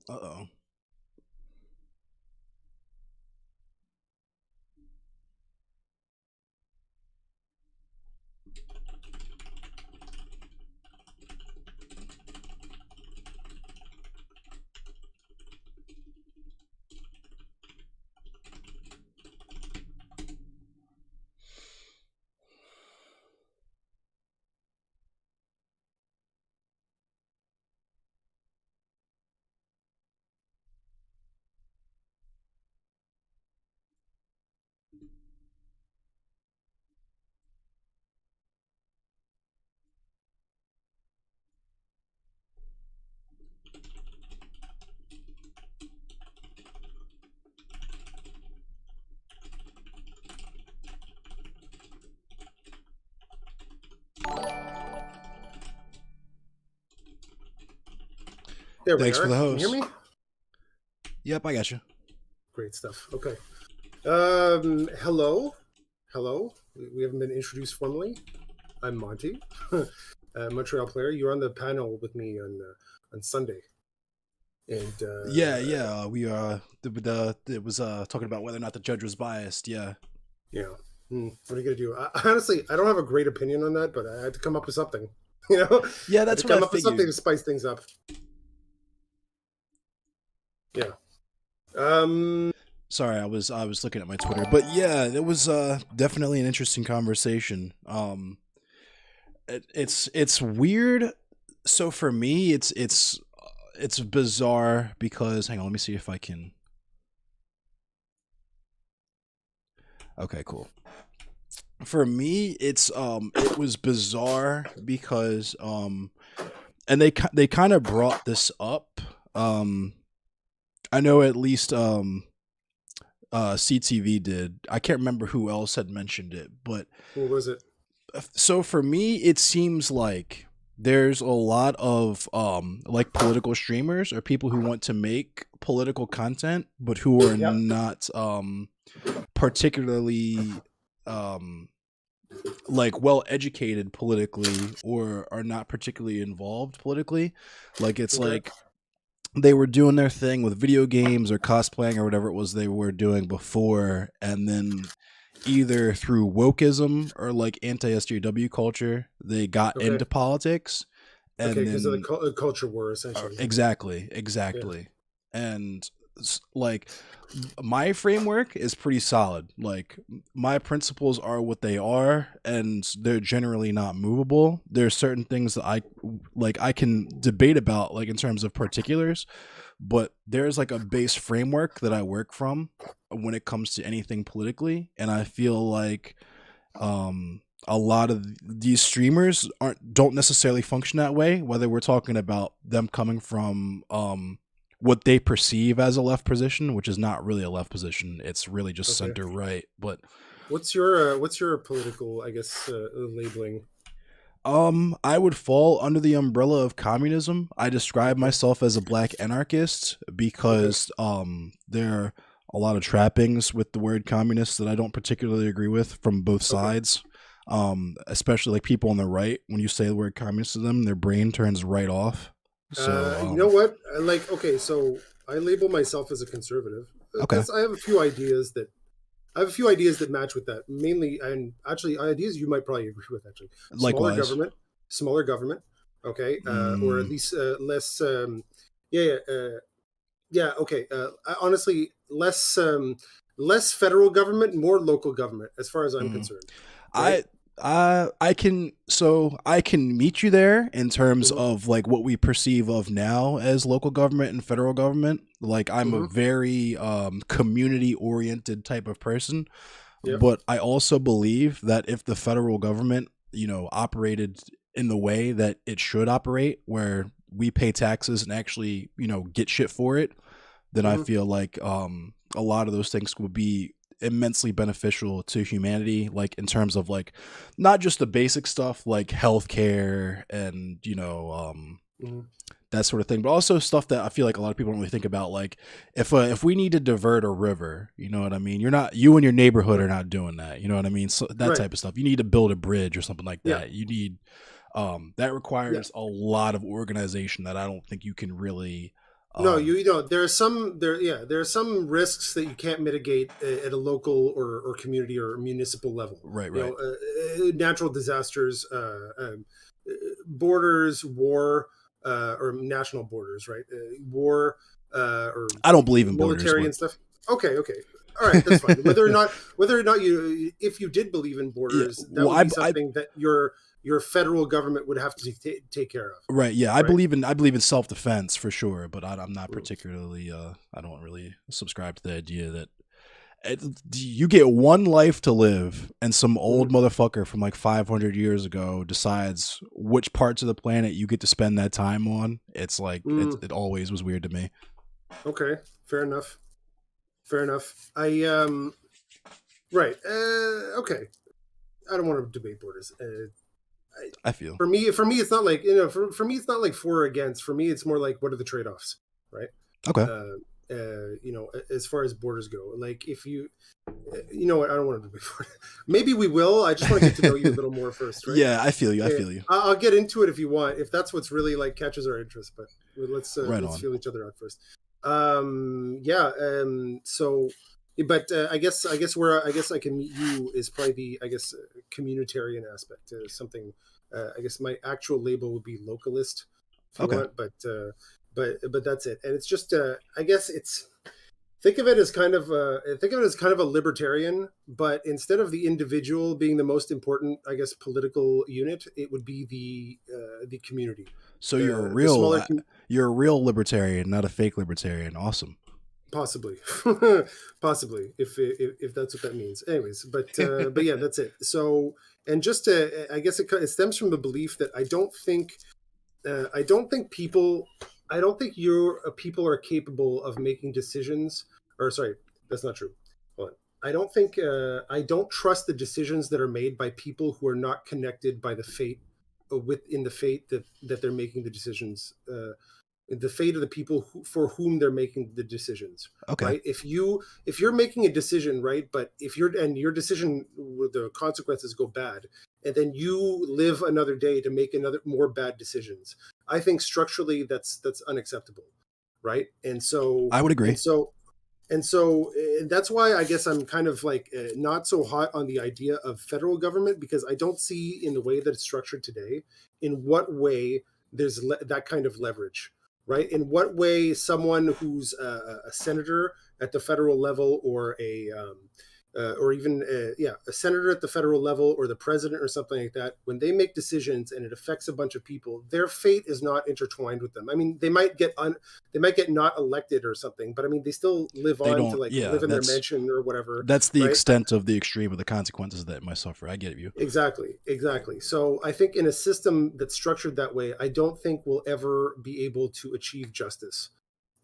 Uh-oh. There we Thanks for are. the Can you hear host. me? Yep, I got you. Great stuff. Okay. Hello. Hello. We haven't been introduced formally. I'm Monty, MontrealPlayer. You're on the panel with me on Sunday. And Yeah, yeah. We the it was talking about whether or not the judge was biased. Yeah. yeah. What are you gonna do? Honestly, I don't have a great opinion on that, but I had to come up with something. You know, I Yeah, had to that's what I come up with something figured. to spice things up. Yeah. Um. Sorry, I was looking at my Twitter. But yeah, it was definitely an interesting conversation. It's weird. So for me, it's bizarre because hang on, let me see if I can. Okay, cool. For me, it was bizarre because and they kind of brought this up. Um I know at least CTV did. I can't remember who else had mentioned it, but What was it? so for me it seems like there's a lot of like political streamers or people who want to make political content but who are Yep. not particularly um like well educated politically or are not particularly involved politically. Like it's Okay. like they were doing their thing with video games or cosplaying or whatever it was they were doing before, and then either through wokeism or like anti-SJW culture, they got Okay. into politics, Okay. and Because of the then culture war, essentially. exactly, Yeah. exactly, and like my framework is pretty solid. Like my principles are what they are, and they're generally not movable. There's certain things that I can debate about, like in terms of particulars, but there's like a base framework that I work from when it comes to anything politically, and I feel like a lot of these streamers don't necessarily function that way, whether we're talking about them coming from what they perceive as a left position, which is not really a left position, it's really just Okay. center right. But What's your political, I guess, labeling? I would fall under the umbrella of communism. I describe Okay. myself as a black anarchist Okay. because there are a lot of trappings with the word communist that I don't particularly agree with from both Okay. sides. Especially like people on the right, when you say the word communist to them, their brain turns right off. So, You know what? Like, okay, so I label myself as a conservative okay, because I have a few ideas that match with that. Mainly, and actually, ideas you might probably agree with. Actually, smaller likewise. government, smaller government. Okay, or at Mm, least less. Yeah, yeah. Okay. Honestly, less federal government, more local government, as far as I'm mm. concerned. Right. I I can meet you there in terms Mm-hmm. of like what we perceive of now as local government and federal government. Like I'm a Mm-hmm. very community oriented type of person, Yep. but I also believe that if the federal government, operated in the way that it should operate, where we pay taxes and actually, get shit for it, then I Mm-hmm. feel like a lot of those things would be immensely beneficial to humanity, like in terms of like not just the basic stuff like healthcare and Mm-hmm. that sort of thing, but also stuff that I feel like a lot of people don't really think about. Like if we need to divert a river, you know what I mean. You and your neighborhood are Right. not doing that. You know what I mean. So that Right. type of stuff. You need to build a bridge or something like Yeah. that. You need that Yeah. requires a lot of organization that I don't think you can really No, you don't. There are some risks that you can't mitigate at a local or community or municipal level. Right, right. Natural disasters, borders, war, or national borders, right? War, or I don't believe in borders, military but and stuff. Okay, okay, all right, that's fine. Whether or not you, if you did believe in yeah. borders, that Well, would be something that your federal government would have to take care of, right, yeah. right? I believe in self defense for sure, but I'm not Mm. particularly. I don't really subscribe to the idea that you get one life to live, and some old Mhm. motherfucker from like 500 years ago decides which parts of the planet you get to spend that time on. It's like Mm. it always was weird to me. Okay, fair enough. Fair enough. Right. Okay. I don't want to debate borders. I feel For me, it's not like For me, it's not like for or against. For me, it's more like what are the trade offs, right? okay. Uh, as far as borders go, like if you know what, I don't want to debate. Maybe we will. I just want to get to know you a little more first, right? Yeah, I feel you. I Yeah, feel you. I'll get into it if you want, if that's what's really like catches our interest. But Right let's on. feel each other out first. Yeah. So, but I guess I can meet you is probably the communitarian aspect. Something. I guess my actual label would be localist, if you Okay. want. But that's it. And it's just I guess it's think of it as kind of a libertarian, but instead of the individual being the most important, I guess, political unit, it would be the community, So the smaller you're a real libertarian, not a fake libertarian. Awesome. possibly, possibly if that's what that means. Anyways, but yeah, that's it. So and just to, I guess it stems from the belief that I don't think people, I don't think people are capable of making decisions. Or sorry, that's not true. Hold on. I don't trust the decisions that are made by people who are not connected by the fate, within the fate that they're making the decisions. The fate of the people for whom they're making the decisions, Okay. right? If you're making a decision, right, but if you're and your decision, the consequences go bad, and then you live another day to make another more bad decisions, I think structurally that's unacceptable, right? I would agree. And so that's why I guess I'm kind of like not so hot on the idea of federal government, because I don't see in the way that it's structured today in what way there's that kind of leverage, right? In what way someone who's a senator at the federal level, or even a senator at the federal level, or the president or something like that, when they make decisions and it affects a bunch of people, their fate is not intertwined with them. I mean, they might get not elected or something, but I mean, they still live They on to don't. like Yeah, live in their mansion or whatever, that's the right? extent of the extreme of the consequences that it might suffer. I get you. Exactly, exactly. So I think in a system that's structured that way, I don't think we'll ever be able to achieve justice.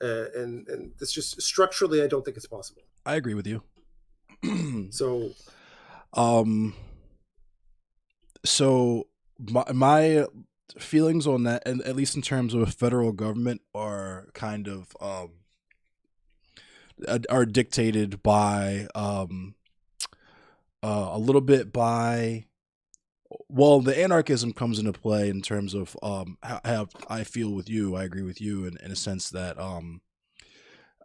And it's just structurally, I don't think it's possible. I agree with you. So um. So my feelings on that, and at least in terms of federal government, are kind of are dictated by a little bit by, well, the anarchism comes into play in terms of how I feel with you. I agree with you in a sense that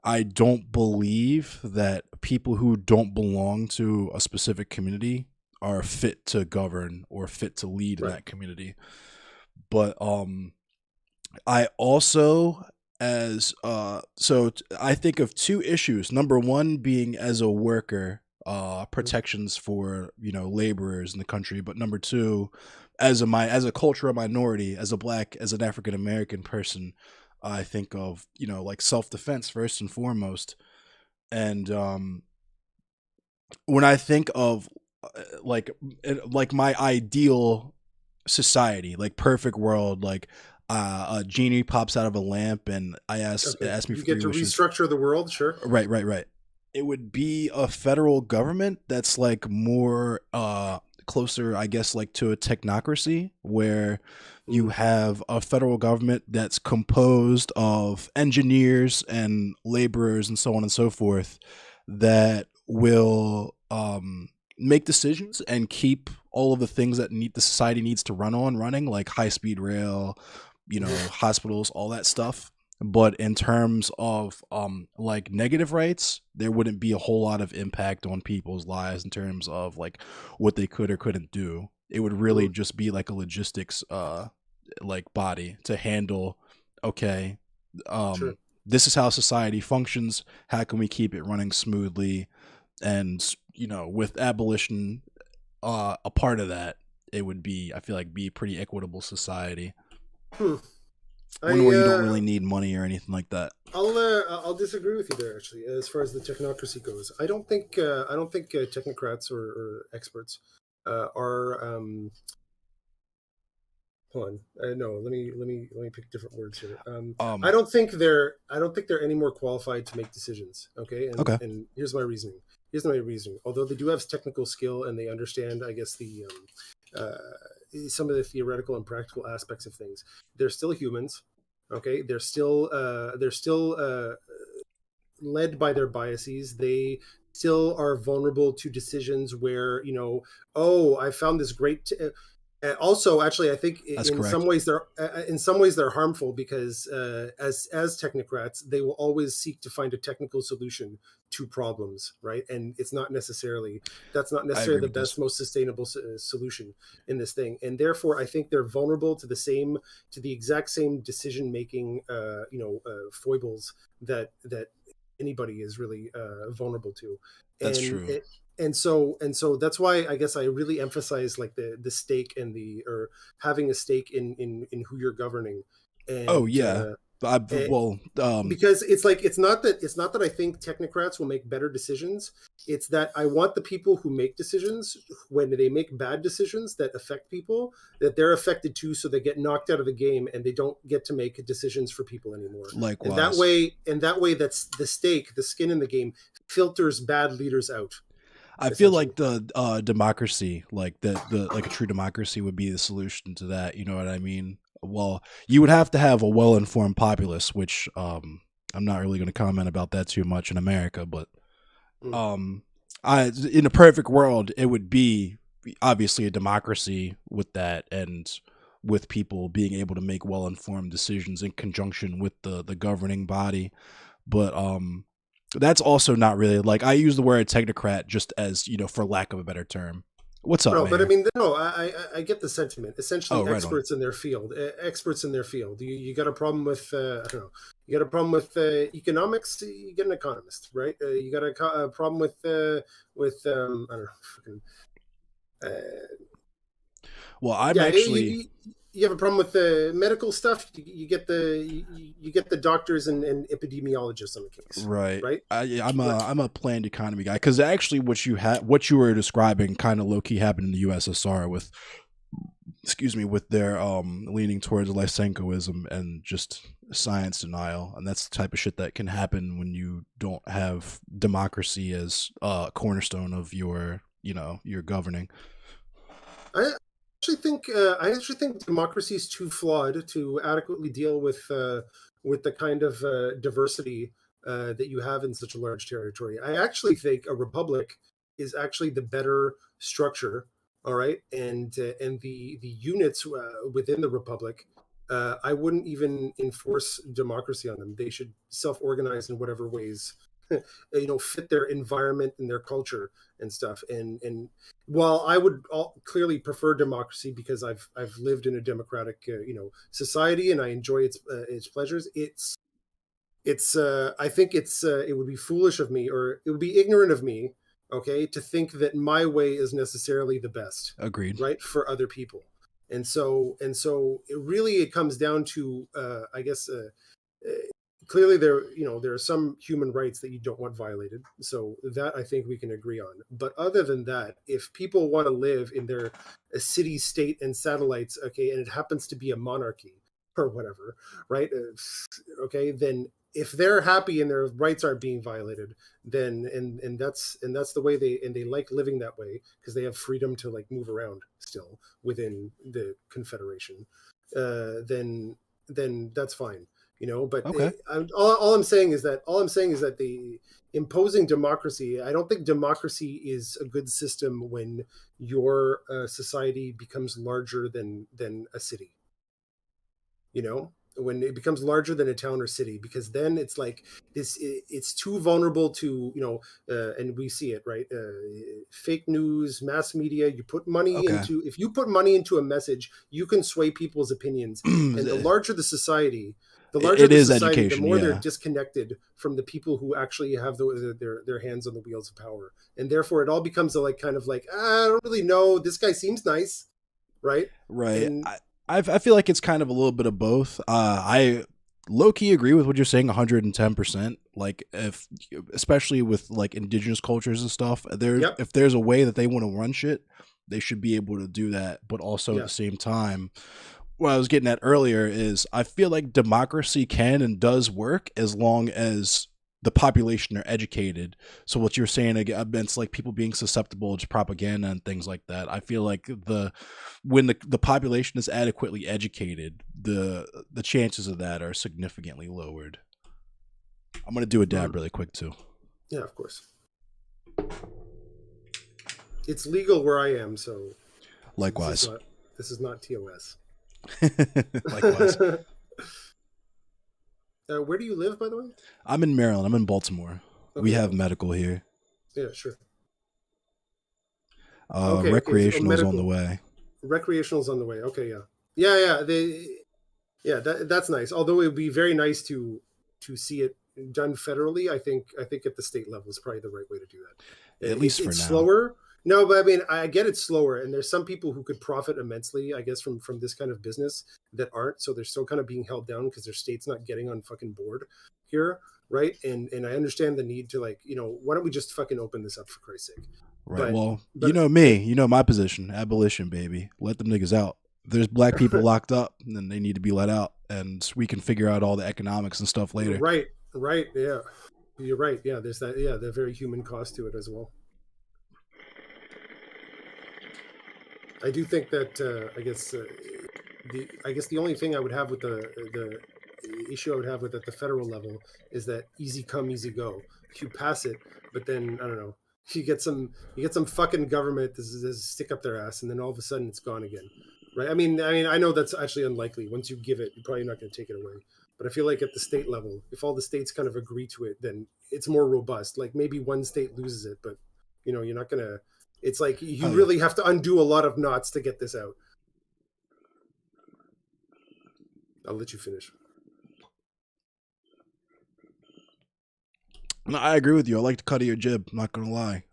I don't believe that people who don't belong to a specific community are fit to govern or fit to lead in right. that community. But I also, as I think of two issues. Number one being as a worker, protections for laborers in the country. But number two, as a cultural minority, as a black, as an African American person, I think of like self defense first and foremost. And when I think of like my ideal society, like perfect world, like a genie pops out of a lamp and Okay, ask me you for get three to wishes. restructure the world, sure. Right, right, right. It would be a federal government that's like more closer, I guess, like to a technocracy, where you Mm, have a federal government that's composed of engineers and laborers and so on and so forth that will make decisions and keep all of the things that the society needs to run on running, like high speed rail, hospitals, all that stuff. but in terms of like negative rights, there wouldn't be a whole lot of impact on people's lives in terms of like what they could or couldn't do. It would really Mm, just be like a logistics like body to handle, okay, sure. this is how society functions, how can we keep it running smoothly, and with abolition a part of that, it would be, I feel like, be a pretty equitable society, Hmm. one I where you don't really need money or anything like that. I'll disagree with you there actually as far as the technocracy goes. I don't think technocrats or experts are hold on. No, let me pick different words here. um I don't think they're any more qualified to make decisions. Okay, okay, and here's my reasoning. Here's my reasoning. Although they do have technical skill and they understand, I guess some of the theoretical and practical aspects of things, they're still humans. Okay, they're still led by their biases. They still are vulnerable to decisions where, oh, I found this also, actually, I think that's in some correct. ways they're harmful because as technocrats, they will always seek to find a technical solution to problems, right? And that's not I necessarily agree the with this. best, most sustainable solution in this thing. And therefore, I think they're vulnerable to the exact same decision making, foibles that anybody is really vulnerable to. That's and true. it, and so that's why I guess I really emphasize like the stake and the or having a stake in who you're governing. Oh and yeah. eh, Well, because it's not that I think technocrats will make better decisions. It's that I want the people who make decisions, when they make bad decisions that affect people, that they're affected too, so they get knocked out of the game and they don't get to make decisions for people anymore. likewise. And that way, that's the stake, the skin in the game, filters bad leaders out, I feel essentially. like the democracy, like the like a true democracy, would be the solution to that. You know what I mean? Well, you would have to have a well informed populace, which I'm not really going to comment about that too much in America, but Mm. um, I in a perfect world, it would be obviously a democracy with that, and with people being able to make well informed decisions in conjunction with the governing body. But that's also not really, like, I use the word technocrat just as, for lack of a better term. What's up, No, but I Mayor? mean, no, I get the sentiment. Oh, Essentially, right on. experts in their field, experts in their field. You got a problem with, I don't know, you got a problem with economics, you get an economist, right? You got a problem I don't know, fucking, uh, Well, I'm yeah, actually you have a problem with the medical stuff. You get the doctors and epidemiologists on the case, right. right? I'm I'm a planned economy guy, because actually what you were describing kind of low key happened in the USSR with, excuse me, with their leaning towards Lysenkoism and just science denial, and that's the type of shit that can happen when you don't have democracy as a cornerstone of your governing. I I actually think democracy is too flawed to adequately deal with the kind of diversity that you have in such a large territory. I actually think a republic is actually the better structure. All right, and the units within the republic. I wouldn't even enforce democracy on them. They should self-organize in whatever ways fit their environment and their culture and stuff. And while I would clearly prefer democracy because I've lived in a democratic society and I enjoy its pleasures, I think it would be foolish of me, or it would be ignorant of me, okay, to think that my way is necessarily the best, Agreed. right, for other people. And so it comes down to I guess uh, clearly there are some human rights that you don't want violated, so that I think we can agree on. But other than that, if people want to live in their city state and satellites, okay, and it happens to be a monarchy or whatever, right, okay, then if they're happy and their rights aren't being violated, then and that's the way they like living that way because they have freedom to like move around still within the confederation, then that's fine, but Okay. all I'm saying is that the imposing democracy, I don't think democracy is a good system when your society becomes larger than a city, you know when it becomes larger than a town or city, because then it's like it's too vulnerable to, and we see it, right? Fake news, mass media. You put money Okay. into If you put money into a message, you can sway people's opinions. And it, the larger it the is society, the education, more they're yeah. disconnected from the people who actually have their hands on the wheels of power. And therefore it all becomes a like kind of like, I don't really know, this guy seems nice, right? Right. And I feel like it's kind of a little bit of both. I low key agree with what you're saying 110%. Like if especially with like indigenous cultures and stuff, yep, if there's a way that they want to run shit, they should be able to do that. But also at yeah. the same time, what I was getting at earlier is I feel like democracy can and does work as long as the population are educated. So what you're saying against like people being susceptible to propaganda and things like that, I feel like when the population is adequately educated, the chances of that are significantly lowered. I'm gonna do a dab Mm. really quick too. Yeah, of course. It's legal where I am, so Likewise. this is not TOS. Likewise. Where do you live, by the way? I'm in Maryland. I'm in Baltimore. We Okay, have Baltimore. medical here. Yeah, sure. Okay. So Recreational's on the medical, way. recreational's on the way. Okay, yeah, yeah, yeah. Yeah, that's nice. Although it would be very nice to see it done federally. I think at the state level is probably the right way to do that. At It's least for it's now. slower. No, but I mean, I get it's slower, and there's some people who could profit immensely, I guess, from this kind of business that aren't. So they're still kind of being held down because their state's not getting on fucking board here, right? And I understand the need to, like, why don't we just fucking open this up for Christ's sake? Right. But Well, you but know me. You know my position. Abolition, baby. Let them niggas out. If there's black people locked up, then they need to be let out, and we can figure out all the economics and stuff later. right, right, yeah, you're right. Yeah, there's that. Yeah, the very human cost to it as well. I do think that the only thing I would have with the issue I would have with at the federal level is that easy come easy go. You pass it, but then I don't know. You get some fucking government this stick up their ass, and then all of a sudden it's gone again, right? I know that's actually unlikely. Once you give it, you're probably not going to take it away. But I feel like at the state level, if all the states kind of agree to it, then it's more robust. Like maybe one state loses it, but you're not going to. It's like you Hell yeah. really have to undo a lot of knots to get this out. I'll let you finish. No, I agree with you. I like the cut of your jib. Not gonna lie.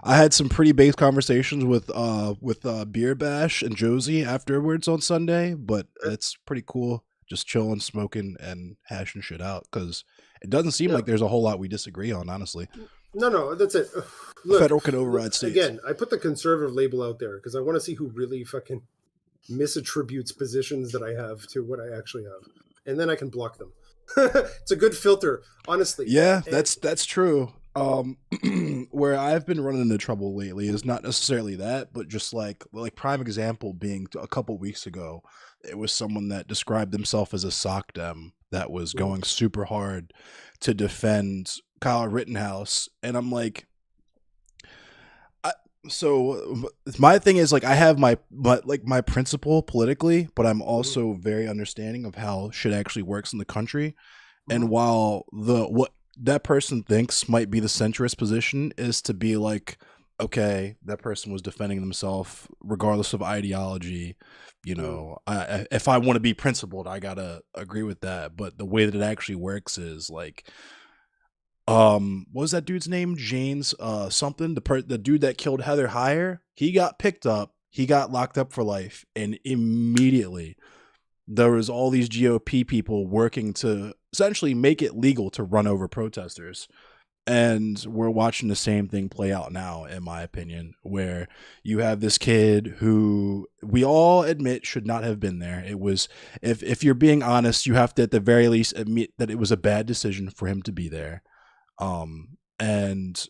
I had some pretty base conversations with Beer Bash and Josie afterwards on Sunday, but it's pretty cool just chilling, smoking, and hashing shit out because it doesn't seem Yeah. like there's a whole lot we disagree on. Honestly, No, that's it. Look, federal can override states. again, I put the conservative label out there because I want to see who really fucking misattributes positions that I have to what I actually have, and then I can block them. It's a good filter, honestly. Yeah, And that's true. Where I've been running into trouble lately is not necessarily that, but just like prime example being a couple weeks ago, it was someone that described himself as a sock dem that was mm, going super hard to defend Kyle Rittenhouse, and I'm like, I, so my thing is like I have my principle politically, but I'm mm, also very understanding of how shit actually works in the country. And mm, while the what that person thinks might be the centrist position is to be like, okay, that person was defending themselves regardless of ideology. mm, If I want to be principled, I gotta agree with that. But the way that it actually works is like, what was that dude's name? James, something. The dude that killed Heather Heyer, he got picked up. He got locked up for life, and immediately there was all these GOP people working to essentially make it legal to run over protesters. And we're watching the same thing play out now, in my opinion, where you have this kid who we all admit should not have been there. It was, if you're being honest, you have to at the very least admit that it was a bad decision for him to be there. And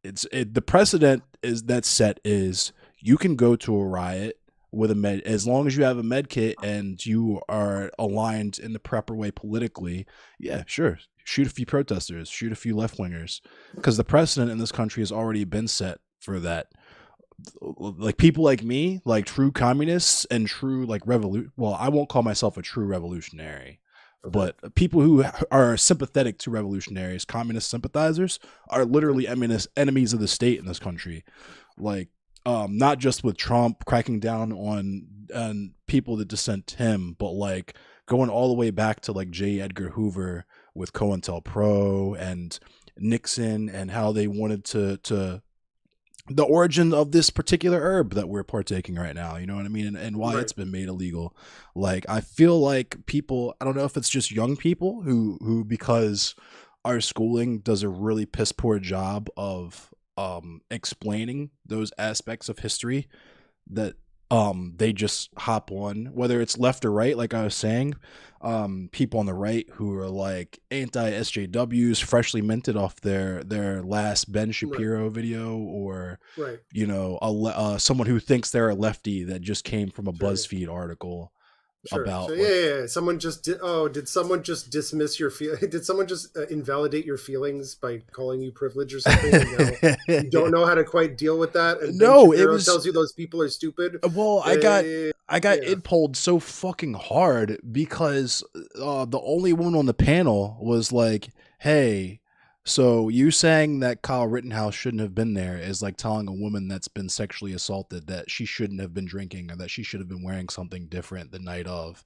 the precedent is that's set is you can go to a riot with a med as long as you have a med kit and you are aligned in the proper way politically. Yeah, sure, shoot a few protesters, shoot a few left wingers, because the precedent in this country has already been set for that. like people like me, like true communists and true like revolution. Well, I won't call myself a true revolutionary, Okay. but people who are sympathetic to revolutionaries, communist sympathizers, are Okay. literally enemies of the state in this country. Like, not just with Trump cracking down on people that dissent him, but like going all the way back to like J. Edgar Hoover with COINTELPRO and Nixon, and how they wanted to the origin of this particular herb that we're partaking right now, you know what I mean, and why Right. it's been made illegal. Like, I feel like people, I don't know if it's just young people who because our schooling does a really piss poor job of explaining those aspects of history, that they just hop on, whether it's left or right, like I was saying. People on the right who are like anti SJWs, freshly minted off their last Ben Right. Shapiro video, or Right. someone who thinks they're a lefty that just came from a Sure. BuzzFeed article Sure. So about yeah, like yeah, yeah. Someone just did. Oh, did someone just dismiss your feel? Did someone just invalidate your feelings by calling you privilege or something? And now you don't know how to quite deal with that. And Ben no, it Shapiro was tells you those people are stupid. well, I got Yeah. it pulled so fucking hard because the only one on the panel was like, "Hey, so you saying that Kyle Rittenhouse shouldn't have been there is like telling a woman that's been sexually assaulted that she shouldn't have been drinking, or that she should have been wearing something different the night of."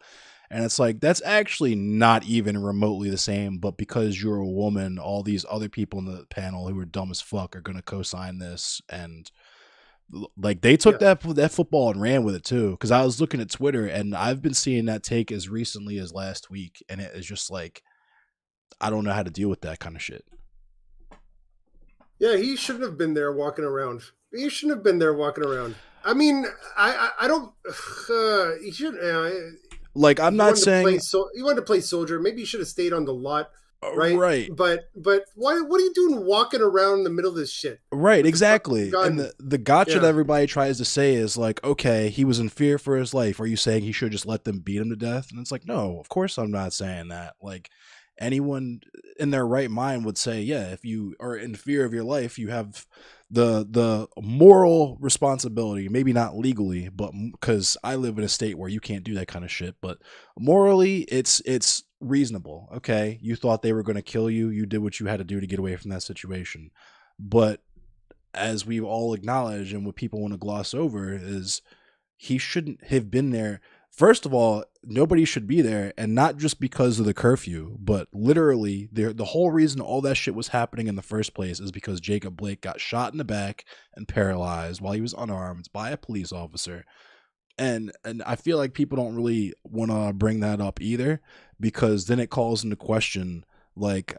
And it's like, that's actually not even remotely the same, but because you're a woman, all these other people in the panel who are dumb as fuck are going to co-sign this. And like, they took Yeah. that football and ran with it too, because I was looking at Twitter and I've been seeing that take as recently as last week, and it is just like, I don't know how to deal with that kind of shit. Yeah. He shouldn't have been there walking around. He shouldn't have been there walking around. I mean, I don't. He should. Like, I'm He not wanted to play. saying So he wanted to play soldier. Maybe he should have stayed on the lot, right? right. But why? What are you doing walking around in the middle of this shit Right, with the fucking exactly. And gun? the gotcha that Yeah. everybody tries to say is like, okay, he was in fear for his life. Are you saying he should just let them beat him to death? And it's like, no, of course I'm not saying that. Like, anyone in their right mind would say, yeah, if you are in fear of your life, you have the moral responsibility, maybe not legally, but because I live in a state where you can't do that kind of shit, but morally it's reasonable. Okay, you thought they were going to kill you, you did what you had to do to get away from that situation. But as we've all acknowledged, and what people want to gloss over, is he shouldn't have been there. First of all, nobody should be there, and not just because of the curfew, but literally the whole reason all that shit was happening in the first place is because Jacob Blake got shot in the back and paralyzed while he was unarmed by a police officer. And I feel like people don't really want to bring that up either, because then it calls into question, like,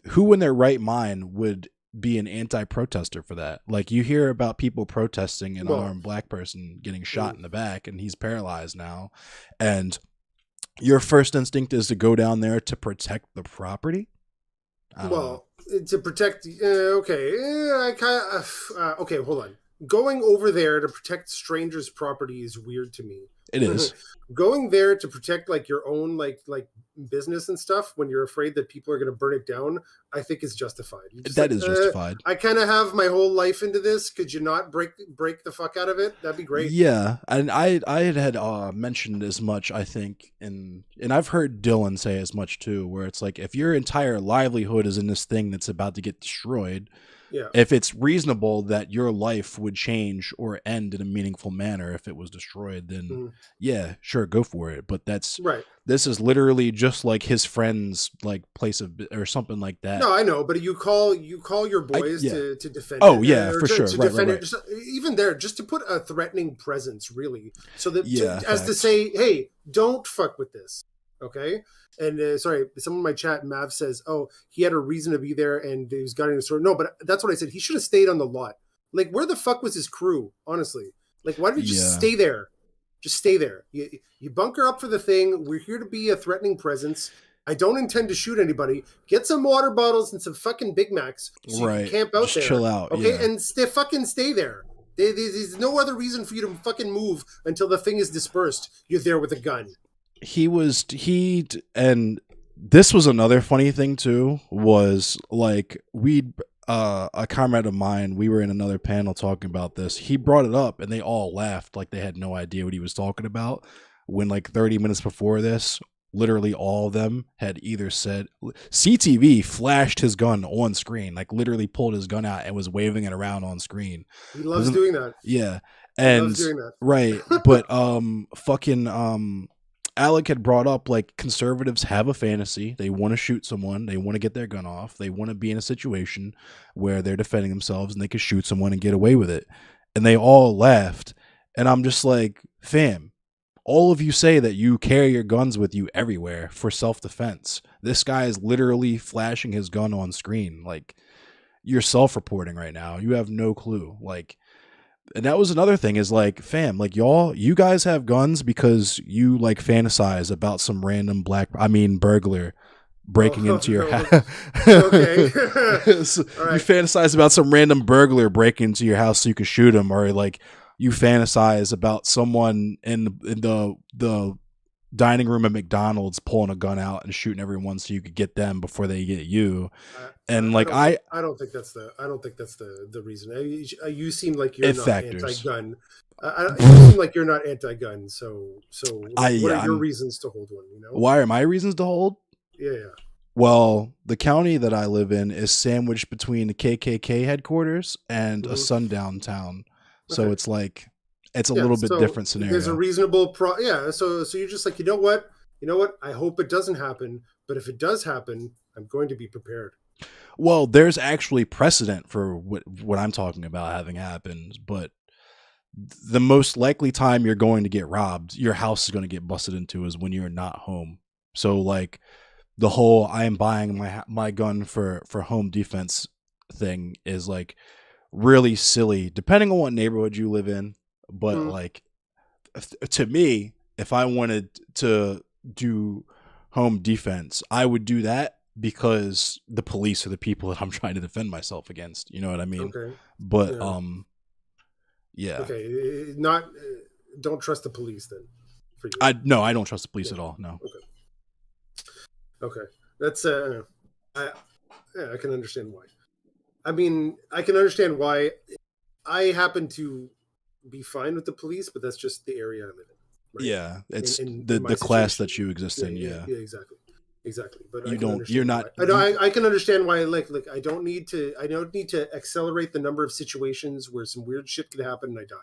who in their right mind would be an anti-protester for that? Like, you hear about people protesting an Well. unarmed black person getting shot mm, in the back and he's paralyzed now, and your first instinct is to go down there to protect the property. I don't know. Well, to protect. Okay. I kind of. Okay. Hold on. Going over there to protect strangers' property is weird to me. It is. Going there to protect like your own like business and stuff when you're afraid that people are going to burn it down, I think is justified. You're just That like, is justified. I kind of have my whole life into this. Could you not break the fuck out of it? That'd be great. Yeah, and I had mentioned as much, I think, and I've heard Dylan say as much too, where it's like, if your entire livelihood is in this thing that's about to get destroyed, Yeah. if it's reasonable that your life would change or end in a meaningful manner if it was destroyed, then Mhm. yeah, sure, go for it. But Right. this is literally just like his friend's like place of or something like that. No, I know, but you call your I boys Yeah. to defend Oh it, yeah, or for sure. to Right, right, defend it. right. Just, even there, just to put a threatening presence, really, so that Yeah, as to facts. say, hey, don't fuck with this, okay? And sorry, someone in my chat, Mav says, oh, he had a reason to be there and he was gunning a sword. No, but that's what I said. He should have stayed on the lot. Like, where the fuck was his crew? Honestly, like, why did you just Yeah. stay there? Just stay there. You bunker up for the thing. We're here to be a threatening presence. I don't intend to shoot anybody. Get some water bottles and some fucking Big Macs so you can Right. camp out Just chill there, out. okay? Yeah. And stay there. There's no other reason for you to fucking move until the thing is dispersed. You're there with a gun. And this was another funny thing too, was like, a comrade of mine, we were in another panel talking about this. He brought it up and they all laughed like they had no idea what he was talking about. When like 30 minutes before this, literally all of them had either said CTV flashed his gun on screen, like literally pulled his gun out and was waving it around on screen. He loves doing that. Yeah. He loves And doing that. right, but fucking Alec had brought up like conservatives have a fantasy. They want to shoot someone. They want to get their gun off. They want to be in a situation where they're defending themselves and they can shoot someone and get away with it. And they all laughed. And I'm just like, fam, all of you say that you carry your guns with you everywhere for self-defense. This guy is literally flashing his gun on screen. Like, you're self-reporting right now. You have no clue. Like, and that was another thing is like, fam, like you guys have guns because you like fantasize about some random burglar breaking into your house. Okay. So you fantasize about some random burglar breaking into your house so you can shoot him, or like you fantasize about someone in the dining room at McDonald's pulling a gun out and shooting everyone so you could get them before they get you. And like I don't think that's the reason. You seem like you're not anti-gun. You seem like you're not anti-gun. So what are your reasons to hold one? You know, why are my reasons to hold? Yeah. Well, the county that I live in is sandwiched between the KKK headquarters and a sundown town, so it's like it's a little bit different scenario. There's a reasonable So you're just like, you know what? I hope it doesn't happen, but if it does happen, I'm going to be prepared. Well, there's actually precedent for what I'm talking about having happened, but the most likely time you're going to get robbed, your house is going to get busted into, is when you're not home. So like the whole I am buying my gun for home defense thing is like really silly, depending on what neighborhood you live in. But like to me, if I wanted to do home defense, I would do that because the police are the people that I'm trying to defend myself against. You know what I mean? Okay. But yeah. Okay. Don't trust the police then. For you. No, I don't trust the police at all. No. Okay. That's I can understand why. I mean, I can understand why. I happen to be fine with the police, but that's just the area I live in. Right? Yeah, it's the class that you exist in. Yeah, exactly. But you're not. I can understand why. Like I don't need to accelerate the number of situations where some weird shit could happen and I die.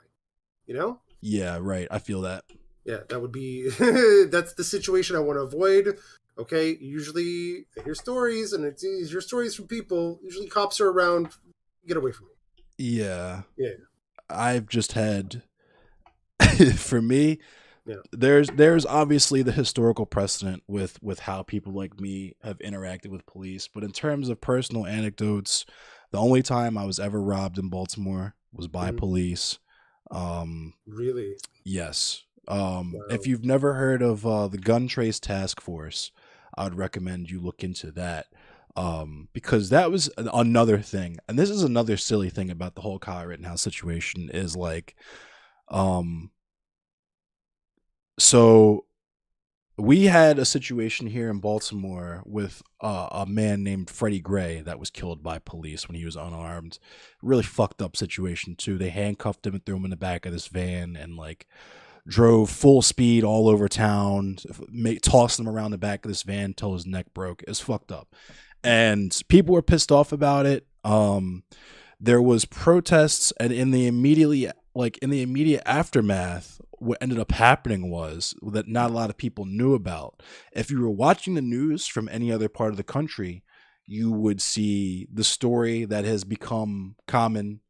You know? Yeah, right. I feel that. Yeah, that would be. That's the situation I want to avoid. Okay, usually I hear stories, and it's your stories from people. Usually, cops are around. Get away from me. Yeah. Yeah. I've just had, for me, there's obviously the historical precedent with how people like me have interacted with police. But in terms of personal anecdotes, the only time I was ever robbed in Baltimore was by police. Really? Yes. Wow. If you've never heard of the Gun Trace Task Force, I would recommend you look into that. Because that was another thing, and this is another silly thing about the whole Kyle Rittenhouse situation is like, so we had a situation here in Baltimore with a man named Freddie Gray that was killed by police when he was unarmed. Really fucked up situation too. They handcuffed him and threw him in the back of this van and like drove full speed all over town, tossed him around the back of this van until his neck broke. It was fucked up. And people were pissed off about it. There was protests, and in the immediate aftermath, what ended up happening was that not a lot of people knew about. If you were watching the news from any other part of the country, you would see the story that has become common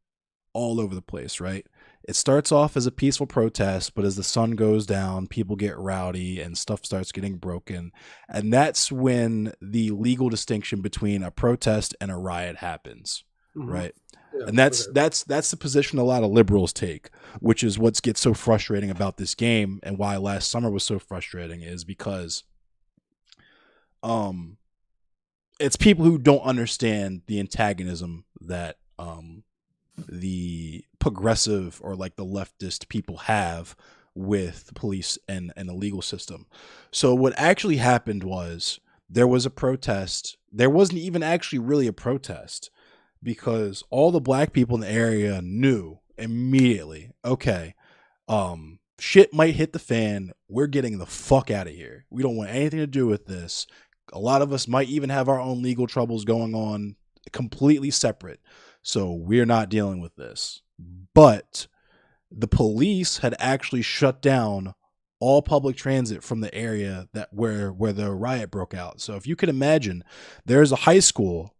all over the place, right? It starts off as a peaceful protest, but as the sun goes down, people get rowdy and stuff starts getting broken. And that's when the legal distinction between a protest and a riot happens, right? Yeah, and that's the position a lot of liberals take, which is what gets so frustrating about this game and why last summer was so frustrating is because it's people who don't understand the antagonism that the progressive or like the leftist people have with the police and the legal system. So what actually happened was there was a protest. There wasn't even actually really a protest. because all the black people in the area knew immediately, okay, shit might hit the fan. We're getting the fuck out of here. We don't want anything to do with this. A lot of us might even have our own legal troubles going on completely separate. So we're not dealing with this. But the police had actually shut down all public transit from the area that where the riot broke out. So if you can imagine, there's a high school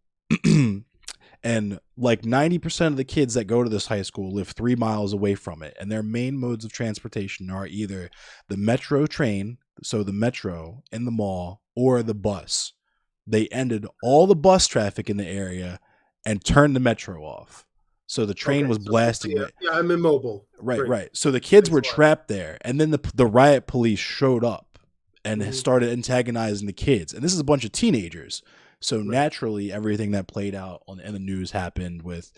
and like 90% of the kids that go to this high school live 3 miles away from it, and their main modes of transportation are either the metro train, so the metro in the mall, or the bus. They ended all the bus traffic in the area and turned the metro off. So the train Okay, was so blasting yeah, yeah, I'm immobile. right, Great, right. So the kids thanks were a lot. trapped there, and then the riot police showed up and Hmm. started antagonizing the kids. And this is a bunch of teenagers. So Right. naturally, everything that played out in the news happened with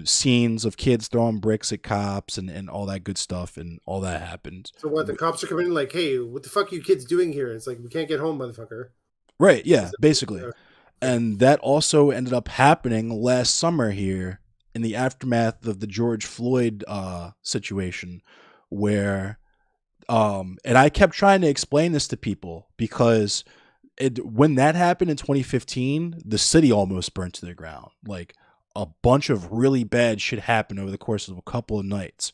scenes of kids throwing bricks at cops and all that good stuff, and all that happened. So what? The cops are coming in like, "Hey, what the fuck are you kids doing here?" It's like we can't get home, motherfucker. Right, Is yeah, that, basically. okay. And that also ended up happening last summer here in the aftermath of the George Floyd situation, where and I kept trying to explain this to people because when that happened in 2015, the city almost burnt to the ground. Like a bunch of really bad shit happened over the course of a couple of nights,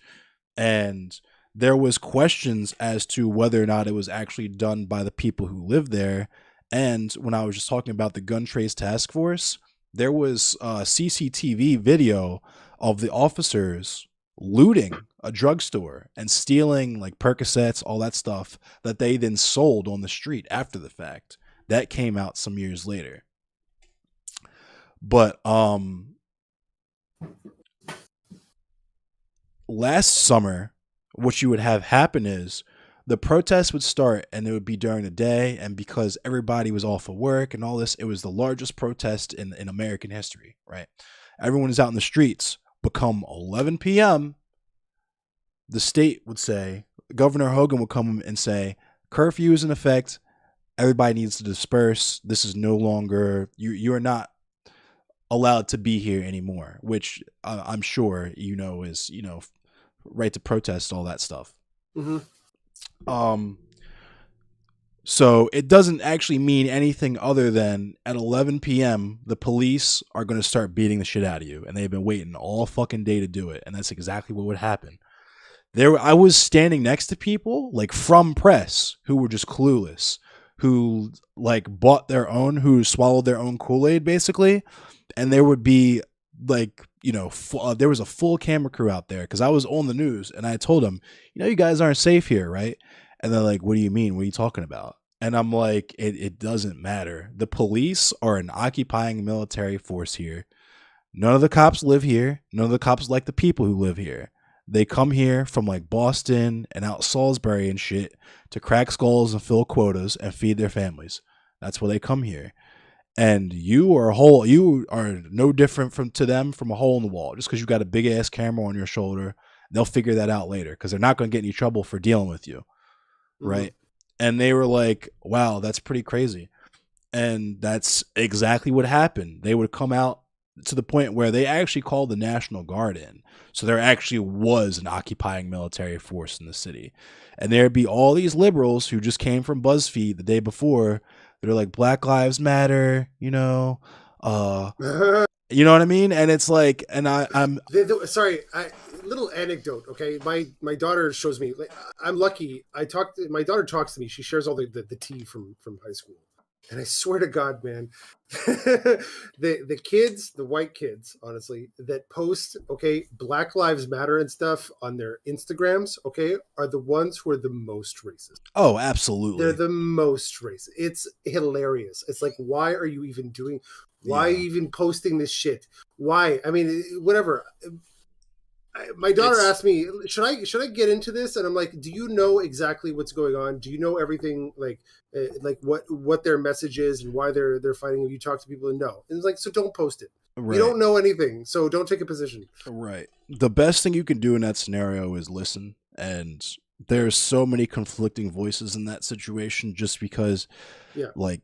and there was questions as to whether or not it was actually done by the people who live there. And when I was just talking about the gun trace task force, there was CCTV video of the officers looting a drugstore and stealing like Percocets, all that stuff that they then sold on the street after the fact. That came out some years later. But last summer, what you would have happen is the protests would start and it would be during the day. And because everybody was off of work and all this, it was the largest protest in American history, right? Everyone is out in the streets. Become 11 p.m., the state would say, Governor Hogan would come and say, curfew is in effect. Everybody needs to disperse. This is no longer, you are not allowed to be here anymore, which I'm sure is right to protest, all that stuff. Hmm. Um, so it doesn't actually mean anything other than at 11 p.m. the police are going to start beating the shit out of you, and they've been waiting all fucking day to do it, and that's exactly what would happen. I was standing next to people like from press who were just clueless, who like bought their own, who swallowed their own Kool-Aid basically, and there would be like there was a full camera crew out there because I was on the news and I told them, you guys aren't safe here, right? And they're like, what do you mean? What are you talking about? And I'm like, it doesn't matter. The police are an occupying military force here. None of the cops live here. None of the cops like the people who live here. They come here from like Boston and out Salisbury and shit to crack skulls and fill quotas and feed their families. That's why they come here. And you are no different to them from a hole in the wall. Just because you got a big ass camera on your shoulder, they'll figure that out later because they're not going to get any trouble for dealing with you, Hmm. right? And they were like, "Wow, that's pretty crazy." And that's exactly what happened. They would come out to the point where they actually called the National Guard in. So there actually was an occupying military force in the city. And there'd be all these liberals who just came from BuzzFeed the day before. They're like, Black Lives Matter, you know what I mean? And it's like, and I'm Sorry, little anecdote. Okay, my daughter shows me. Like, I'm lucky. My daughter talks to me. She shares all the tea from high school, and I swear to God, man, the kids, the white kids, honestly, that post Black Lives Matter and stuff on their Instagrams, are the ones who are the most racist. oh, They're absolutely. the most racist. It's hilarious. It's like, why are you even doing? Why are Yeah. you even posting this shit? Why? I mean, whatever. My daughter It's asked me, should I get into this? And I'm like, do you know exactly what's going on? Do you know everything, like what their message is and why they're fighting? Have you talked to people? And no. And it's like, so don't post it. You right. don't know anything, so don't take a position. Right. The best thing you can do in that scenario is listen. And there's so many conflicting voices in that situation just because Yeah. like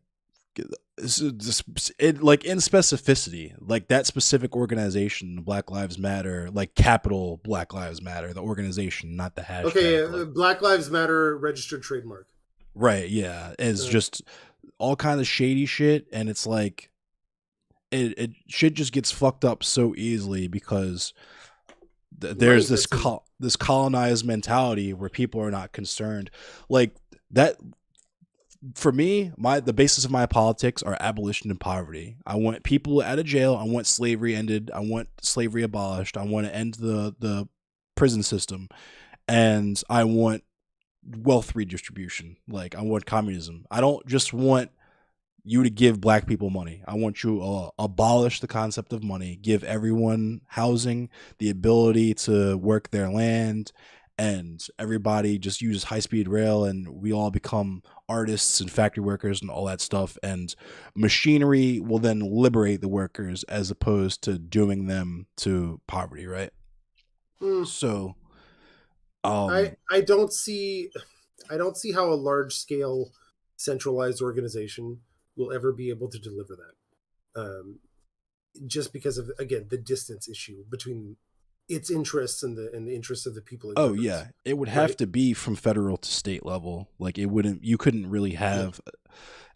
like in specificity, like that specific organization, Black Lives Matter, like capital Black Lives Matter, the organization, not the Okay, hashtag. Like, Black Lives Matter registered trademark. right, yeah, it's Uh, just all kind of shady shit, and it's like it shit just gets fucked up so easily because Money there's this gets in. this colonized mentality where people are not concerned, like that. For me, the basis of my politics are abolition and poverty. I want people out of jail. I want slavery ended. I want slavery abolished. I want to end the prison system, and I want wealth redistribution. Like I want communism. I don't just want you to give black people money. I want you to abolish the concept of money, give everyone housing, the ability to work their land, and everybody just uses high speed rail, and we all become artists and factory workers and all that stuff. And machinery will then liberate the workers as opposed to dooming them to poverty, right? Mm, So, I um, I don't see I don't see how a large scale centralized organization will ever be able to deliver that. Just because of again the distance issue between its interests and the interests of the people it oh governs, yeah, it would have right? to be from federal to state level. Like it wouldn't, you couldn't really Yeah. have,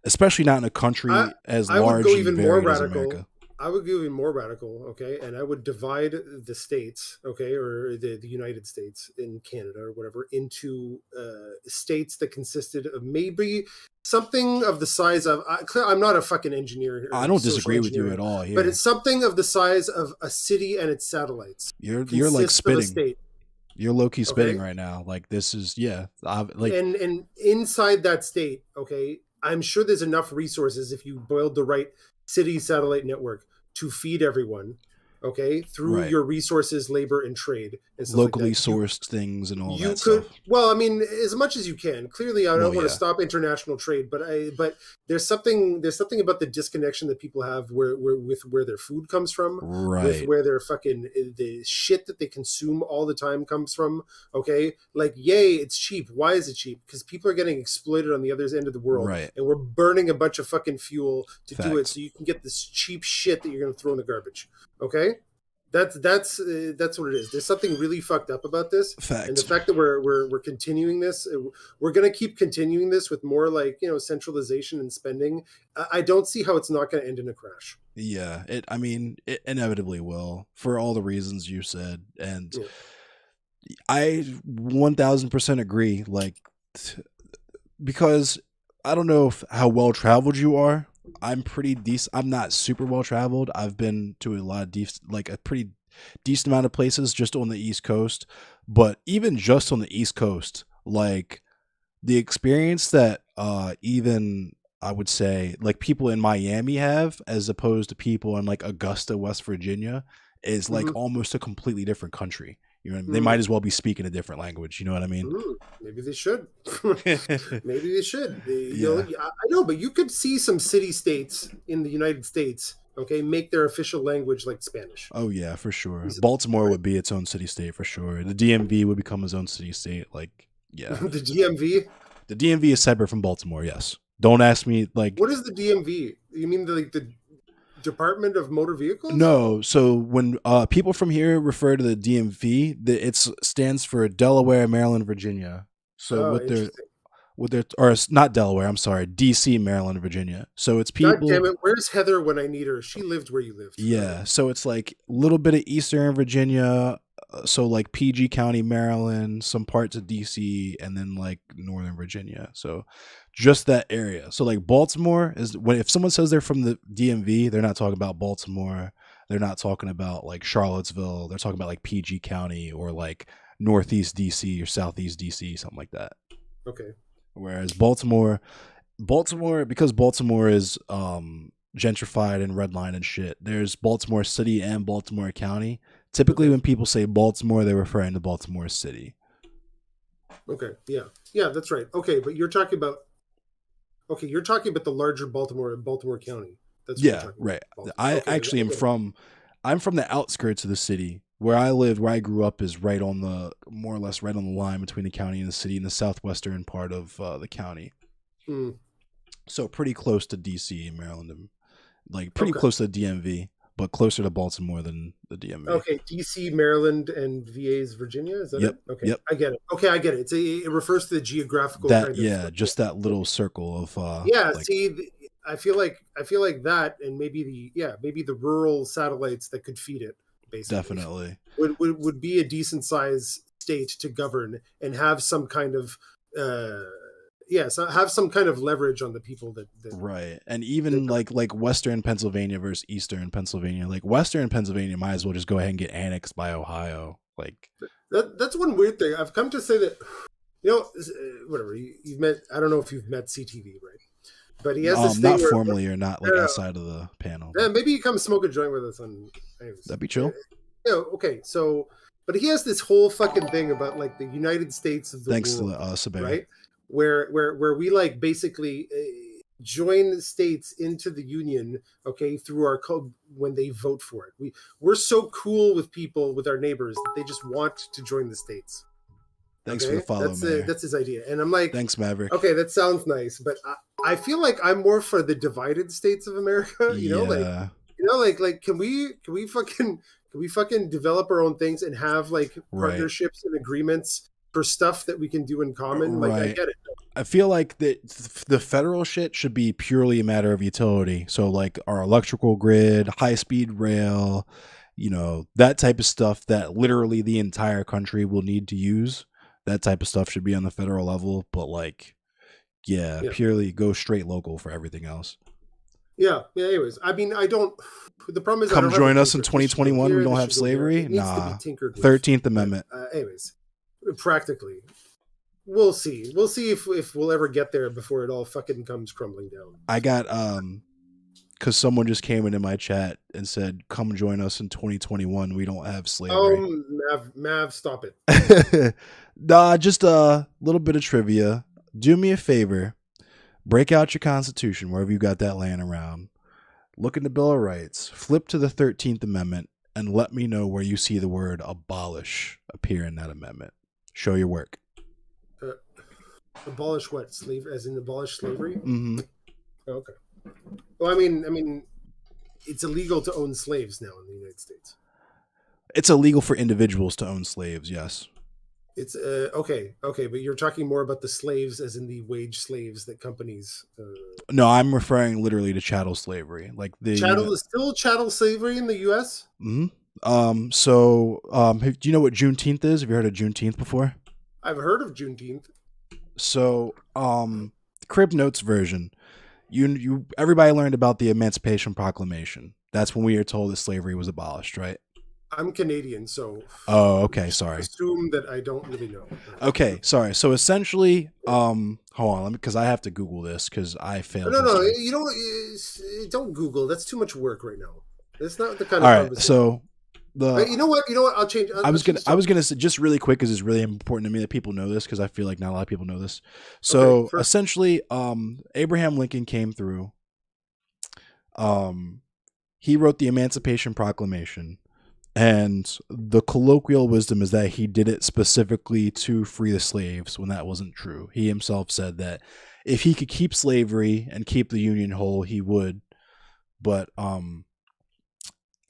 especially not in a I country as I would large go and even more varied as radical. America. I would go even more radical, okay, and I would divide the states, okay, or the United States in Canada or whatever, into states that consisted of maybe something of the size of. I'm not a fucking engineer I or don't social disagree with you engineer, at all but here. it's something of the size of a city and its satellites You're like consists of a spitting. state, You're low key spitting okay, right now. Like this is, yeah. Like and inside that state, okay, I'm sure there's enough resources if you boiled the right city satellite network to feed everyone, okay, through right, your resources, labor, and trade and stuff like locally that. sourced things and all You that could, stuff. well, I mean, as much as you can. Clearly, I Well, don't want to yeah, stop international trade, but there's something about the disconnection that people have where with where their food comes from, with right, where their fucking the shit that they consume all the time comes from. Okay, like yay, it's cheap. Why is it cheap? Because people are getting exploited on the other end of the world, right. and we're burning a bunch of fucking fuel to do it, Facts, so you can get this cheap shit that you're going to throw in the garbage. Okay, that's what it is. There's something really fucked up about this, and the facts. fact that we're continuing this, we're going to keep continuing this with more like centralization and spending. I don't see how it's not going to end in a crash. Yeah, it. I mean, it inevitably will for all the reasons you said, and Yeah. I 1000% agree. Like, because I don't know how well traveled you are. I'm pretty decent. I'm not super well traveled. I've been to a lot of like a pretty decent amount of places just on the East Coast. But even just on the East Coast, like the experience that even I would say like people in Miami have as opposed to people in like Augusta, West Virginia is like Mm-hmm. almost a completely different country. You know what I mean? They Mm-hmm. might as well be speaking a different language. You know what I mean? Maybe they should. Maybe they should. Yeah. I know, but you could see some city states in the United States, okay, make their official language like Spanish Oh yeah, for sure. easily, Baltimore right? would be its own city state for sure. The DMV would become its own city state. Like, yeah, The DMV. the DMV is separate from Baltimore. Yes. Don't ask me. Like, What is the DMV? You mean the Department of Motor Vehicles? no. So when people from here refer to the DMV, it stands for Delaware, Maryland, Virginia. So Oh, what they're interesting. or it's not Delaware. I'm sorry, DC, Maryland, Virginia. So it's God damn people. it! Where's Heather when I need her? She lived where you lived. Yeah, so it's like a little bit of Eastern Virginia, so like PG County, Maryland, some parts of DC, and then like Northern Virginia. So just that area. So like Baltimore is when if someone says they're from the DMV, they're not talking about Baltimore. They're not talking about like Charlottesville. They're talking about like PG County or like Northeast DC or Southeast DC, something like that. Okay. Whereas Baltimore, because Baltimore is gentrified and redline and shit. There's Baltimore City and Baltimore County. Typically, Okay. when people say Baltimore, they're referring to Baltimore City. Okay. Yeah. Yeah, that's right. Okay, but you're talking about you're talking about the larger Baltimore County. That's what you're Yeah, talking about. right. Baltimore. I Okay. actually I am get it. from. I'm from the outskirts of the city. Where I lived, where I grew up, is right on the more or less right on the line between the county and the city, in the southwestern part of the county. Mm. So pretty close to DC, Maryland, and like pretty Okay. close to the DMV, but closer to Baltimore than the DMV. Okay, DC, Maryland, and VA is Virginia. Is that Yep. it? Okay, Yep. I get it. Okay, I get it. It refers to the geographical That kind of. yeah, just that little circle of Yeah. like See, I feel like that, and maybe the rural satellites that could feed it basically definitely would be a decent size state to govern and have some kind of uh so have some kind of leverage on the people right. And that even like Western Pennsylvania versus Eastern Pennsylvania. Like Western Pennsylvania might as well just go ahead and get annexed by Ohio. Like that's one weird thing. I've come to say that whatever you've met. I don't know if you've met CTV, right? But he has this thing not where formally or not like outside of the panel. maybe you come smoke a joint with us on. Anyways, That'd be chill. okay, so but he has this whole fucking thing about like the United States of the Thanks world, to Sabera. right? Where we like basically join states into the union, okay, through our code when they vote for it. We're so cool with people, with our neighbors, that they just want to join the states. Thanks Okay? for the follow, man. That's his idea, and I'm like, thanks, Maverick. okay, that sounds nice, but I feel like I'm more for the divided states of America. Yeah. Like can we fucking develop our own things and have like Right. partnerships and agreements for stuff that we can do in common? Like I Right. get it. I feel like the federal shit should be purely a matter of utility. So like our electrical grid, high speed rail, that type of stuff that literally the entire country will need to use. That type of stuff should be on the federal level, but like yeah. Purely go straight local for everything else. Yeah. Anyways, I mean, I don't. The problem is, I Come don't join have us in 2021. We don't have slavery. It needs to Nah. be tinkered with. 13th Amendment. Anyways, practically, we'll see. We'll see if we'll ever get there before it all fucking comes crumbling down. I got because someone just came into my chat and said, "Come join us in 2021. We don't have slavery." Mav, stop it. Nah, just a little bit of trivia. Do me a favor. Break out your Constitution wherever you got that laying around. Look in the Bill of Rights. Flip to the 13th Amendment and let me know where you see the word abolish appear in that amendment. Show your work. Abolish what? As in abolish slavery? Mm-hmm. Okay. Well, I mean, it's illegal to own slaves now in the United States. It's illegal for individuals to own slaves, yes. It's okay, but you're talking more about the slaves, as in the wage slaves that companies. No, I'm referring literally to chattel slavery, like the chattel is still chattel slavery in the U.S. Mm-hmm. So, do you know what Juneteenth is? Have you heard of Juneteenth before? I've heard of Juneteenth. So, Crib Notes version. Everybody learned about the Emancipation Proclamation. That's when we were told that slavery was abolished, right? I'm Canadian, so. Oh, okay. Sorry. Assume that I don't really know. Okay, sorry. So essentially, hold on, because I have to Google this because I failed. No, you don't Google. That's too much work right now. That's not the kind of. All right, so you know what? I'll change. I was gonna say just really quick because it's really important to me that people know this because I feel like not a lot of people know this. So essentially, Abraham Lincoln came through. He wrote the Emancipation Proclamation. And the colloquial wisdom is that he did it specifically to free the slaves when that wasn't true. He himself said that if he could keep slavery and keep the Union whole, he would. But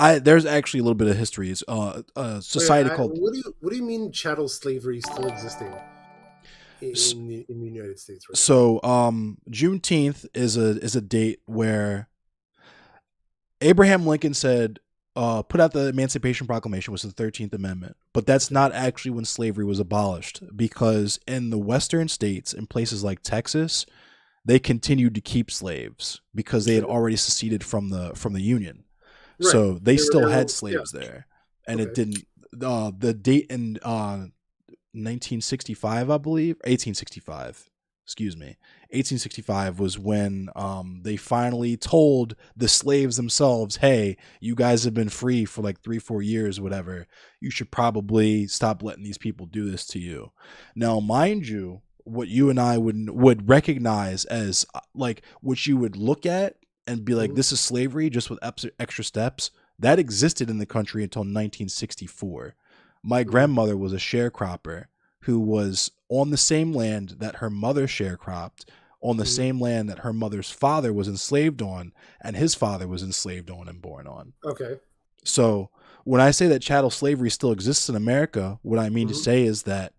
there's actually a little bit of history. It's a society called. What do you mean chattel slavery still existing in the United States? Right so Juneteenth is a date where Abraham Lincoln said. Put out the Emancipation Proclamation, which was the 13th Amendment. But that's not actually when slavery was abolished, because in the western states, in places like Texas, they continued to keep slaves because they had already seceded from the Union. Right. So they still had slaves there. And it didn't the date in 1965, I believe, 1865. Excuse me. 1865 was when they finally told the slaves themselves, hey, you guys have been free for like 3-4 years, whatever. You should probably stop letting these people do this to you. Now, mind you, what you and I would recognize as like what you would look at and be like, this is slavery just with extra steps, that existed in the country until 1964. My grandmother was a sharecropper who was on the same land that her mother sharecropped on the Mhm. same land that her mother's father was enslaved on and his father was enslaved on and born on. Okay. So when I say that chattel slavery still exists in America, what I mean to Hmm. say is that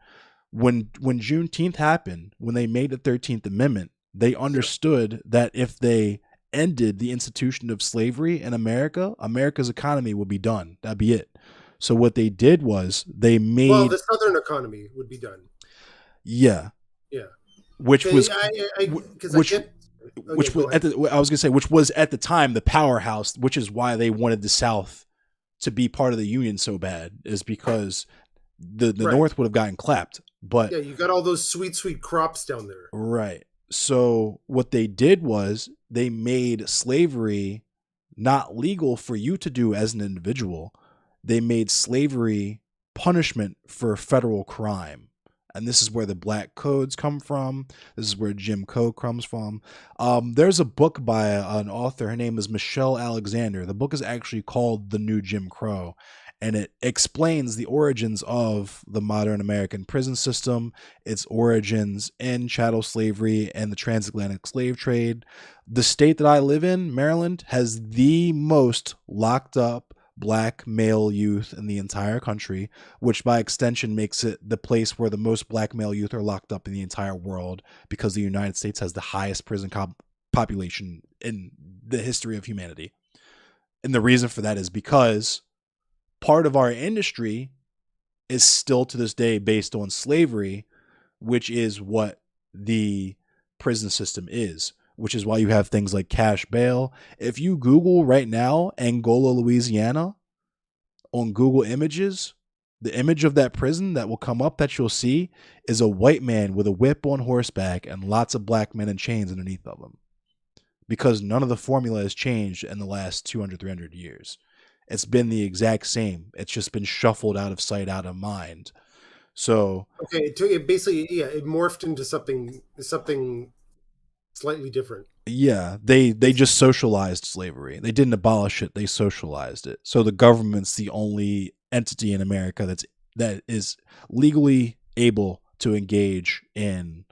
when Juneteenth happened, when they made the 13th Amendment, they Yeah. understood that if they ended the institution of slavery in America, America's economy would be done. That'd be it. So what they did was they Well, made, the Southern economy would be done. yeah, Yeah. which Okay. was Because I which get. Oh yeah. which was Go at ahead. the, I was gonna say, which was at the time the powerhouse, which is why they wanted the South to be part of the Union so bad, is because the Right. North would have gotten clapped. But Yeah. You got all those sweet, sweet crops down there. right. So what they did was they made slavery not legal for you to do as an individual. They made slavery punishment for federal crime. And this is where the black codes come from. This is where Jim Crow comes from. There's a book by an author. Her name is Michelle Alexander. The book is actually called The New Jim Crow, and it explains the origins of the modern American prison system, its origins in chattel slavery and the transatlantic slave trade. The state that I live in, Maryland, has the most locked up black male youth in the entire country, which by extension makes it the place where the most black male youth are locked up in the entire world, because the United States has the highest prison population in the history of humanity. And the reason for that is because part of our industry is still to this day based on slavery, which is what the prison system is, which is why you have things like cash bail. If you Google right now Angola, Louisiana on Google Images, the image of that prison that will come up that you'll see is a white man with a whip on horseback and lots of black men in chains underneath of him, because none of the formula has changed in the last 200, 300 years. It's been the exact same. It's just been shuffled out of sight, out of mind. So Okay. It basically, yeah, it morphed into something slightly different. yeah, they Basically. just socialized slavery. They didn't abolish it, they socialized it. So the government's the only entity in America that is legally able to engage in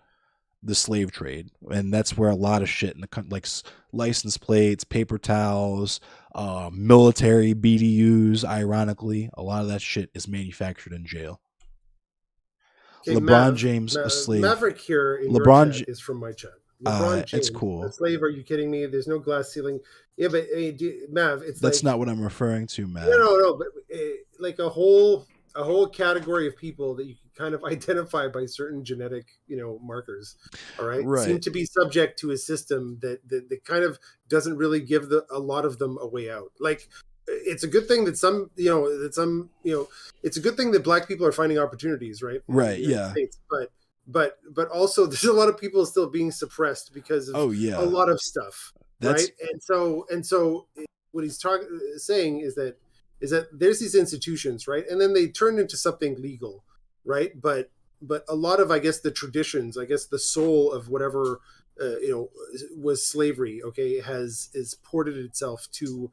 the slave trade, and that's where a lot of shit in the like license plates, paper towels, military BDUs. Ironically, a lot of that shit is manufactured in jail. Okay, LeBron James, a slave. Maverick here in your LeBron, chat is from my chat. LeBron it's James, a cool. slave? Are you kidding me? There's no glass ceiling. Yeah, but hey, Mav, it's That's like not what I'm referring to, no, Mav. no, no, but like a whole category of people that you can kind of identify by certain genetic, markers. All right, seem Right, to be subject to a system that kind of doesn't really give a lot of them a way out. Like, it's a good thing that it's a good thing that black people are finding opportunities, right, in the right, United yeah. States, but also there's a lot of people still being suppressed because of Oh a yeah, lot of stuff, right? that's And so what he's talking saying is that there's these institutions, right, and then they turn into something legal, right? But a lot of, I guess, the traditions, I guess, the soul of whatever was slavery, okay, has is ported itself to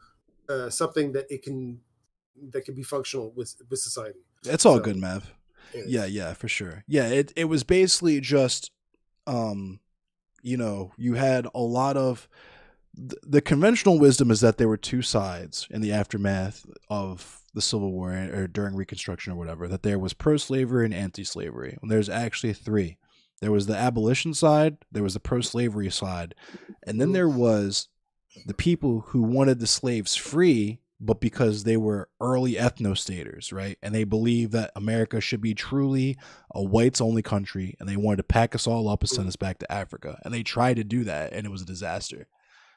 something that can be functional with society. it's all good, So, Mav. Yeah, anyways, yeah, for sure. Yeah, it was basically just um you had a lot of the conventional wisdom is that there were two sides in the aftermath of the Civil War or during Reconstruction or whatever, that there was pro slavery and anti slavery. And there's actually three. There was the abolition side, there was the pro slavery side, and then mhm. there was the people who wanted the slaves free, but because they were early ethnostaters, right? And they believed that America should be truly a whites only country, and they wanted to pack us all up and send us back to Africa. And they tried to do that, and it was a disaster.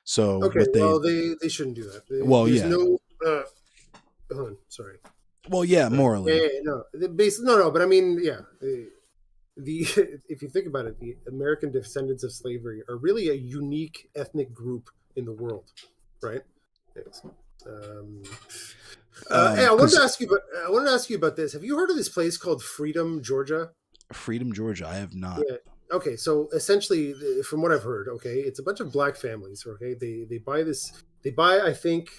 So Okay, what they, well, they shouldn't do that. well, There's yeah, no. Hold on, sorry. well, yeah, Yeah, morally, yeah, no, no, but I mean, yeah. The if you think about it, the American descendants of slavery are really a unique ethnic group in the world, right? Yes. Um, hey, because I wanted to ask you about this. Have you heard of this place called Freedom, Georgia? Freedom, Georgia, I have not. Yeah. Okay, so essentially, from what I've heard, okay, it's a bunch of black families. Okay, they buy this. They buy, I think,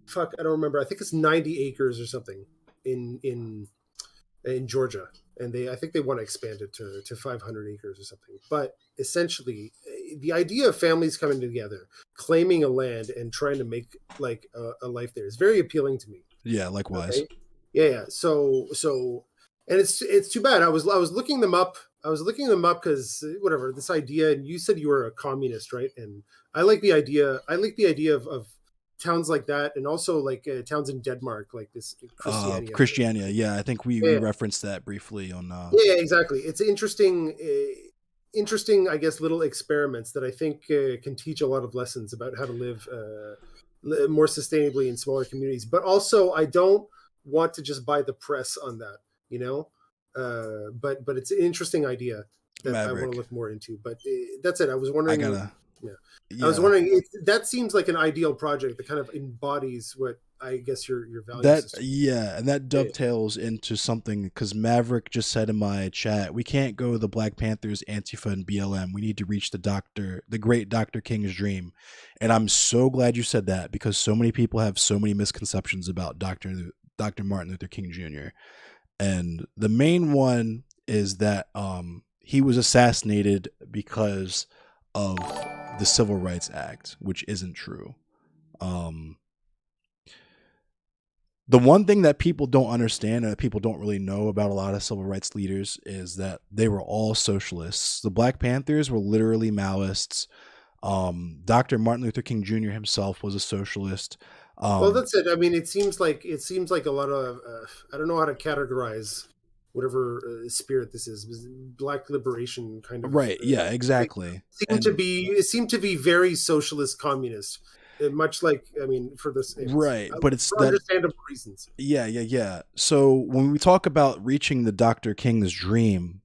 fuck, I don't remember. I think it's 90 acres or something in Georgia. and I think they want to expand it to 500 acres or something. But essentially, the idea of families coming together, claiming a land, and trying to make like a life there is very appealing to me. Yeah, likewise. Okay, yeah, yeah. And it's too bad. I was looking them up. I was looking them up because whatever this idea. And you said you were a communist, right? And I like the idea. I like the idea of towns like that, and also like towns in Denmark, like this Christiania. Christiania. Yeah, I think we Yeah, referenced that briefly on. yeah, exactly. It's interesting. Interesting, I guess, little experiments that I think can teach a lot of lessons about how to live more sustainably in smaller communities. But also, I don't want to just buy the press on that, you know. But it's an interesting idea that I want to Maverick. look more into. But that's it. I was I wondering. gotta. Yeah, I was Yeah, wondering. That seems like an ideal project that kind of embodies what I guess your value that system. yeah, and that Yeah, dovetails into something because Maverick just said in my chat, we can't go the Black Panthers, Antifa, and BLM. We need to reach the great Dr. King's dream. And I'm so glad you said that because so many people have so many misconceptions about Dr. Martin Luther King Jr. And the main one is that he was assassinated because of the Civil Rights Act, which isn't true. Um, the one thing that people don't understand and that people don't really know about a lot of civil rights leaders is that they were all socialists. The Black Panthers were literally Maoists. Dr. Martin Luther King Jr. himself was a socialist. well, Um, that's it. I mean, it seems like a lot of I don't know how to categorize whatever spirit this is. Black liberation kind of right? Yeah, they exactly. seem to And be it seem to be very socialist communist, much like I mean for this right, but it's for that. understandable reasons. Yeah, yeah, yeah. So when we talk about reaching the Dr. King's dream,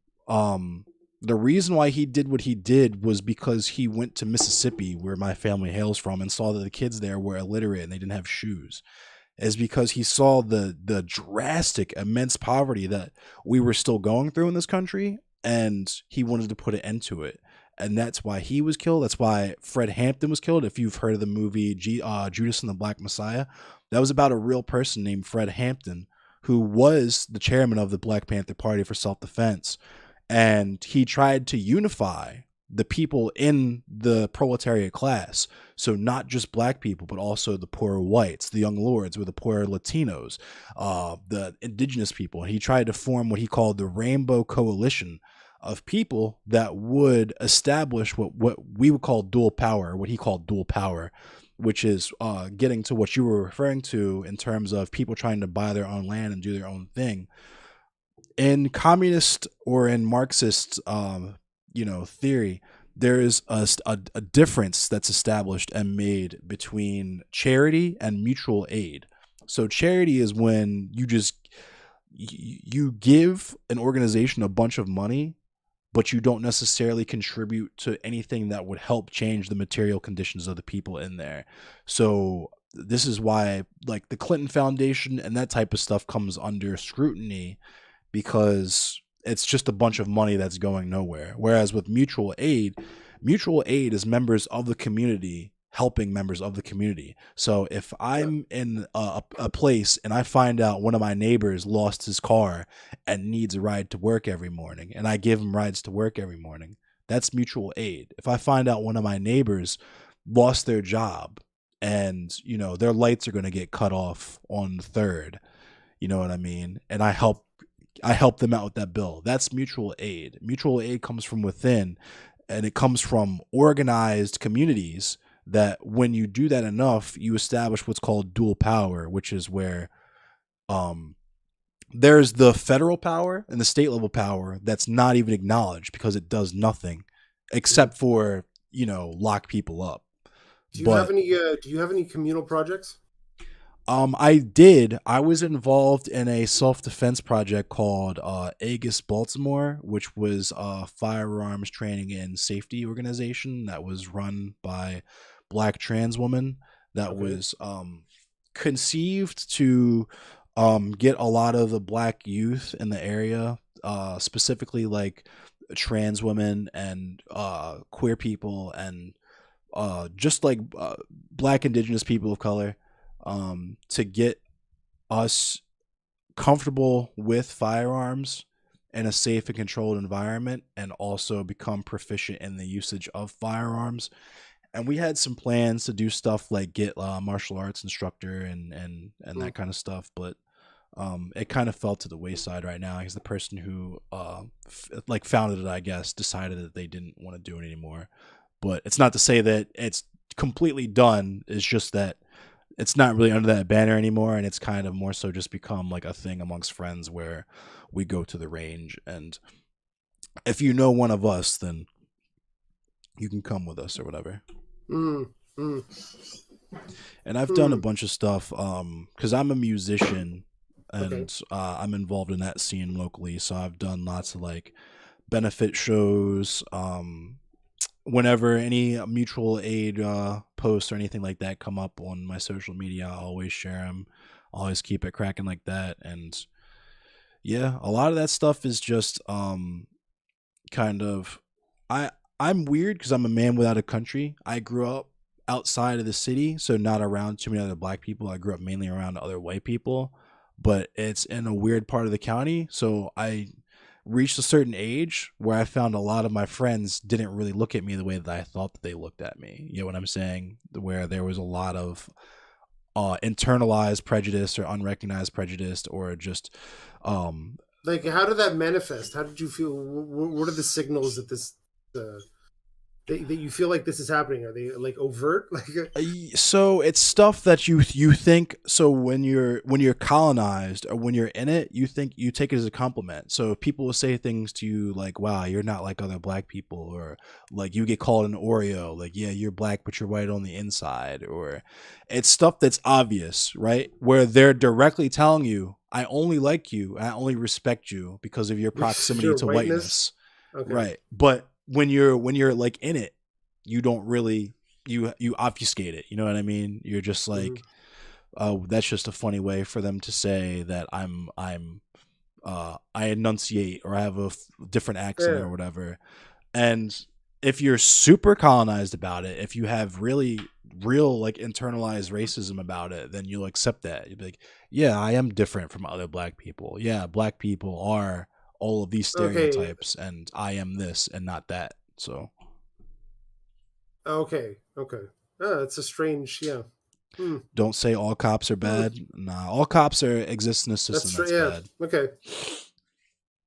the reason why he did what he did was because he went to Mississippi, where my family hails from, and saw that the kids there were illiterate and they didn't have shoes. Is because he saw the drastic, immense poverty that we were still going through in this country, and he wanted to put an end to it. And that's why he was killed. That's why Fred Hampton was killed. If you've heard of the movie Judas and the Black Messiah, that was about a real person named Fred Hampton, who was the chairman of the Black Panther Party for self defense. And he tried to unify the people in the proletariat class. So not just black people, but also the poor whites, the young lords, or the poor Latinos, the indigenous people. And he tried to form what he called the Rainbow Coalition of people that would establish what we would call dual power, what he called dual power, which is getting to what you were referring to in terms of people trying to buy their own land and do their own thing. In communist or in Marxist, theory, there is a difference that's established and made between charity and mutual aid. So charity is when you give an organization a bunch of money, but you don't necessarily contribute to anything that would help change the material conditions of the people in there. So this is why like the Clinton Foundation and that type of stuff comes under scrutiny because it's just a bunch of money that's going nowhere. Whereas with mutual aid is members of the community helping members of the community. So if Yeah, I'm in a place and I find out one of my neighbors lost his car and needs a ride to work every morning, and I give him rides to work every morning, that's mutual aid. If I find out one of my neighbors lost their job and their lights are going to get cut off on the third, you know what I mean, and I help them out with that bill. That's mutual aid. Mutual aid comes from within, and it comes from organized communities that when you do that enough, you establish what's called dual power, which is where um, there's the federal power and the state level power that's not even acknowledged because it does nothing mhm. except for, lock people up. Do you have But any? Do you have any communal projects? I did. I was involved in a self defense project called Aegis Baltimore, which was a firearms training and safety organization that was run by black trans women. That Okay. was conceived to get a lot of the black youth in the area, specifically like trans women and queer people and just like black indigenous people of color, to get us comfortable with firearms in a safe and controlled environment and also become proficient in the usage of firearms. And we had some plans to do stuff like get a martial arts instructor and Mm. that kind of stuff, but it kind of fell to the wayside right now because the person who like founded it, I guess, decided that they didn't want to do it anymore. But it's not to say that it's completely done. It's just that it's not really under that banner anymore, and it's kind of more so just become like a thing amongst friends where we go to the range, and if you know one of us, then you can come with us or whatever. Mm. Mm. And I've done a Mm. bunch of stuff because I'm a musician Okay. and I'm involved in that scene locally. So I've done lots of like benefit shows. Whenever any mutual aid posts or anything like that come up on my social media, I always share them. Always keep it cracking like that. And yeah, a lot of that stuff is just kind of I I'm weird because I'm a man without a country. I grew up outside of the city, so not around too many other black people. I grew up mainly around other white people, but it's in a weird part of the county. So I reached a certain age where I found a lot of my friends didn't really look at me the way that I thought that they looked at me. You know what I'm saying? Where there was a lot of internalized prejudice or unrecognized prejudice or just um, Like, how did that manifest? How did you feel? What are the signals that this uh, that you feel like this is happening? Are they like overt? Like, so it's stuff that you think, so when you're colonized or when you're in it, you think you take it as a compliment. So if people will say things to you like, wow, you're not like other black people, or like you get called an Oreo, like, yeah, you're black but you're white on the inside, or it's stuff that's obvious, right, where they're directly telling you, I only like you, I only respect you because of your proximity your to whiteness? whiteness. Okay. Right. But when you're like in it, you don't really, you obfuscate it. You know what I mean? You're just Hmm. like, oh, that's just a funny way for them to say that I enunciate or I have a different accent Yeah. or whatever. And if you're super colonized about it, if you have really real like internalized racism about it, then you'll accept that. You'll be like, yeah, I am different from other black people. Yeah, black people are all of these Okay. stereotypes and I am this and not that. So Okay. Okay. It's a strange. Yeah. Hmm. don't say all cops are Hmm. bad. Nah, all cops are exist in a system That's that's yeah. bad. Okay.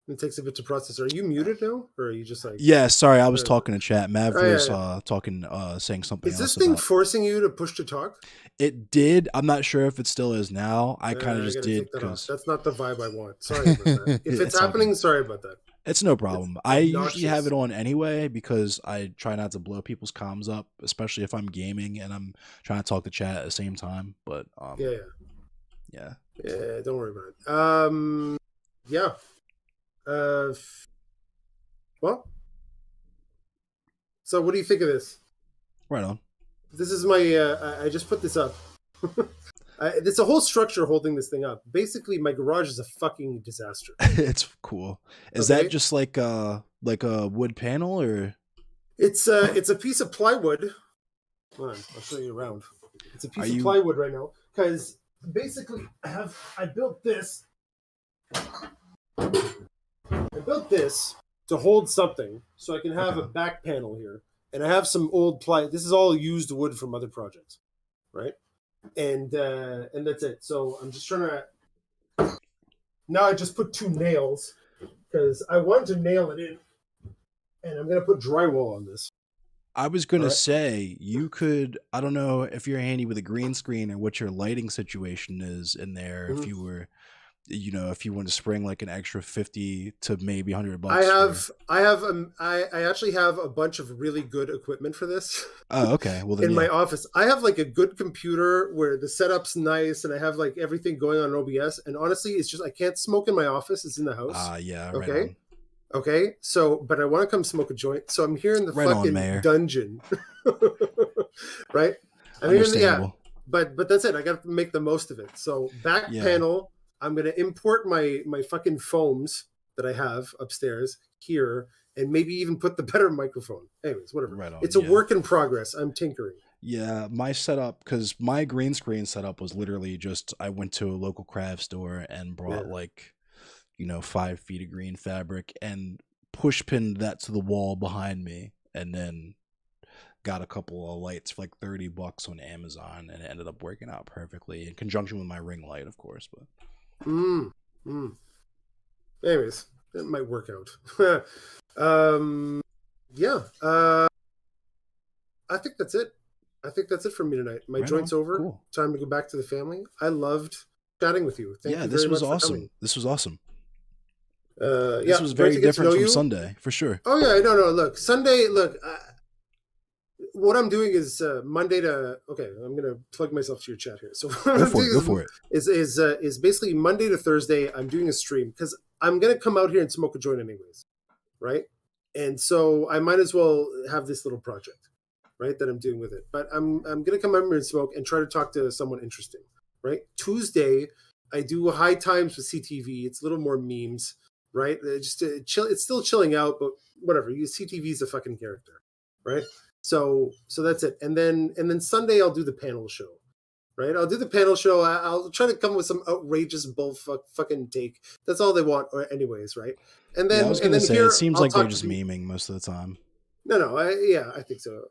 It takes a bit to process. Are you muted now, or are you just like? Yeah, sorry, I was Uh, talking to chat. Mav oh yeah, was yeah. talking, saying something Is this else thing about forcing you to push to talk? it. Did I'm not sure if it still is now. I kind of I just gotta did take that off. because That's not the vibe I want. Sorry about that. If it's it's all good. happening, sorry about that. It's no It's problem. I usually have it obnoxious. on anyway because I try not to blow people's comms up, especially if I'm gaming and I'm trying to talk to chat at the same time. But Yeah, yeah, yeah, yeah. Don't worry about it. Yeah. Uh, well, so what do you think of this? right on. This is my. I just put this up. It's a whole structure holding this thing up. Basically, my garage is a fucking disaster. It's cool. Is that Okay, just like a wood panel or it's a piece of plywood. Hold on, I'll show you around. It's a are piece of you plywood right now because basically I built this. I built this to hold something so I can have a okay? back panel here, and I have some old ply. This is all used wood from other projects, right? And that's it. So I'm just trying to now. I just put two nails because I wanted to nail it in, and I'm gonna put drywall on this. I was All gonna right. say you could. I don't know if you're handy with a green screen or what your lighting situation is in there. If Mhm. you were, if you want to spring like an extra 50 to maybe I $100 for. have I have I actually have a bunch of really good equipment for this. Oh, okay. Well then, In my yeah. office. I have like a good computer where the setup's nice and I have like everything going on OBS. And honestly, it's just I can't smoke in my office. It's in the house. Yeah. Right Okay. on. Okay. So, but I want to come smoke a joint. So I'm here in the Right on, fucking Mayor. dungeon. Right? I'm here in the, yeah. Understandable. But that's it. I got to make the most of it. So back Yeah. panel, I'm gonna import my fucking foams that I have upstairs here, and maybe even put the better microphone. Anyways, whatever. Right on. It's a Yeah. work in progress. I'm tinkering. Yeah, my setup, because my green screen setup was literally just I went to a local craft store and brought Yeah. like 5 feet of green fabric and push pinned that to the wall behind me, and then got a couple of lights for like $30 on Amazon, and it ended up working out perfectly in conjunction with my ring light, of course. But Mm, mm. Anyways, it might work out. um, yeah. I think that's it. I think that's it for me tonight. My right on, joint's over. cool. Time to go back to the family. I loved chatting with you. Thank Yeah, you this very was much for coming. awesome. This was awesome. Yeah, This was great very to get to different know from you. Sunday, for sure. Oh yeah, no. Look, Sunday. Look, what I'm doing is Monday to. Okay, I'm gonna plug myself to your chat here. So what Go I'm for it. Go doing for it. is basically Monday to Thursday. I'm doing a stream because I'm gonna come out here and smoke a joint anyways, right? And so I might as well have this little project, right, that I'm doing with it. But I'm gonna come out here and smoke and try to talk to someone interesting, right? Tuesday, I do High Times with CTV. It's a little more memes, right? Just chill. It's still chilling out, but whatever. CTV is a fucking character, right? So that's it. And then Sunday I'll do the panel show, right? I'll do the panel show. I'll try to come up with some outrageous fucking take. That's all they want, anyways, right? And Yeah, I then was and gonna then say it here seems I'll like they're talk to just the. memeing most of the time. No, yeah, I think so.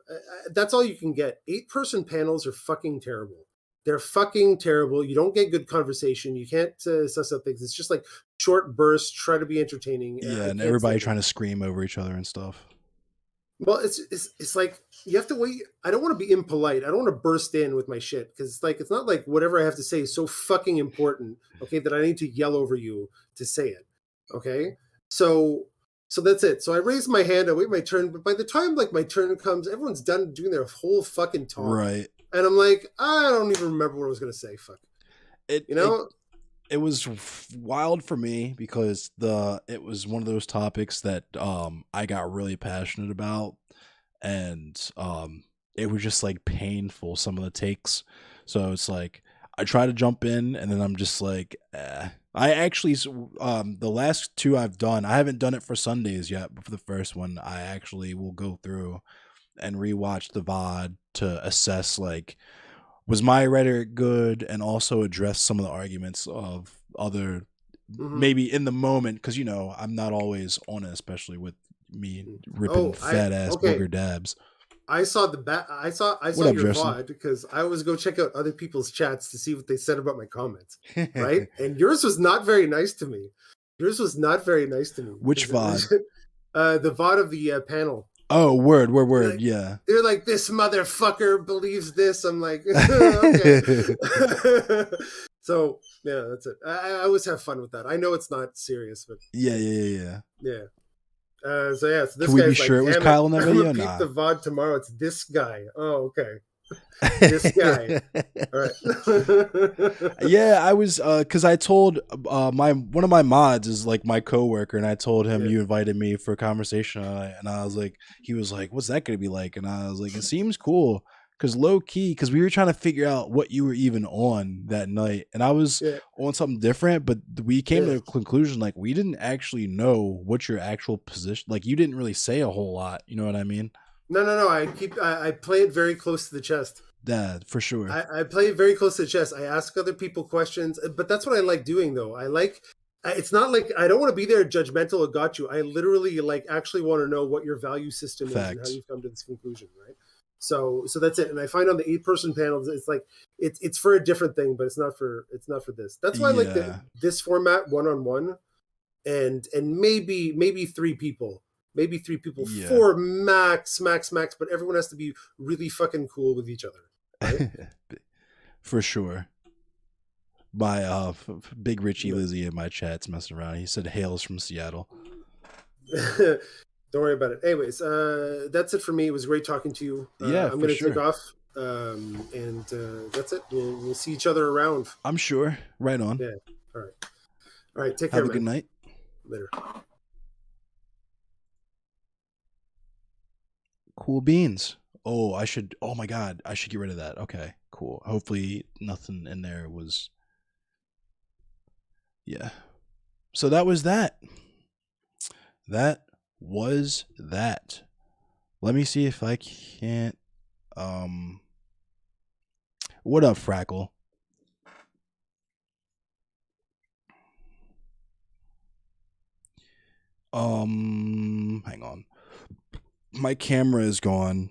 That's all you can get. 8-person panels are fucking terrible. They're fucking terrible. You don't get good conversation. You can't suss out things. It's just like short bursts. Try to be entertaining. Yeah, I and can't everybody stand it. trying to scream over each other and stuff. Well, it's like you have to wait. I don't want to be impolite. I don't want to burst in with my shit because it's not like whatever I have to say is so fucking important. Okay, that I need to yell over you to say it. Okay, so that's it. So I raise my hand. I wait my turn. But by the time like my turn comes, everyone's done doing their whole fucking talk, Right. and I'm like, I don't even remember what I was gonna say. Fuck, It you it know. it was wild for me because it was one of those topics that I got really passionate about, and it was just like painful, some of the takes. So it's like I try to jump in, and then I'm just like I actually the last two I've done, I haven't done it for Sundays yet, but for the first one I actually will go through and rewatch the VOD to assess like, was my rhetoric good, and also address some of the arguments of other, Mm-hmm. maybe in the moment, because I'm not always on it, especially with me ripping Oh, I fat ass okay. booger dabs. I saw the bat. I saw What up, your Justin? VOD because I was go check out other people's chats to see what they said about my comments, right? And yours was not very nice to me. Yours was not very nice to me Which because it VOD? was the VOD of the panel. Oh, word, word, They're word. like, Yeah. they're like, this motherfucker believes this. I'm like, okay. So yeah, that's it. I always have fun with that. I know it's not serious, but Yeah, yeah, anyways, yeah, yeah. yeah. So Can this we be guy's like, sure it was damn it, Kyle in that I'm gonna video? peep Nah. the VOD tomorrow. It's this guy. Oh, okay. This guy. All right. Yeah, I was because I told my one of my mods is like my coworker, and I told him Yeah. you invited me for a conversation, and I was like, he was like, "What's that gonna be like?" And I was like, "It seems cool." Because low key, because we were trying to figure out what you were even on that night, and I was Yeah. on something different, but we came Yeah. to a conclusion like we didn't actually know what your actual position. Like you didn't really say a whole lot. You know what I mean? No. I play it very close to the chest. That for sure. I play it very close to the chest. I ask other people questions, but that's what I like doing though. It's not like I don't want to be there judgmental or got you. I literally like actually want to know what your value system is and how Facts. you've come to this conclusion, right? So that's it. And I find on the 8-person panels, it's like it's for a different thing, but it's not for this. That's why I like Yeah. this format one-on-one and maybe three people, Yeah. 4 max, but everyone has to be really fucking cool with each other, right? For sure. My big Richie Yeah. Lizzie in my chat's messing around. He said hails from Seattle. Don't worry about it. Anyways, that's it for me. It was great talking to you. Yeah, I'm for gonna take sure. off, and that's it. We'll see each other around. I'm sure. Right on. Yeah. All right. Take Have care, a good man. night. Later. Cool beans. Oh, I should. Oh my god, I should get rid of that. Okay, cool. Hopefully, nothing in there was. Yeah. So that was that. That was that. Let me see if I can't. What up, Frackle? Hang on. My camera is gone.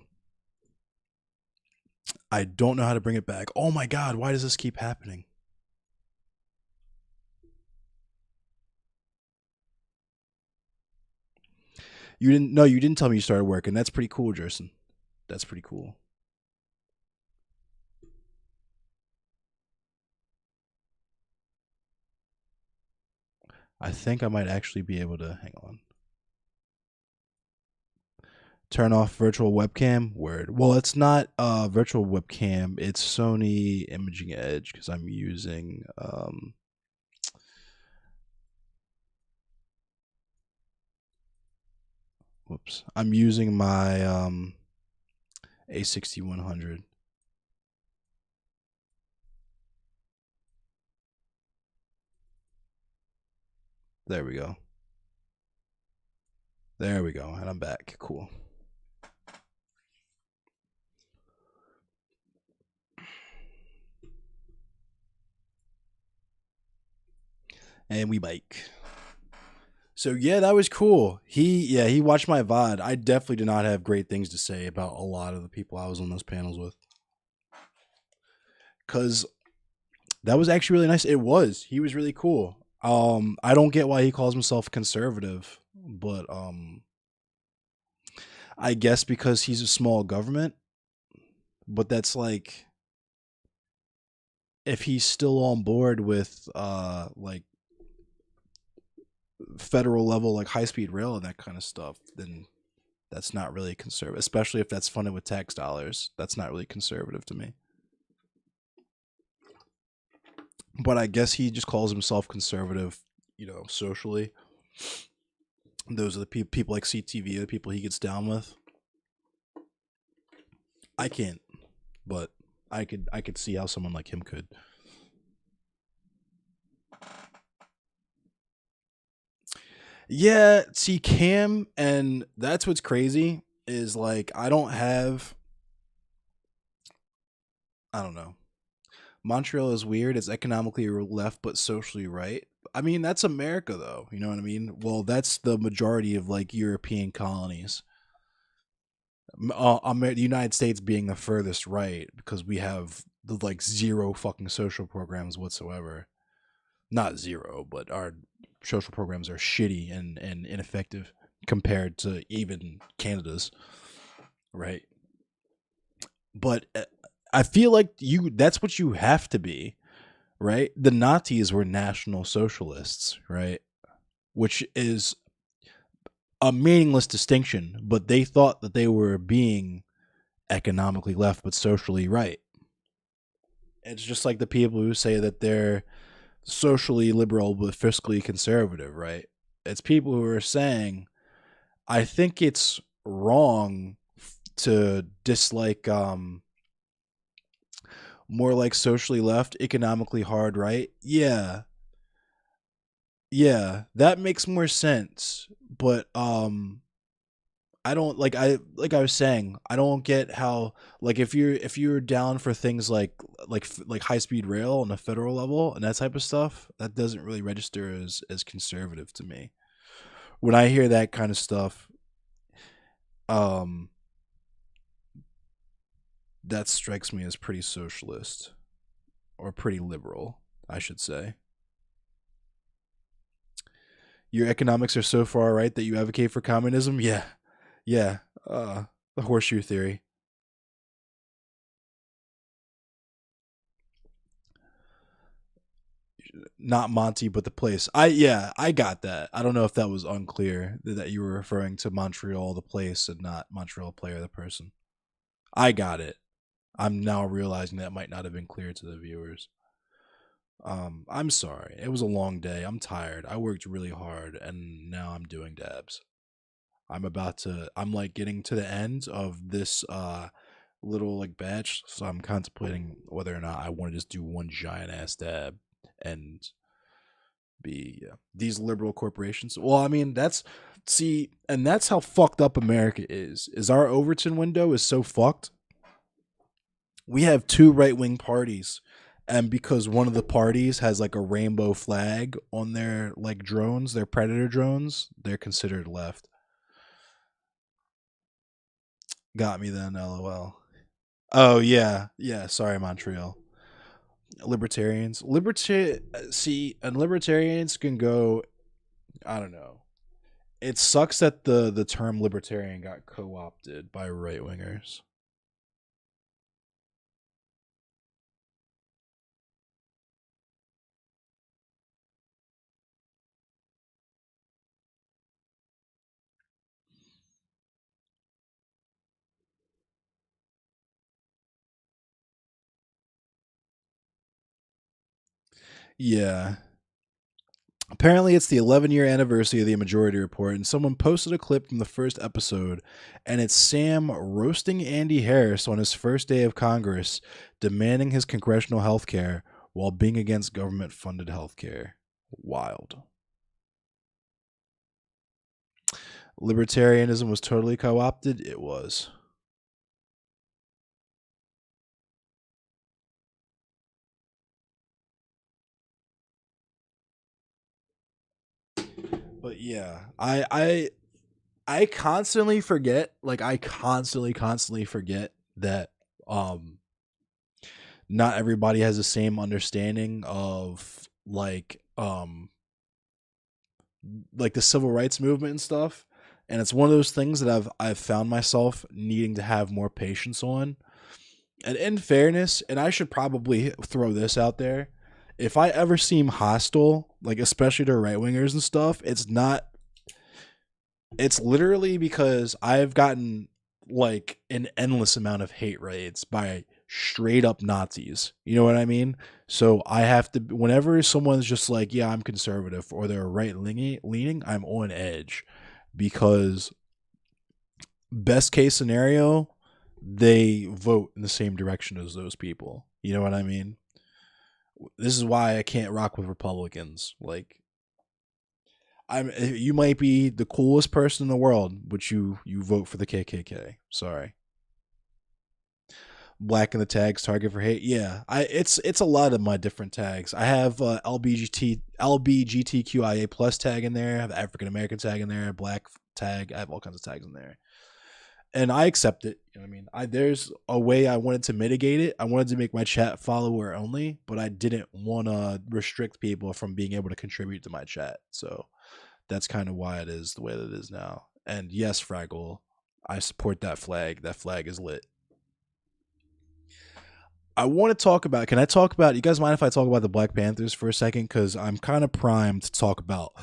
I don't know how to bring it back. Oh my god, why does this keep happening? You didn't tell me you started working. That's pretty cool, Jerson. That's pretty cool. I think I might actually be able to hang on. Turn off virtual webcam. Word. Well, it's not virtual webcam. It's Sony Imaging Edge because I'm using whoops. I'm using my A6100. There we go. There we go. And I'm back. Cool. And we bike. So yeah, that was cool. He watched my VOD. I definitely did not have great things to say about a lot of the people I was on those panels with. Cause that was actually really nice. It was. He was really cool. I don't get why he calls himself conservative, but I guess because he's a small government. But that's like if he's still on board with like federal level like high speed rail and that kind of stuff, then that's not really conservative. Especially if that's funded with tax dollars. That's not really conservative to me. But I guess he just calls himself conservative, socially. Those are the people like CTV, the people he gets down with. I can't, but I could see how someone like him could. Yeah, see Cam, and that's what's crazy is like I don't know. Montreal is weird. It's economically left but socially right. I mean, that's America though. You know what I mean? Well, that's the majority of like European colonies. The United States being the furthest right because we have the like zero fucking social programs whatsoever. Not zero, but our social programs are shitty and ineffective compared to even Canada's, right? But I feel like that's what you have to be, right? The Nazis were national socialists, right? Which is a meaningless distinction, but they thought that they were being economically left but socially right. It's just like the people who say that they're socially liberal but fiscally conservative, right? It's people who are saying, I think it's wrong to dislike more like socially left, economically hard right. Yeah. Yeah, that makes more sense. But I don't like I was saying, I don't get how like if you're down for things like high speed rail on the federal level and that type of stuff, that doesn't really register as conservative to me. When I hear that kind of stuff, um that strikes me as pretty socialist or pretty liberal, I should say. Your economics are so far right that you advocate for communism? Yeah. Yeah. The horseshoe theory. Not Monty, but the place. I got that. I don't know if that was unclear that you were referring to Montreal the place and not MontrealPlayer the person. I got it. I'm now realizing that might not have been clear to the viewers. I'm sorry. It was a long day. I'm tired. I worked really hard and now I'm doing dabs. I'm like getting to the end of this little like batch, so I'm contemplating whether or not I want to just do one giant ass dab and be these liberal corporations. Well, I mean, and that's how fucked up America is. Is our Overton window is so fucked. We have two right wing parties, And because one of the parties has like a rainbow flag on their like drones, their predator drones, they're considered left. Got me then, lol. Oh yeah, yeah. Sorry, Montreal. Libertarians, See, and libertarians can go. I don't know. It sucks that the term libertarian got co opted by right wingers. Yeah. Apparently, it's the 11-year anniversary of the Majority Report, and someone posted a clip from the first episode, and it's Sam roasting Andy Harris on his first day of Congress, demanding his congressional health care while being against government funded health care. Wild. Libertarianism was totally co opted? It was. But yeah, I constantly forget, like I constantly forget that um not everybody has the same understanding of like the civil rights movement and stuff. And it's one of those things that I've found myself needing to have more patience on. And in fairness, and I should probably throw this out there, if I ever seem hostile, like especially to right wingers and stuff, it's literally because I've gotten like an endless amount of hate raids by straight up Nazis. You know what I mean? So I have to, whenever someone's just like, yeah, I'm conservative or they're leaning, I'm on edge because best case scenario, they vote in the same direction as those people. You know what I mean? This is why I can't rock with Republicans. Like, you might be the coolest person in the world, but you vote for the KKK. Sorry. Black in the tags, target for hate. Yeah, it's a lot of my different tags. I have LBGTQIA plus tag in there. I have African American tag in there. Black tag. I have all kinds of tags in there, and I accept it. You know what I mean? There's a way I wanted to mitigate it. I wanted to make my chat follower only, but I didn't want to restrict people from being able to contribute to my chat. So that's kind of why it is the way that it is now. And yes, Fraggle, I support that flag. That flag is lit. I want to talk about. Can I talk about? You guys mind if I talk about the Black Panthers for a second? Because I'm kind of primed to talk about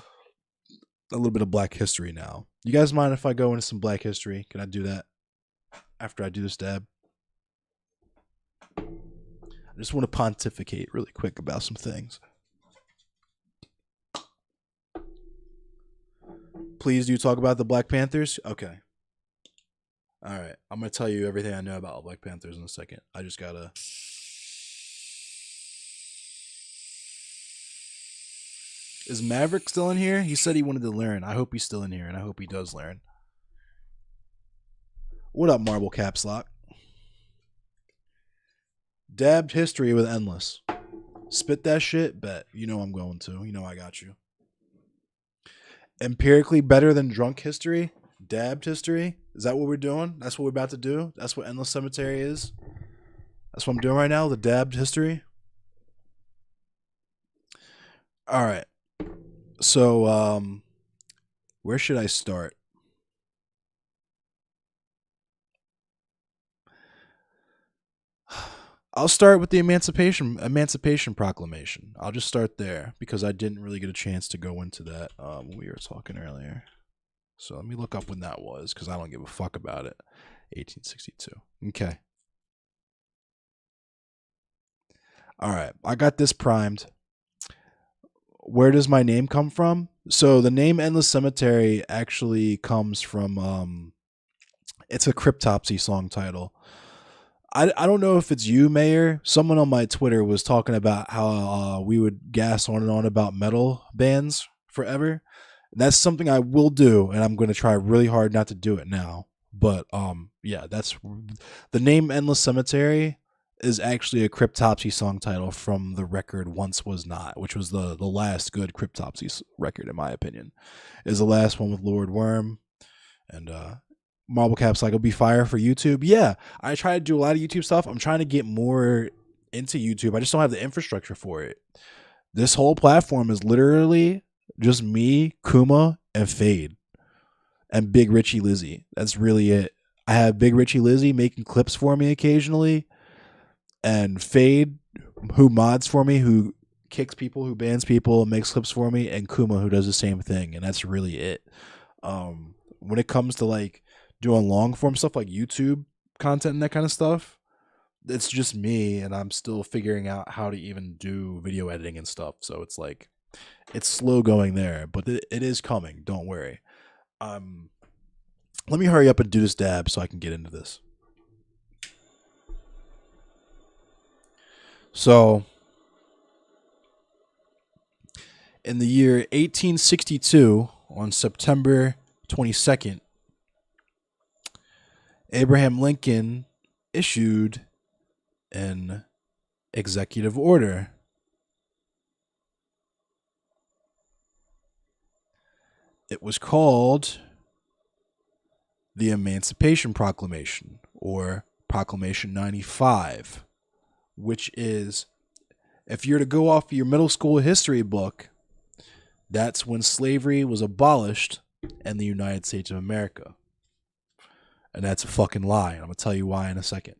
a little bit of Black history now. You guys mind if I go into some Black history? Can I do that after I do this dab? I just want to pontificate really quick about some things. Please do talk about the Black Panthers. Okay. All right. I'm gonna tell you everything I know about Black Panthers in a second. I just gotta. Is Maverick still in here? He said he wanted to learn. I hope he's still in here, and I hope he does learn. What up, Marble Caps Lock? Dabbed history with Endless. Spit that shit? Bet. You know I'm going to. You know I got you. Empirically better than drunk history? Dabbed history? Is that what we're doing? That's what we're about to do? That's what Endless Cemetery is? That's what I'm doing right now? The dabbed history? All right. So, where should I start? I'll start with the Emancipation Proclamation. I'll just start there because I didn't really get a chance to go into that when we were talking earlier. So let me look up when that was because I don't give a fuck about it. 1862. Okay. All right. I got this primed. Where does my name come from? So the name Endless Cemetery actually comes from it's a Cryptopsy song title. I don't know if it's you, Mayor. Someone on my Twitter was talking about how we would gas on and on about metal bands forever. That's something I will do, and I'm going to try really hard not to do it now. But yeah, that's the name Endless Cemetery. is actually a Cryptopsy song title from the record Once Was Not, which was the last good Cryptopsy record, in my opinion. Is the last one with Lord Worm and Marble Cap Cycle Be Fire for YouTube. Yeah, I try to do a lot of YouTube stuff. I'm trying to get more into YouTube. I just don't have the infrastructure for it. This whole platform is literally just me, Kuma, and Fade, and Big Richie Lizzie. That's really it. I have Big Richie Lizzie making clips for me occasionally, and Fade, who mods for me, who kicks people, who bans people, makes clips for me, and Kuma, who does the same thing, and that's really it. When it comes to like doing long form stuff like YouTube content and that kind of stuff, it's just me, and I'm still figuring out how to even do video editing and stuff. So it's like it's slow going there, but it is coming. Don't worry. Let me hurry up and do this dab so I can get into this. So, in the year 1862, on September 22nd, Abraham Lincoln issued an executive order. It was called the Emancipation Proclamation, or Proclamation 95, which is, if you're to go off your middle school history book, that's when slavery was abolished in the United States of America. And that's a fucking lie. I'm going to tell you why in a second.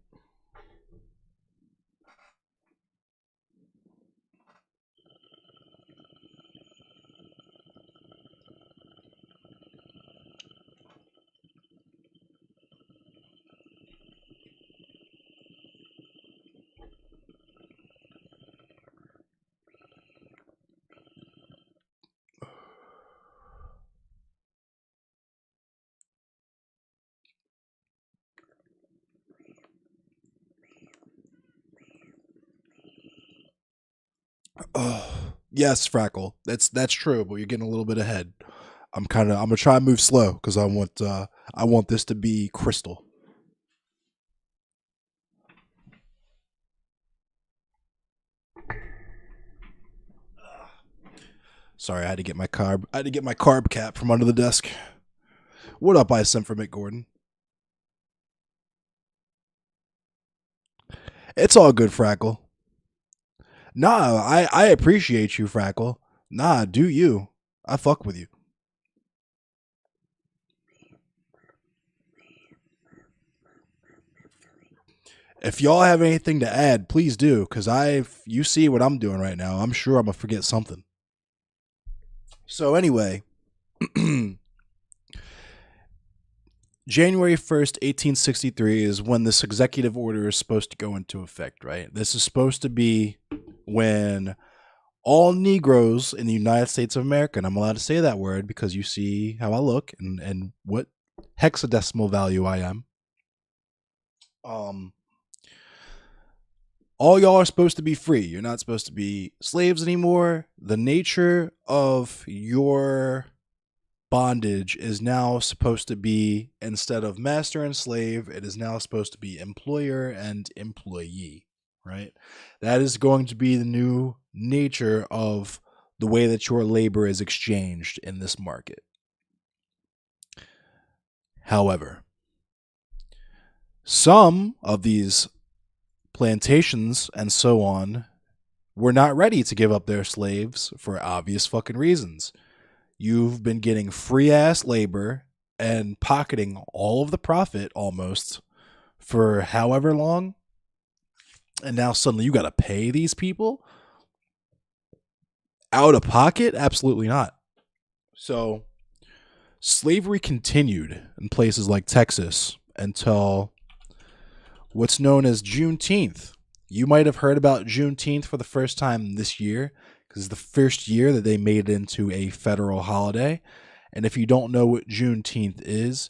Oh, yes, Frackle. That's true, but you're getting a little bit ahead. I'm gonna try and move slow because I want this to be crystal. Sorry, I had to get my carb cap from under the desk. What up, I sent for Mick Gordon? It's all good, Frackle. Nah, I appreciate you, Frackle. Nah, do you? I fuck with you. If y'all have anything to add, please do, because you see what I'm doing right now. I'm sure I'm gonna forget something. So anyway, January 1st, 1863 is when this executive order is supposed to go into effect, right? This is supposed to be when all Negroes in the United States of America, and I'm allowed to say that word because you see how I look and what hexadecimal value I am. All y'all are supposed to be free. You're not supposed to be slaves anymore. The nature of your bondage is now supposed to be, instead of master and slave, it is now supposed to be employer and employee, right? That is going to be the new nature of the way that your labor is exchanged in this market. However, some of these plantations and so on were not ready to give up their slaves for obvious fucking reasons. You've been getting free ass labor and pocketing all of the profit almost for however long, and now suddenly you got to pay these people out of pocket? Absolutely not. So slavery continued in places like Texas until what's known as Juneteenth. You might have heard about Juneteenth for the first time this year because it's the first year that they made it into a federal holiday. And if you don't know what Juneteenth is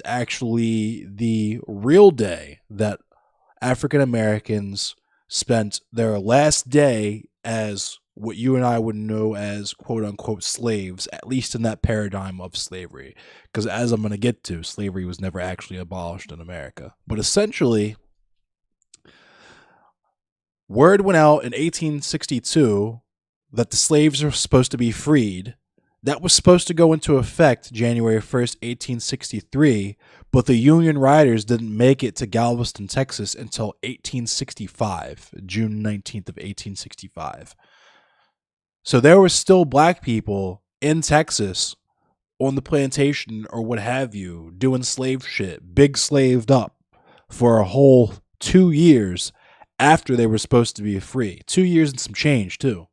actually the real day that African Americans spent their last day as what you and I would know as quote unquote slaves, at least in that paradigm of slavery. Because as I'm going to get to, slavery was never actually abolished in America. But essentially, Word went out in 1862 that the slaves were supposed to be freed. That was supposed to go into effect January 1st, 1863, but the Union riders didn't make it to Galveston, Texas until 1865, June 19th of 1865. So there were still black people in Texas on the plantation or what have you, doing slave shit, big slaved up for a whole 2 years after they were supposed to be free. 2 years and some change too.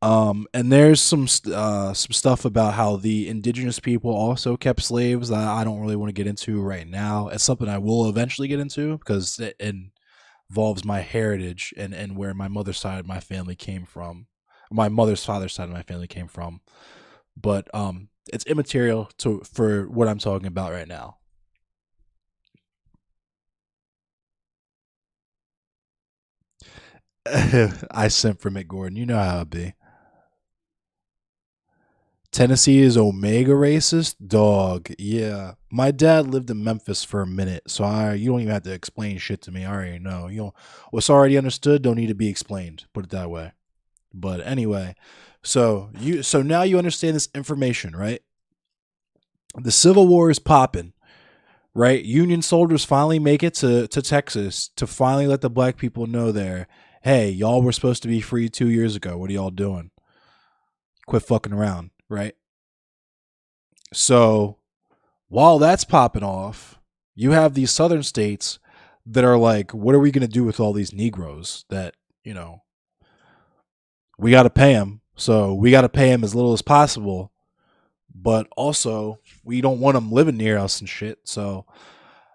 And there's some stuff about how the indigenous people also kept slaves that I don't really want to get into right now. It's something I will eventually get into because it involves my heritage and where my mother's side of my family came from. My mother's father's side of my family came from. But it's immaterial to for what I'm talking about right now. I sent for Mick Gordon. You know how it be. Tennessee is Omega racist? Dog. Yeah. My dad lived in Memphis for a minute, so you don't even have to explain shit to me. I already know. You know what's already understood don't need to be explained. Put it that way. But anyway, so now you understand this information, right? The Civil War is popping, right? Union soldiers finally make it to Texas to finally let the black people know there, hey, y'all were supposed to be free 2 years ago. What are y'all doing? Quit fucking around, right? So while that's popping off, you have these southern states that are like, what are we going to do with all these Negroes that, you know, we got to pay them. So we got to pay them as little as possible. But also, we don't want them living near us and shit. So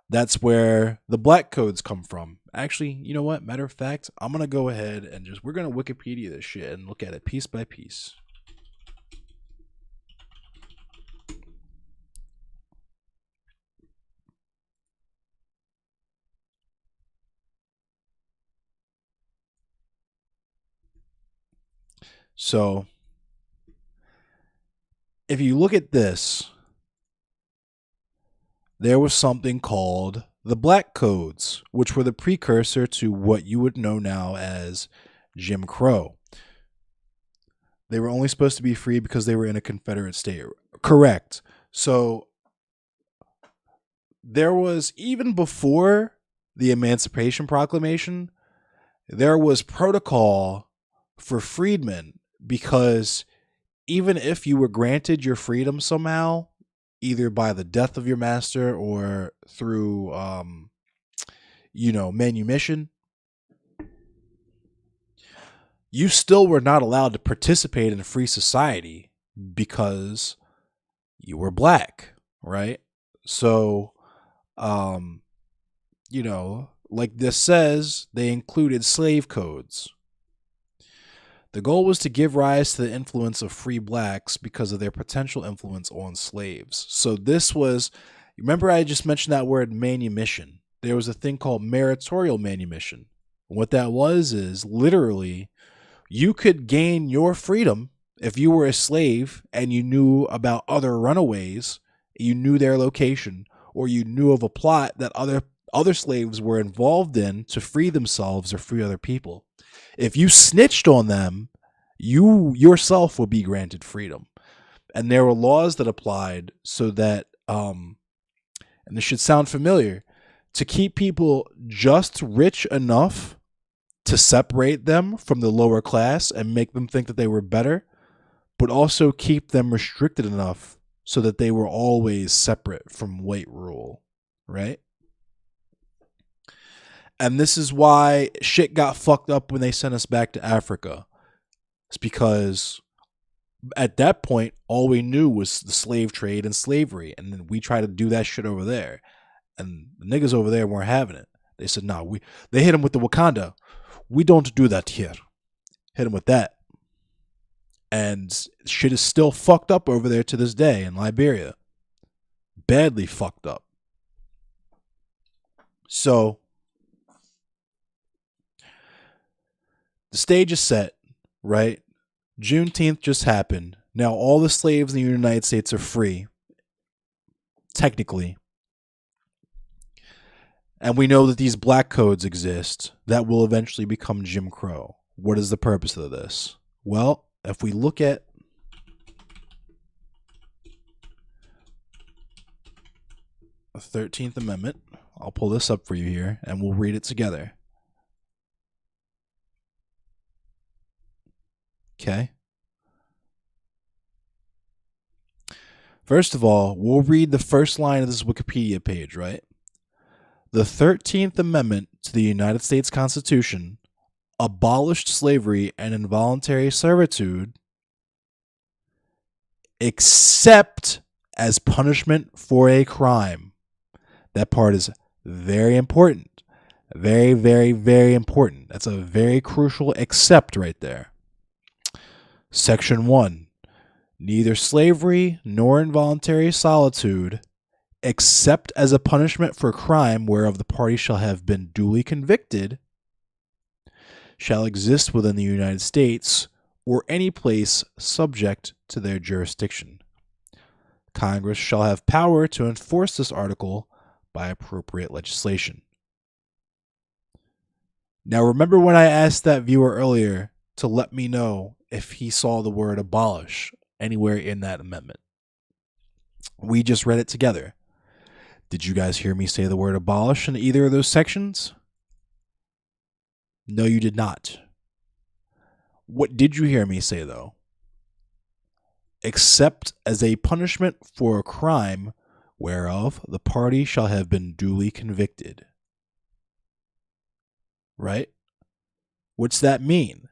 that's where the black codes come from. Actually, you know what? Matter of fact, I'm going to go ahead and we're going to Wikipedia this shit and look at it piece by piece. So if you look at this, there was something called the Black Codes, which were the precursor to what you would know now as Jim Crow. They were only supposed to be free because they were in a Confederate state. Correct. So there was, even before the Emancipation Proclamation, there was protocol for freedmen because even if you were granted your freedom somehow, either by the death of your master or through, manumission, you still were not allowed to participate in a free society because you were black, right? So, like this says, they included slave codes. The goal was to give rise to the influence of free blacks because of their potential influence on slaves. So this was, remember I just mentioned that word manumission. There was a thing called meritorial manumission. What that was is literally you could gain your freedom if you were a slave and you knew about other runaways, you knew their location, or you knew of a plot that other slaves were involved in to free themselves or free other people. If you snitched on them, you yourself would be granted freedom. And there were laws that applied so that, and this should sound familiar, to keep people just rich enough to separate them from the lower class and make them think that they were better, but also keep them restricted enough so that they were always separate from white rule, right? And this is why shit got fucked up when they sent us back to Africa. It's because at that point, all we knew was the slave trade and slavery. And then we tried to do that shit over there. And the niggas over there weren't having it. They said, nah, they hit them with the Wakanda. We don't do that here. Hit them with that. And shit is still fucked up over there to this day in Liberia. Badly fucked up. So the stage is set, right? Juneteenth just happened. Now all the slaves in the United States are free, technically. And we know that these black codes exist that will eventually become Jim Crow. What is the purpose of this? Well, if we look at the 13th Amendment, I'll pull this up for you here and we'll read it together. Okay. First of all, we'll read the first line of this Wikipedia page, right? The 13th Amendment to the United States Constitution abolished slavery and involuntary servitude except as punishment for a crime. That part is very important. Very, very, very important. That's a very crucial except right there. Section 1. Neither slavery nor involuntary solitude, except as a punishment for crime whereof the party shall have been duly convicted, shall exist within the United States or any place subject to their jurisdiction. Congress shall have power to enforce this article by appropriate legislation. Now, remember when I asked that viewer earlier to let me know if he saw the word abolish anywhere in that amendment? We just read it together. Did you guys hear me say the word abolish in either of those sections? No, you did not. What did you hear me say, though? Except as a punishment for a crime whereof the party shall have been duly convicted. Right? What's that mean?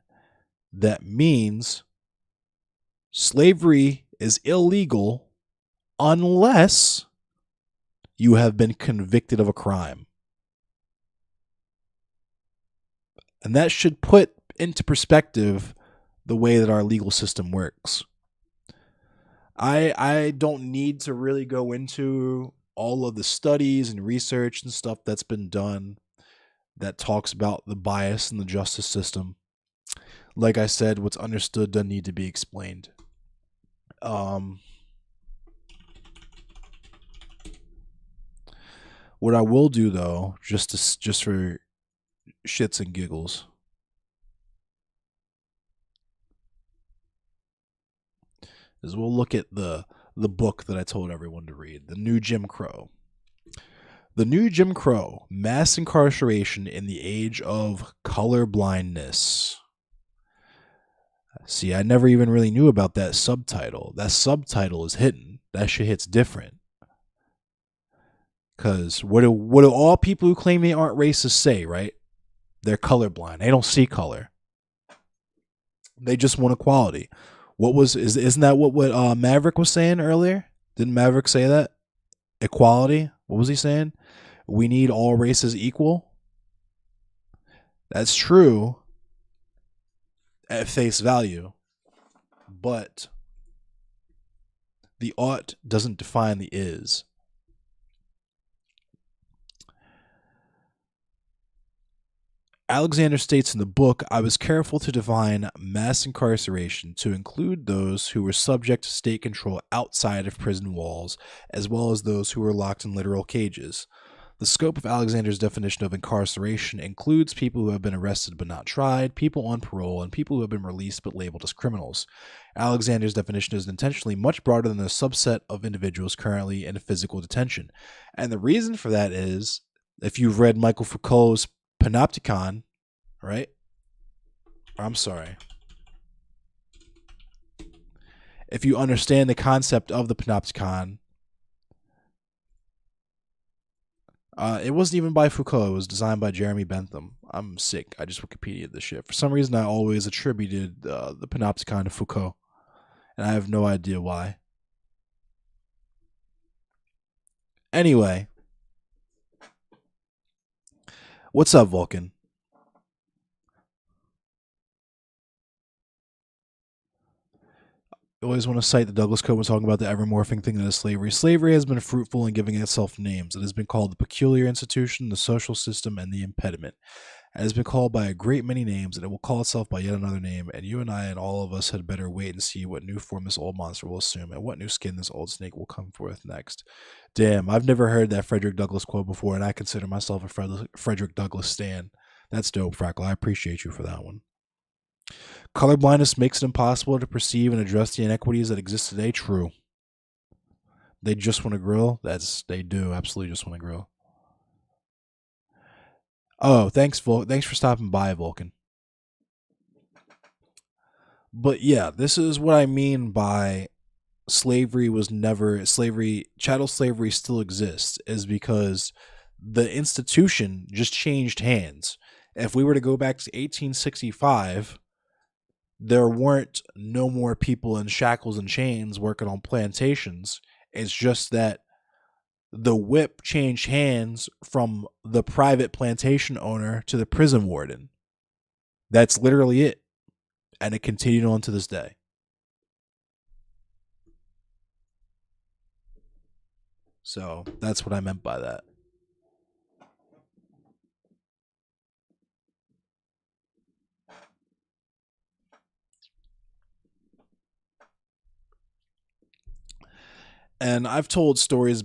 That means slavery is illegal unless you have been convicted of a crime. And that should put into perspective the way that our legal system works. I don't need to really go into all of the studies and research and stuff that's been done that talks about the bias in the justice system. Like I said, what's understood doesn't need to be explained. What I will do, though, just for shits and giggles, is we'll look at the book that I told everyone to read, The New Jim Crow. The New Jim Crow, Mass Incarceration in the Age of Color Blindness. See, I never even really knew about that subtitle. That subtitle is hidden. That shit hits different. Because what do all people who claim they aren't racist say, right? They're colorblind. They don't see color. They just want equality. Isn't that what Maverick was saying earlier? Didn't Maverick say that? Equality? What was he saying? We need all races equal? That's true at face value. But the ought doesn't define the is. Alexander states in the book, I was careful to define mass incarceration to include those who were subject to state control outside of prison walls, as well as those who were locked in literal cages. The scope of Alexander's definition of incarceration includes people who have been arrested but not tried, people on parole, and people who have been released but labeled as criminals. Alexander's definition is intentionally much broader than the subset of individuals currently in physical detention. And the reason for that is, if you've read Michael Foucault's Panopticon, right? I'm sorry. If you understand the concept of the Panopticon, it wasn't even by Foucault. It was designed by Jeremy Bentham. I'm sick. I just Wikipedia'd this shit. For some reason, I always attributed the Panopticon to Foucault, and I have no idea why. Anyway, what's up, Vulcan? I always want to cite the Douglas Code when talking about the ever-morphing thing that is slavery. Slavery has been fruitful in giving itself names. It has been called the peculiar institution, the social system, and the impediment. and has been called by a great many names, and it will call itself by yet another name, and you and I and all of us had better wait and see what new form this old monster will assume, and what new skin this old snake will come forth next. Damn, I've never heard that Frederick Douglass quote before, and I consider myself a Frederick Douglass stan. That's dope, Freckle. I appreciate you for that one. Colorblindness makes it impossible to perceive and address the inequities that exist today. True. They just want to grill. They do absolutely just want to grill. Oh, thanks for stopping by, Vulcan. But yeah, this is what I mean by chattel slavery still exists, is because the institution just changed hands. If we were to go back to 1865, there weren't no more people in shackles and chains working on plantations. It's just that the whip changed hands from the private plantation owner to the prison warden. That's literally it. And it continued on to this day. So that's what I meant by that. And I've told stories,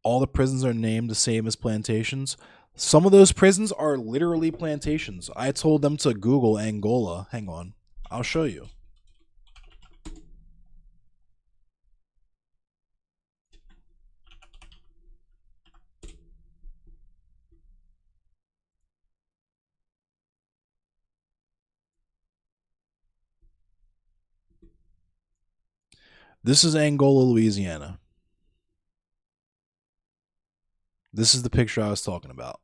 all the prisons are named the same as plantations. Some of those prisons are literally plantations. I told them to Google Angola. Hang on. I'll show you. This is Angola, Louisiana. This is the picture I was talking about.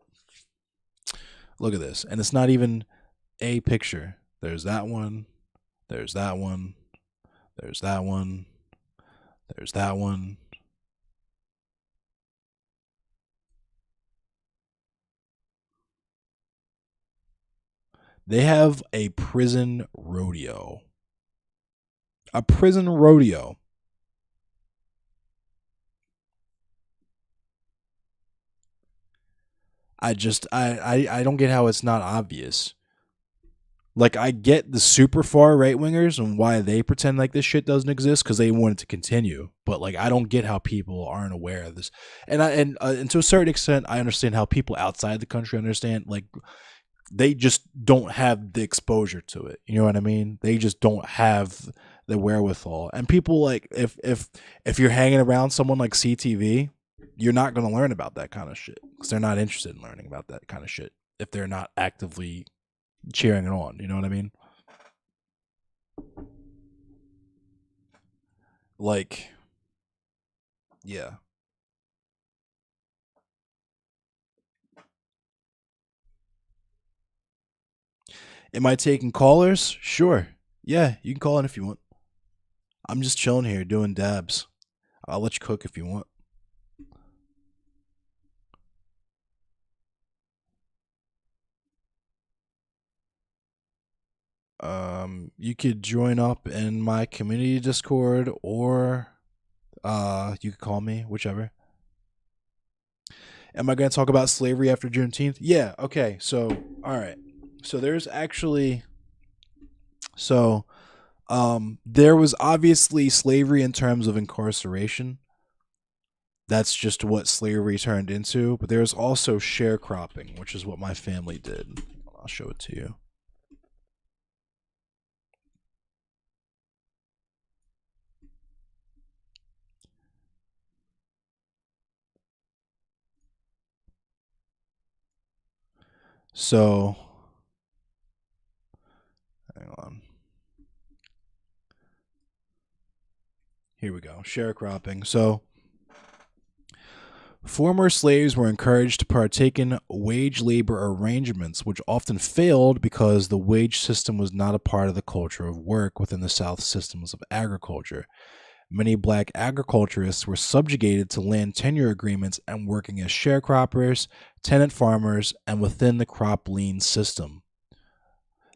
Look at this. And it's not even a picture. There's that one. There's that one. There's that one. There's that one. They have a prison rodeo. A prison rodeo. I don't get how it's not obvious. Like, I get the super far right wingers and why they pretend like this shit doesn't exist, because they want it to continue. But like, I don't get how people aren't aware of this. And to a certain extent, I understand how people outside the country understand. Like, they just don't have the exposure to it. You know what I mean? They just don't have the wherewithal. And people, like, if you're hanging around someone like CTV, you're not going to learn about that kind of shit, because they're not interested in learning about that kind of shit if they're not actively cheering it on. You know what I mean? Like, yeah. Am I taking callers? Sure. Yeah, you can call in if you want. I'm just chilling here doing dabs. I'll let you cook if you want. You could join up in my community Discord, or you could call me, whichever. Am I going to talk about slavery after Juneteenth? Yeah. Okay. So, all right. So there's actually, so there was obviously slavery in terms of incarceration. That's just what slavery turned into. But there's also sharecropping, which is what my family did. I'll show it to you. So, hang on. Here we go. Sharecropping. So, former slaves were encouraged to partake in wage labor arrangements, which often failed because the wage system was not a part of the culture of work within the South's systems of agriculture. Many black agriculturists were subjugated to land tenure agreements and working as sharecroppers, tenant farmers, and within the crop lien system.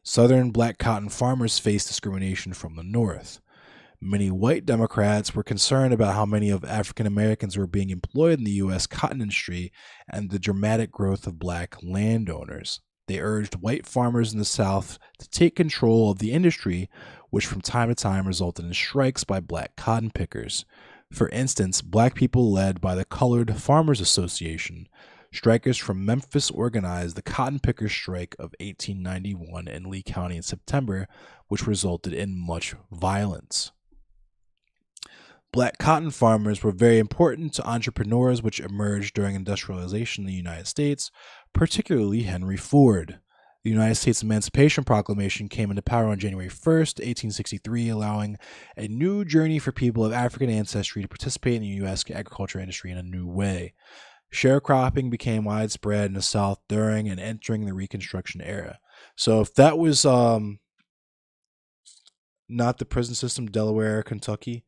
Southern black cotton farmers faced discrimination from the North. Many white Democrats were concerned about how many of African Americans were being employed in the U.S. cotton industry and the dramatic growth of black landowners. They urged white farmers in the South to take control of the industry, which from time to time resulted in strikes by black cotton pickers. For instance, black people led by the Colored Farmers Association. Strikers from Memphis organized the Cotton Pickers Strike of 1891 in Lee County in September, which resulted in much violence. Black cotton farmers were very important to entrepreneurs which emerged during industrialization in the United States, particularly Henry Ford. The United States Emancipation Proclamation came into power on January 1st, 1863, allowing a new journey for people of African ancestry to participate in the U.S. agriculture industry in a new way. Sharecropping became widespread in the South during and entering the Reconstruction era. So if that was not the prison system, Delaware, Kentucky.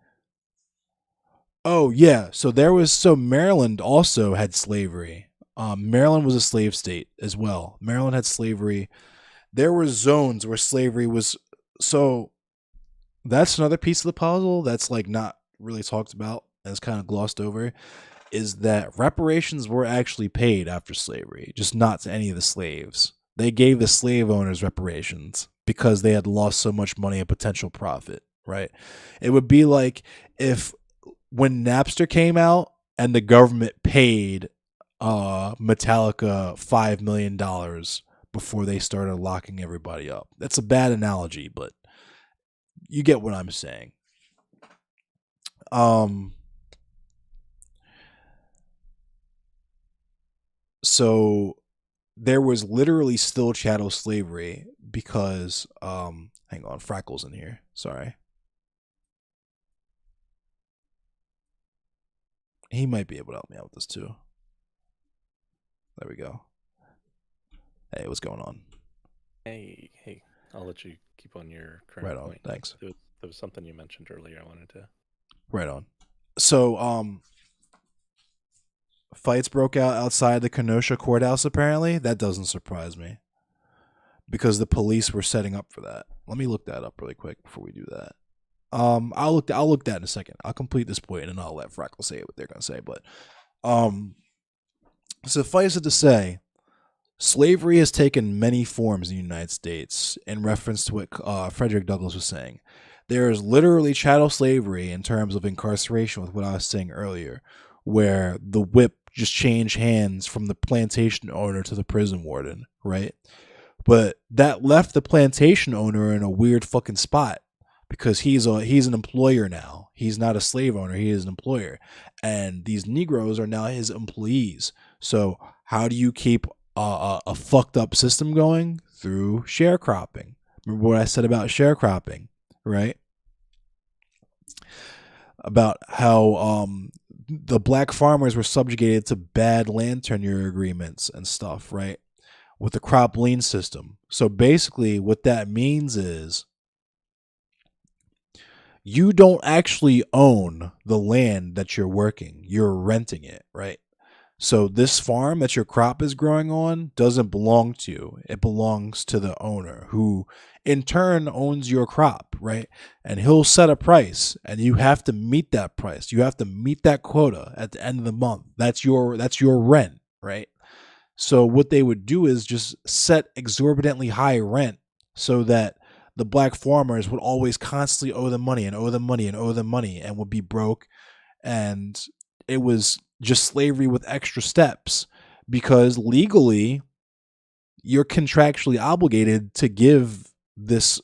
Oh yeah, so Maryland also had slavery. Maryland was a slave state as well. Maryland had slavery. There were zones where slavery was. So that's another piece of the puzzle that's like not really talked about and it's kind of glossed over. Is that reparations were actually paid after slavery, just not to any of the slaves. They gave the slave owners reparations because they had lost so much money and potential profit, right? It would be like if when Napster came out and the government paid Metallica $5 million before they started locking everybody up. That's a bad analogy, but you get what I'm saying. So there was literally still chattel slavery because hang on, Frackle's in here. Sorry. He might be able to help me out with this too. There we go. Hey, what's going on? Hey, I'll let you keep on your current Right on. point. Thanks. There was something you mentioned earlier I wanted to. Right on. So, fights broke out outside the Kenosha courthouse, apparently. That doesn't surprise me. Because the police were setting up for that. Let me look that up really quick before we do that. I'll look that in a second. I'll complete this point and then I'll let Frackle say what they're gonna say. But suffice it to say, slavery has taken many forms in the United States in reference to what Frederick Douglass was saying. There is literally chattel slavery in terms of incarceration with what I was saying earlier, where the whip just changed hands from the plantation owner to the prison warden, right? But that left the plantation owner in a weird fucking spot because he's an employer now. He's not a slave owner, he is an employer. And these Negroes are now his employees. So how do you keep a fucked up system going? Through sharecropping. Remember what I said about sharecropping, right? About how the black farmers were subjugated to bad land tenure agreements and stuff, right? With the crop lien system. So basically what that means is you don't actually own the land that you're working. You're renting it, right? So this farm that your crop is growing on doesn't belong to you. It belongs to the owner who in turn owns your crop, right? And he'll set a price and you have to meet that price. You have to meet that quota at the end of the month. That's your rent, right? So what they would do is just set exorbitantly high rent so that the black farmers would always constantly owe them money and owe them money and owe them money and would be broke. And it was just slavery with extra steps because legally you're contractually obligated to give this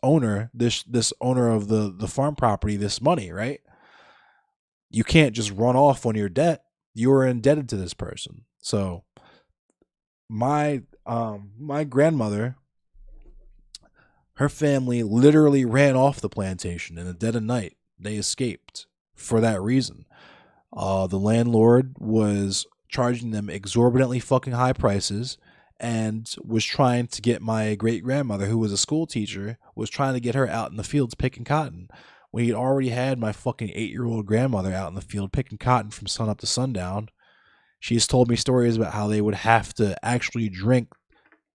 owner of the farm property this money, right? You can't just run off on your debt. You're indebted to this person. So my grandmother, her family literally ran off the plantation in the dead of night. They escaped for that reason. The landlord was charging them exorbitantly fucking high prices and was trying to get my great grandmother, who was a school teacher, was trying to get her out in the fields picking cotton. When he'd already had my fucking 8-year-old grandmother out in the field picking cotton from sun up to sundown. She's told me stories about how they would have to actually drink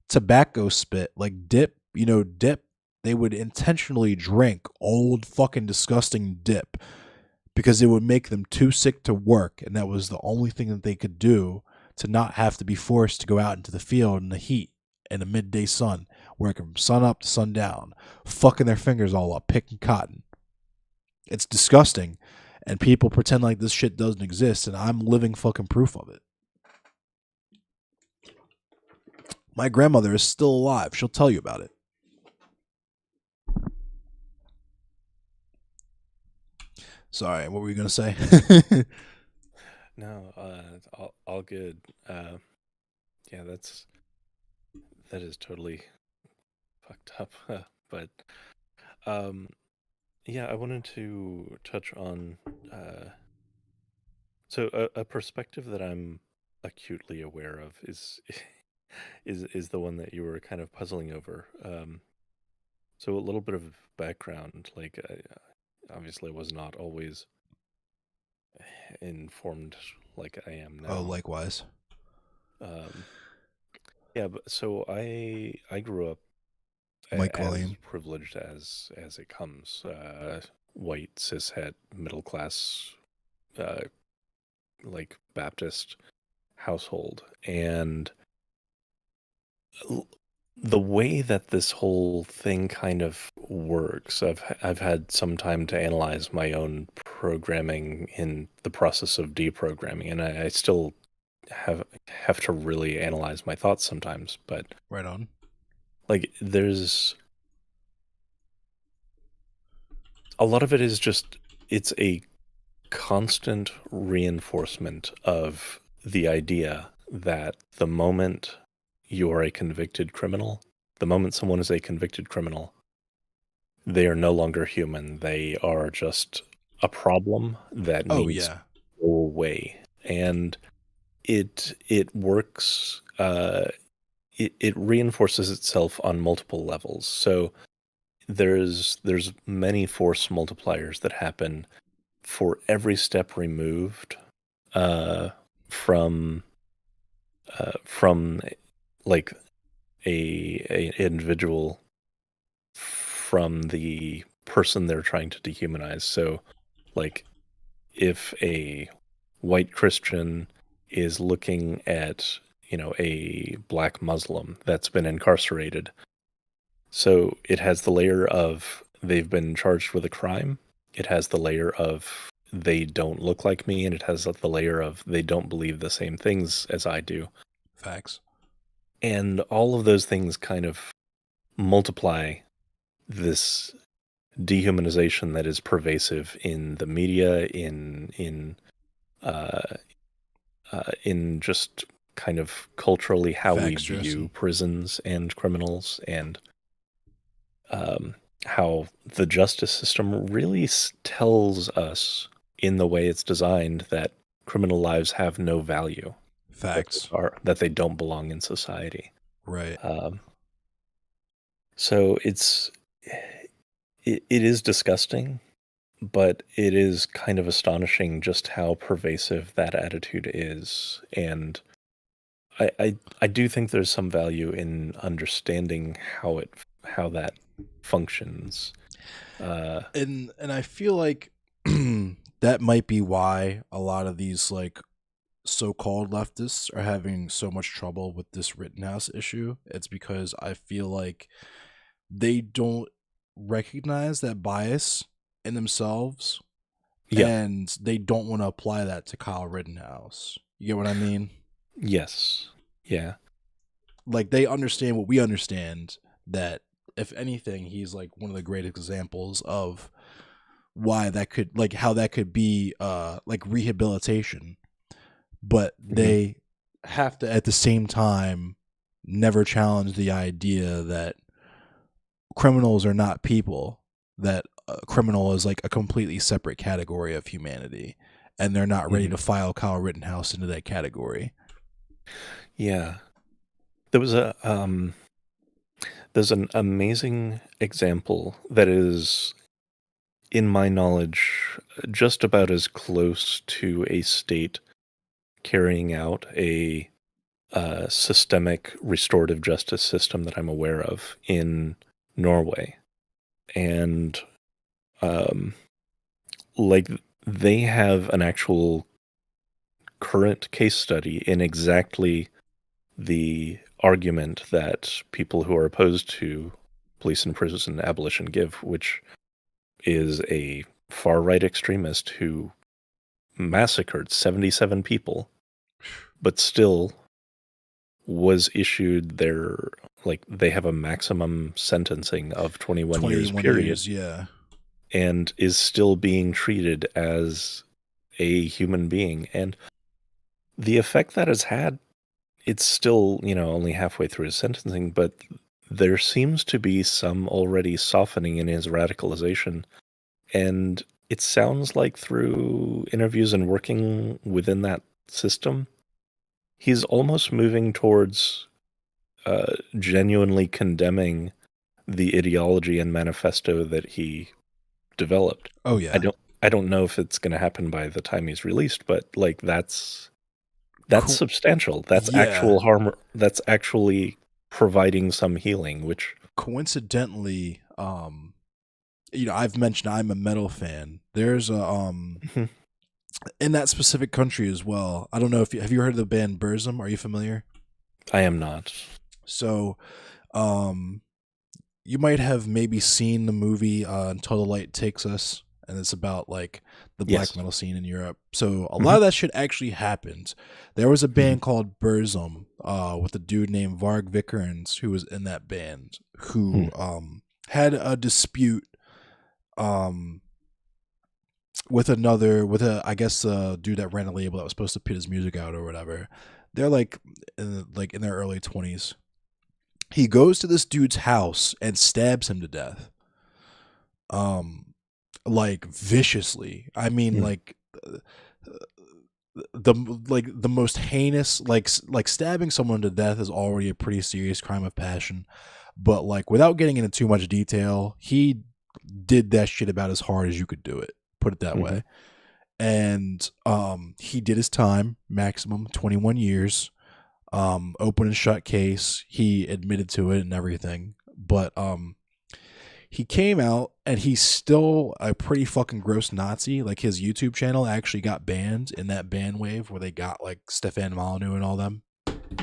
tobacco spit, like dip, dip. They would intentionally drink old fucking disgusting dip because it would make them too sick to work, and that was the only thing that they could do to not have to be forced to go out into the field in the heat, in the midday sun, working from sun up to sundown, fucking their fingers all up, picking cotton. It's disgusting, and people pretend like this shit doesn't exist, and I'm living fucking proof of it. My grandmother is still alive. She'll tell you about it. Sorry, what were you gonna say? No, all good. Yeah, that is totally fucked up. But yeah, I wanted to touch on so a perspective that I'm acutely aware of is is the one that you were kind of puzzling over. So a little bit of background, like obviously I was not always informed like I am Oh, now. likewise. Um, yeah, but so I grew up Mike as volume. privileged as it comes, white cishet middle class, uh, like Baptist household, and l- the way that this whole thing kind of works, I've had some time to analyze my own programming in the process of deprogramming, and I still have to really analyze my thoughts sometimes. But Right on. like, there's a lot of it is just it's a constant reinforcement of the idea that the moment you're a convicted criminal, the moment someone is a convicted criminal, they are no longer human. They are just a problem that Oh needs to yeah. go away. And it works it reinforces itself on multiple levels. So there's many force multipliers that happen for every step removed uh, from from like a individual from the person they're trying to dehumanize. So, like, if a white Christian is looking at a black Muslim that's been incarcerated, so it has the layer of they've been charged with a crime. It has the layer of they don't look like me, and it has the layer of they don't believe the same things as I do. Facts. And all of those things kind of multiply this dehumanization that is pervasive in the media, uh, in just kind of culturally how we Facts, view Jesse. prisons and criminals, and um, how the justice system really tells us in the way it's designed that criminal lives have no value, Facts. that they don't belong in society. Right. Um, so it is disgusting, but it is kind of astonishing just how pervasive that attitude is. And I do think there's some value in understanding how that functions. Uh, And I feel like that might be why a lot of these like so-called leftists are having so much trouble with this Rittenhouse issue. It's because I feel like they don't recognize that bias in themselves, yeah, and they don't want to apply that to Kyle Rittenhouse. You get what I mean? yes, yeah, Like they understand what we understand, that if anything, he's like one of the greatest examples of why that could, like how that could be like rehabilitation, but hmm they have to at the same time never challenge the idea that criminals are not people, that a criminal is like a completely separate category of humanity, and they're not ready hmm to file Kyle Rittenhouse into that category. yeah. There was a there's an amazing example that is, in my knowledge, just about as close to a state carrying out a systemic restorative justice system that I'm aware of in Norway. And um, like they have an actual current case study in exactly the argument that people who are opposed to police and prison abolition give, which is a far-right extremist who massacred 77 people, but still was issued their, like, they have a maximum sentencing of 21 years 21 period, years, yeah. and is still being treated as a human being. And the effect that has had, it's still, only halfway through his sentencing, but there seems to be some already softening in his radicalization. And it sounds like through interviews and working within that system, he's almost moving towards genuinely condemning the ideology and manifesto that he developed. Oh yeah. I don't know if it's going to happen by the time he's released, but like that's substantial. That's actual harm. That's actually providing some healing, which coincidentally, I've mentioned I'm a metal fan. There's a in that specific country as well. I don't know if have you heard of the band Burzum? Are you familiar? I am not. So, you might have maybe seen the movie Until the Light Takes Us, and it's about like the black metal scene in Europe. So a lot of that shit actually happened. There was a band called Burzum with a dude named Varg Vikernes who was in that band who had a dispute with I guess dude that ran a label that was supposed to put his music out or whatever. They're like in their early 20s. He goes to this dude's house and stabs him to death. Like viciously. I mean, like the most heinous, like stabbing someone to death is already a pretty serious crime of passion. But like without getting into too much detail, he did that shit about as hard as you could do it. Put it that way. And he did his time, maximum 21 years. Open and shut case. He admitted to it and everything. But he came out and he's still a pretty fucking gross Nazi. Like his YouTube channel actually got banned in that ban wave where they got like Stefan Molyneux and all them.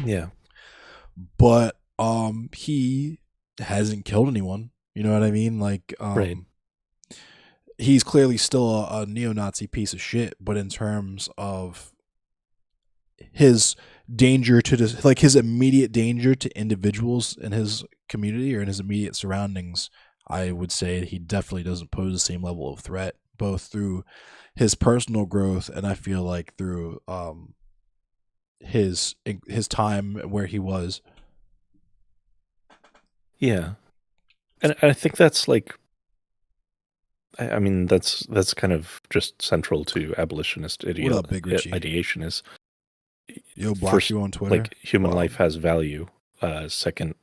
Yeah. But he hasn't killed anyone. You know what I mean? Like right. He's clearly still a neo-Nazi piece of shit, but in terms of his danger to his immediate danger to individuals in his community or in his immediate surroundings, I would say he definitely doesn't pose the same level of threat, both through his personal growth and I feel like through his time where he was. Yeah. And I think that's like, I mean, that's kind of just central to abolitionist ideation is, Yo, block you on Twitter. Like human life has value. Second,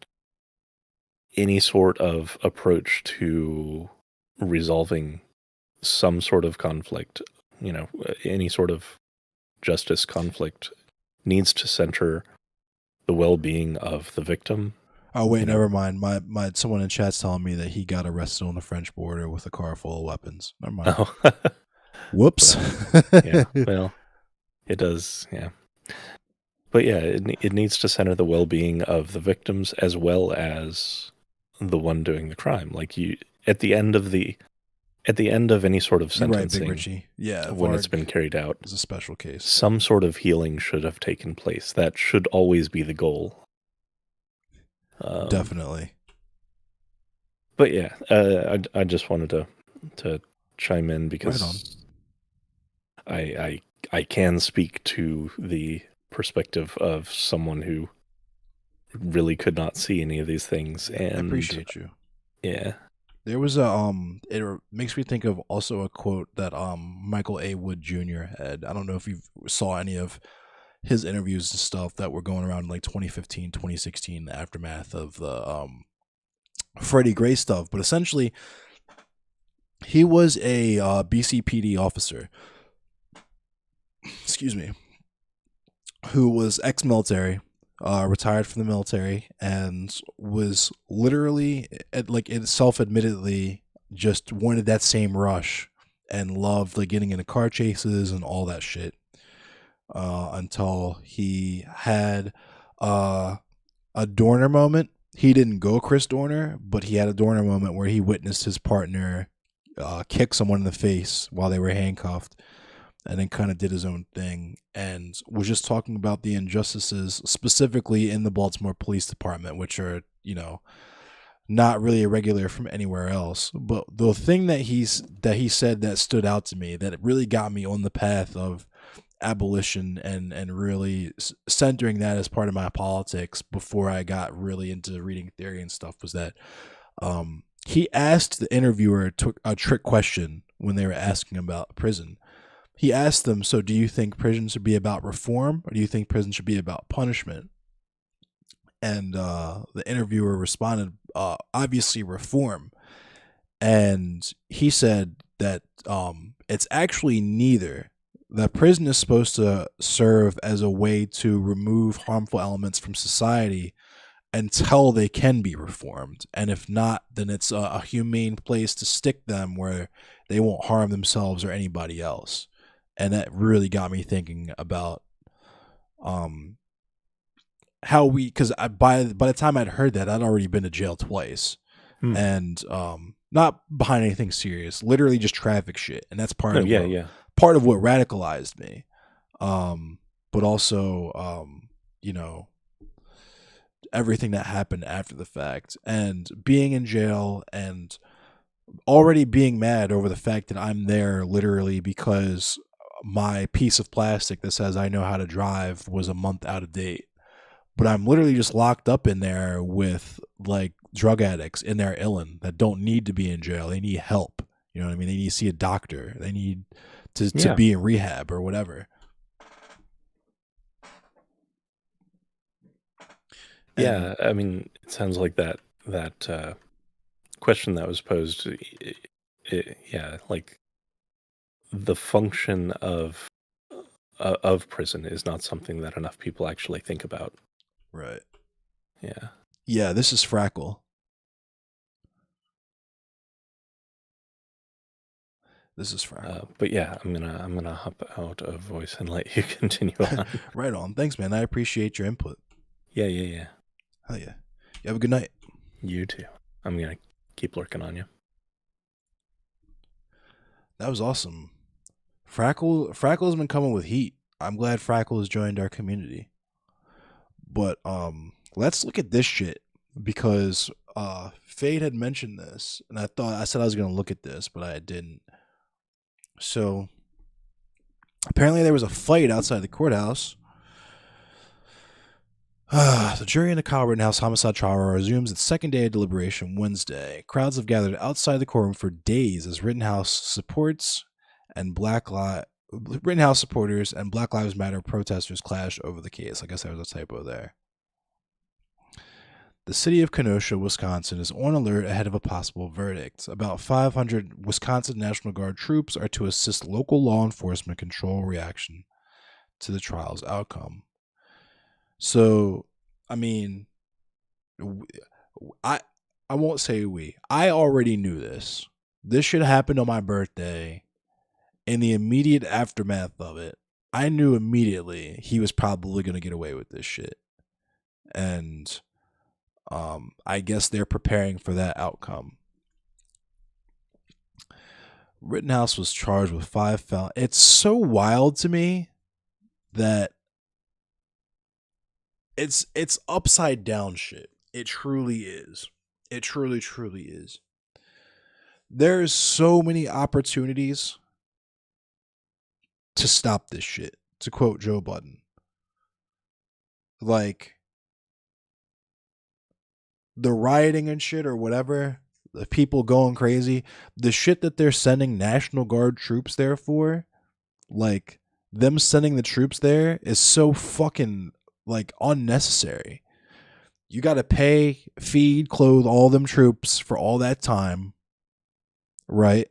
any sort of approach to resolving some sort of conflict, any sort of justice conflict needs to center the well-being of the victim. Oh wait, never mind. My someone in chat's telling me that he got arrested on the French border with a car full of weapons. Never mind. Oh. Whoops. Yeah. Well, it does. Yeah. But yeah, it needs to center the well-being of the victims as well as the one doing the crime. Like at the end of any sort of sentencing, right, Big Richie. Yeah, when it's been carried out, is a special case. Some sort of healing should have taken place. That should always be the goal. Definitely. But yeah, I just wanted to chime in because I can speak to the perspective of someone who really could not see any of these things, and I appreciate you. Yeah. There was it makes me think of also a quote that Michael A. Wood Jr. had. I don't know if you saw any of his interviews and stuff that were going around in like 2015, 2016, the aftermath of the Freddie Gray stuff. But essentially, he was a BCPD officer. Excuse me. Who was ex-military, retired from the military, and was literally, self-admittedly, just wanted that same rush and loved like getting into car chases and all that shit. Until he had a Dorner moment. He didn't go Chris Dorner, but he had a Dorner moment where he witnessed his partner kick someone in the face while they were handcuffed, and then kind of did his own thing and was just talking about the injustices specifically in the Baltimore Police Department, which are, not really irregular from anywhere else. But the thing that he said that stood out to me, that it really got me on the path of abolition and really centering that as part of my politics before I got really into reading theory and stuff, was that he asked the interviewer a trick question when they were asking about prison. He asked them, so do you think prison should be about reform, or do you think prison should be about punishment? And the interviewer responded, obviously reform. And he said that it's actually neither. That prison is supposed to serve as a way to remove harmful elements from society until they can be reformed. And if not, then it's a humane place to stick them where they won't harm themselves or anybody else. And that really got me thinking about how we, because by the time I'd heard that, I'd already been to jail twice. And not behind anything serious, literally just traffic shit. And that's part of what radicalized me. But also, everything that happened after the fact, and being in jail and already being mad over the fact that I'm there literally because my piece of plastic that says I know how to drive was a month out of date. But I'm literally just locked up in there with like drug addicts in their illin that don't need to be in jail. They need help. You know what I mean? They need to see a doctor. They need to be in rehab or whatever. Yeah, I mean, it sounds like that question that was posed. Like the function of prison is not something that enough people actually think about. Right. Yeah. Yeah, this is Frackle. This is Frackle. But yeah, I'm gonna hop out of voice and let you continue on. Right on. Thanks, man. I appreciate your input. Yeah. Hell yeah. You have a good night. You too. I'm gonna keep lurking on you. That was awesome. Frackle's been coming with heat. I'm glad Frackle has joined our community. But let's look at this shit, because Fade had mentioned this, and I said I was gonna look at this, but I didn't. So apparently there was a fight outside the courthouse. The jury in the Kyle Rittenhouse homicide trial resumes its second day of deliberation Wednesday. Crowds have gathered outside the courtroom for days as Rittenhouse supporters and Black Lives Matter protesters clash over the case. I guess there was a typo there. The city of Kenosha, Wisconsin, is on alert ahead of a possible verdict. About 500 Wisconsin National Guard troops are to assist local law enforcement control reaction to the trial's outcome. So, I mean, I won't say we. I already knew this. This shit happened on my birthday. In the immediate aftermath of it, I knew immediately he was probably going to get away with this shit. And I guess they're preparing for that outcome. Rittenhouse was charged with 5 felonies. It's so wild to me that it's upside down shit. It truly is. It truly is. There's so many opportunities to stop this shit, to quote Joe Budden. Like, the rioting and shit or whatever, the people going crazy, the shit that they're sending National Guard troops there for, like, them sending the troops there is so fucking, like, unnecessary. You gotta pay, feed, clothe all them troops for all that time, right?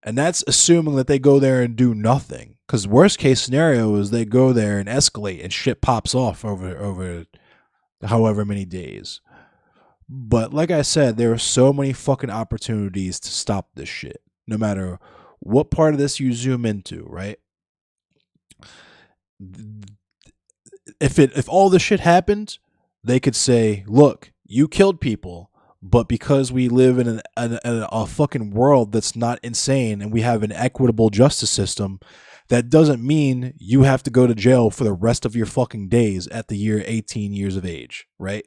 And that's assuming that they go there and do nothing. Because worst case scenario is they go there and escalate and shit pops off over however many days. But like I said, there are so many fucking opportunities to stop this shit. No matter what part of this you zoom into, right? if all this shit happened, they could say, look, you killed people, but because we live in a fucking world that's not insane and we have an equitable justice system, that doesn't mean you have to go to jail for the rest of your fucking days at the year 18 years of age, right?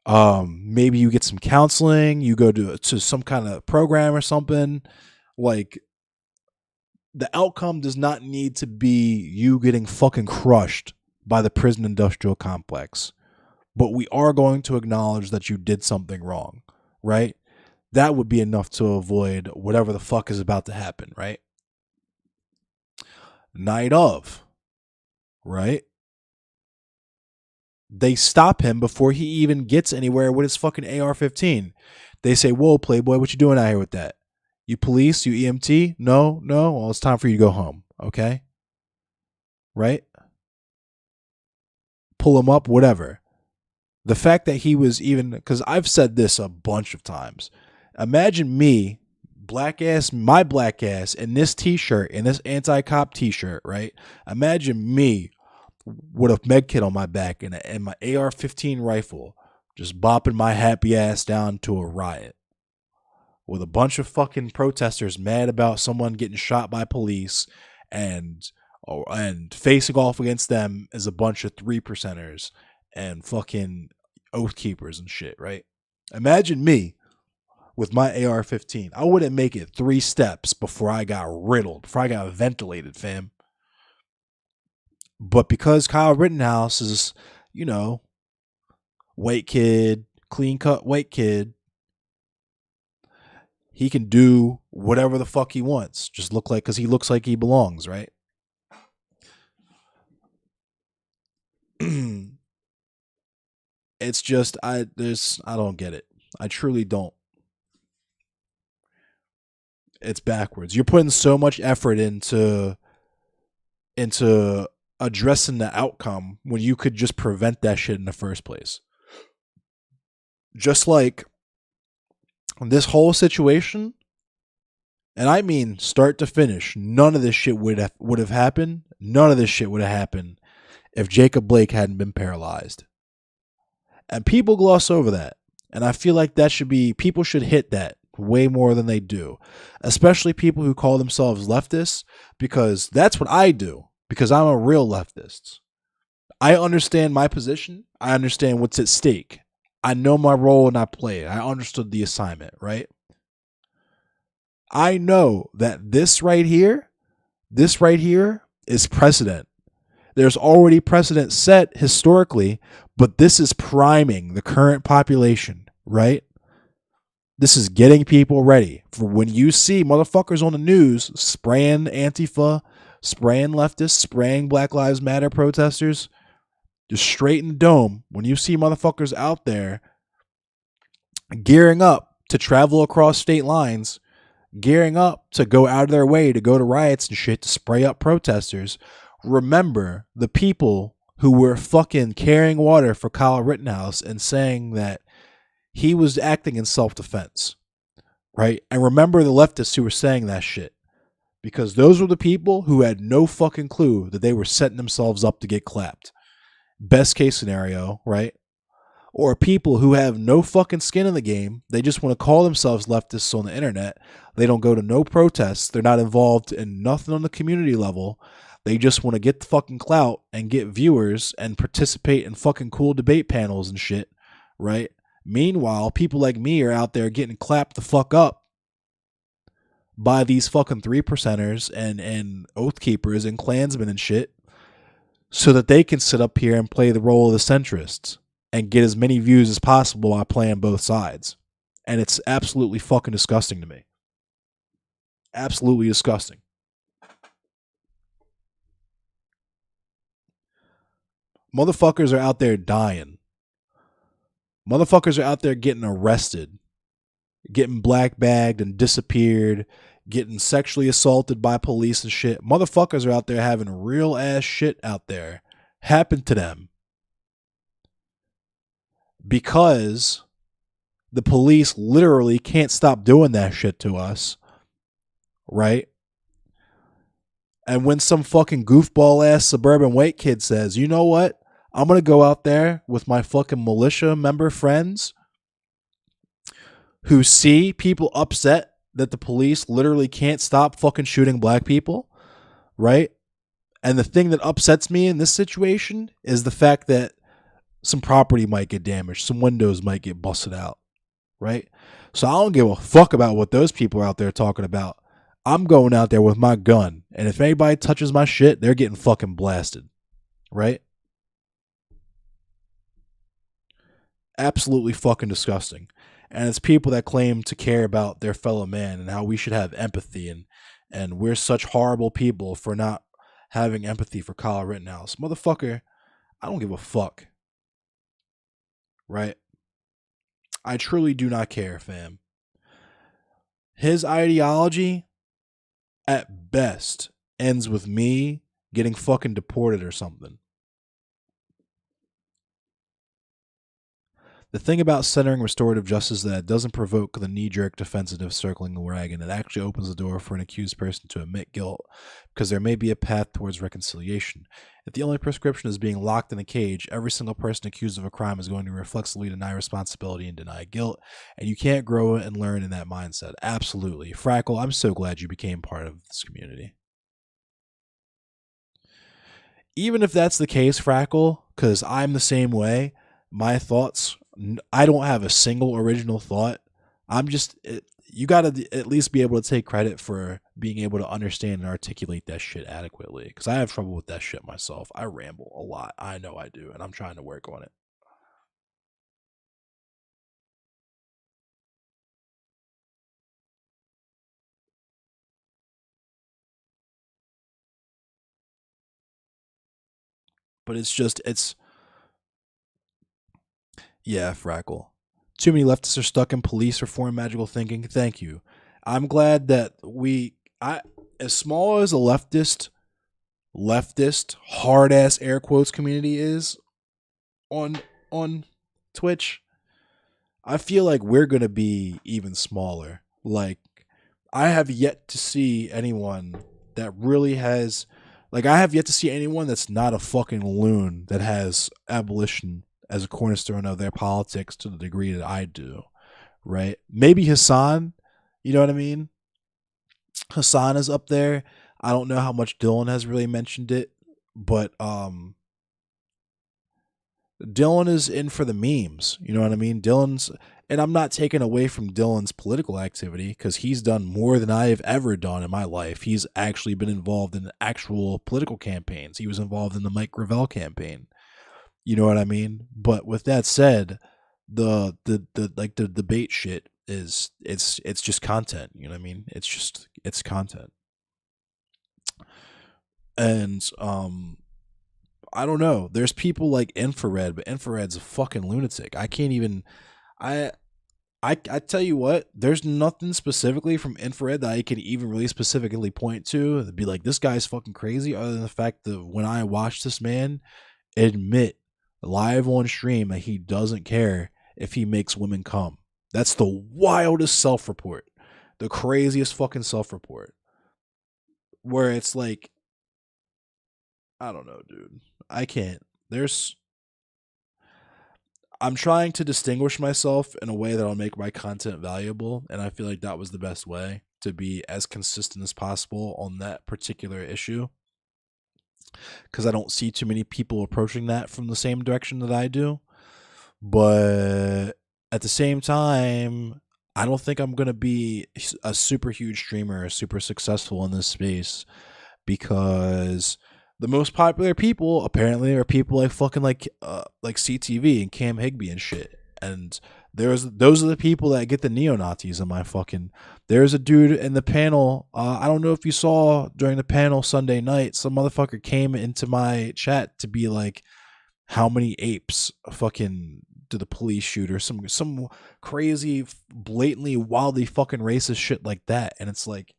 Maybe you get some counseling, you go to some kind of program or something. Like, the outcome does not need to be you getting fucking crushed by the prison industrial complex. But we are going to acknowledge that you did something wrong, right? That would be enough to avoid whatever the fuck is about to happen, right? Night of, right? They stop him before he even gets anywhere with his fucking AR-15. They say, whoa, Playboy, what you doing out here with that? You police? You EMT? No? Well, it's time for you to go home, okay? Right? Pull him up, whatever. The fact that he was even, because I've said this a bunch of times. Imagine me, my black ass, in this t-shirt, in this anti-cop t-shirt, right? Imagine me with a med kit on my back and my AR-15 rifle, just bopping my happy ass down to a riot with a bunch of fucking protesters mad about someone getting shot by police, and facing off against them is a bunch of 3%ers and fucking oath keepers and shit, right? Imagine me with my AR-15. I wouldn't make it 3 steps before I got riddled, before I got ventilated, fam. But because Kyle Rittenhouse is, white kid, clean cut white kid, he can do whatever the fuck he wants. Just because he looks like he belongs, right? It's just, I don't get it. I truly don't. It's backwards. You're putting so much effort into addressing the outcome when you could just prevent that shit in the first place. Just like this whole situation, and I mean start to finish, none of this shit would have happened. None of this shit would have happened if Jacob Blake hadn't been paralyzed. And people gloss over that. And I feel like people should hit that way more than they do. Especially people who call themselves leftists, because that's what I do. Because I'm a real leftist. I understand my position. I understand what's at stake. I know my role and I play it. I understood the assignment, right? I know that this right here is precedent. There's already precedent set historically, but this is priming the current population, right? This is getting people ready for when you see motherfuckers on the news spraying Antifa, spraying leftists, spraying Black Lives Matter protesters, just straight in the dome. When you see motherfuckers out there gearing up to travel across state lines, gearing up to go out of their way to go to riots and shit to spray up protesters, remember the people who were fucking carrying water for Kyle Rittenhouse and saying that he was acting in self-defense, right? And remember the leftists who were saying that shit, because those were the people who had no fucking clue that they were setting themselves up to get clapped. Best case scenario, right? Or people who have no fucking skin in the game. They just want to call themselves leftists on the internet. They don't go to no protests. They're not involved in nothing on the community level. They just want to get the fucking clout and get viewers and participate in fucking cool debate panels and shit, right? Meanwhile, people like me are out there getting clapped the fuck up by these fucking 3%ers and oath keepers and Klansmen and shit, so that they can sit up here and play the role of the centrists and get as many views as possible by playing both sides. And it's absolutely fucking disgusting to me. Absolutely disgusting. Motherfuckers are out there dying. Motherfuckers are out there getting arrested, getting black bagged and disappeared, getting sexually assaulted by police and shit. Motherfuckers are out there having real ass shit out there happen to them because the police literally can't stop doing that shit to us, right? And when some fucking goofball ass suburban white kid says, you know what? I'm going to go out there with my fucking militia member friends who see people upset that the police literally can't stop fucking shooting black people, right? And the thing that upsets me in this situation is the fact that some property might get damaged, some windows might get busted out, right? So I don't give a fuck about what those people are out there talking about. I'm going out there with my gun, and if anybody touches my shit, they're getting fucking blasted, right? Absolutely fucking disgusting. And it's people that claim to care about their fellow man and how we should have empathy, and we're such horrible people for not having empathy for Kyle Rittenhouse. Motherfucker, I don't give a fuck. Right? I truly do not care, fam. His ideology, at best, ends with me getting fucking deported or something. The thing about centering restorative justice is that it doesn't provoke the knee-jerk defensive circling the wagon. It actually opens the door for an accused person to admit guilt, because there may be a path towards reconciliation. If the only prescription is being locked in a cage, every single person accused of a crime is going to reflexively deny responsibility and deny guilt, and you can't grow and learn in that mindset. Absolutely. Frackle, I'm so glad you became part of this community. Even if that's the case, Frackle, because I'm the same way, my thoughts, I don't have a single original thought. You got to at least be able to take credit for being able to understand and articulate that shit adequately, because I have trouble with that shit myself. I ramble a lot. I know I do, and I'm trying to work on it. But yeah, Frackle. Too many leftists are stuck in police reform magical thinking. Thank you. I'm glad that as small as a leftist hard ass air quotes community is on Twitch, I feel like we're gonna be even smaller. Like, I have yet to see anyone that really has, like, I have yet to see anyone that's not a fucking loon that has abolition as a cornerstone of their politics to the degree that I do, right? Maybe Hassan, you know what I mean? Hassan is up there. I don't know how much Dylan has really mentioned it, but Dylan is in for the memes. You know what I mean? And I'm not taking away from Dylan's political activity, because he's done more than I have ever done in my life. He's actually been involved in actual political campaigns. He was involved in the Mike Gravel campaign. You know what I mean? But with that said, the debate shit it's just content. You know what I mean? It's content. And I don't know. There's people like Infrared, but Infrared's a fucking lunatic. I can't even. I tell you what. There's nothing specifically from Infrared that I can even really specifically point to that'd be like, this guy's fucking crazy. Other than the fact that when I watch this man admit live on stream that he doesn't care if he makes women come. That's the wildest self-report, the craziest fucking self-report. Where it's like, I don't know, dude. I can't. I'm trying to distinguish myself in a way that'll make my content valuable, and I feel like that was the best way to be as consistent as possible on that particular issue. Because I don't see too many people approaching that from the same direction that I do. But at the same time, I don't think I'm going to be a super huge streamer or super successful in this space, because the most popular people apparently are people like fucking like CTV and Cam Higby and shit. And those are the people that get the neo-Nazis in my fucking. There's a dude in the panel. I don't know if you saw during the panel Sunday night, some motherfucker came into my chat to be like, how many apes fucking did the police shoot, or some crazy, blatantly, wildly fucking racist shit like that. And it's like,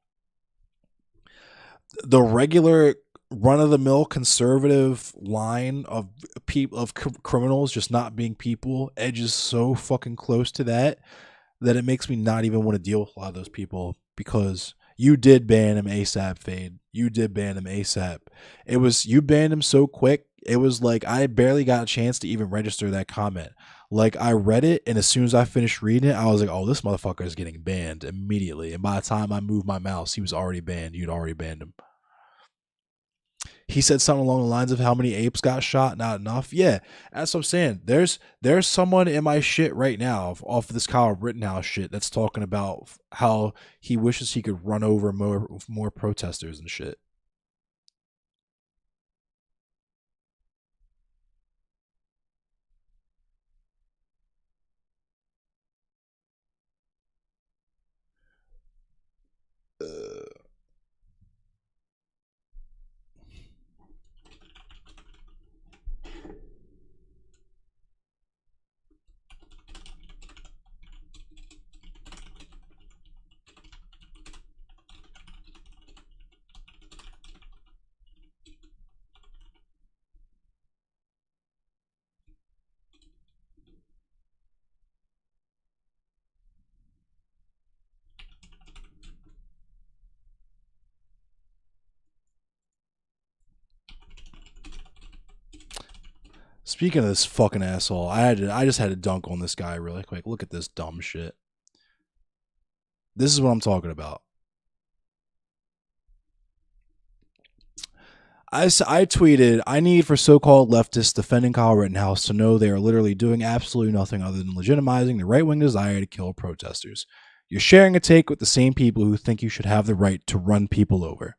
the regular run-of-the-mill conservative line of criminals just not being people edges so fucking close to that it makes me not even want to deal with a lot of those people, because You did ban him ASAP, Fade. You did ban him ASAP. It was you banned him so quick. It was like I barely got a chance to even register that comment. Like I read it, and as soon as I finished reading it, I was like, "Oh, this motherfucker is getting banned immediately." And by the time I moved my mouse, he was already banned. You'd already banned him. He said something along the lines of how many apes got shot, not enough. Yeah, that's what I'm saying. There's someone in my shit right now off of this Kyle Rittenhouse shit that's talking about how he wishes he could run over more protesters and shit. Uh, Speaking of this fucking asshole, I just had to dunk on this guy really quick. Look at this dumb shit. This is what I'm talking about. I tweeted, I need for so-called leftists defending Kyle Rittenhouse to know they are literally doing absolutely nothing other than legitimizing the right-wing desire to kill protesters. You're sharing a take with the same people who think you should have the right to run people over.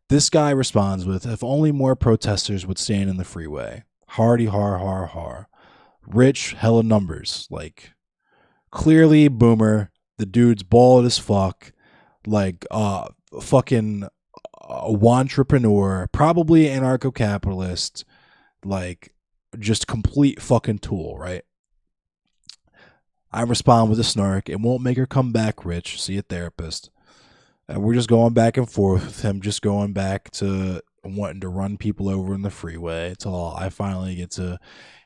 This guy responds with, if only more protesters would stand in the freeway. Hardy har har har. Rich, hella numbers. Like, clearly boomer. The dude's bald as fuck. Like, fucking entrepreneur, probably anarcho-capitalist, like just complete fucking tool, right? I respond with a snark. It won't make her come back rich. See a therapist. And we're just going back and forth with him, just going back to wanting to run people over in the freeway until I finally get to.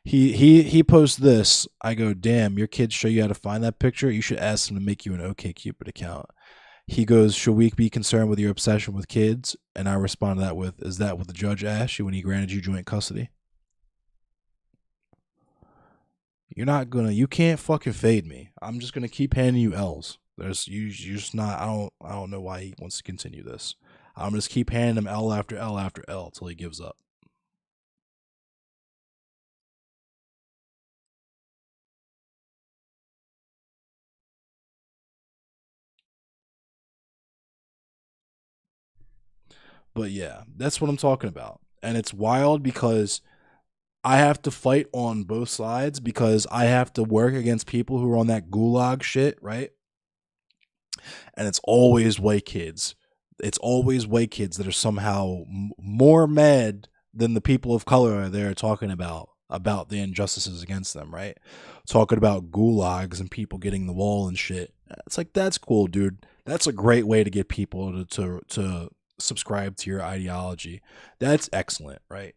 He posts this. I go, damn, your kids show you how to find that picture. You should ask them to make you an OkCupid account. He goes, should we be concerned with your obsession with kids? And I respond to that with, is that what the judge asked you when he granted you joint custody? You can't fucking fade me. I'm just gonna keep handing you L's. You're just not. I don't know why he wants to continue this. I'm just keep handing him L after L after L till he gives up. But yeah, that's what I'm talking about. And it's wild because I have to fight on both sides because I have to work against people who are on that gulag shit, right? And it's always white kids. It's always white kids that are somehow more mad than the people of color are there talking about the injustices against them, right? Talking about gulags and people getting the wall and shit. It's like that's cool, dude. That's a great way to get people to subscribe to your ideology. That's excellent, right?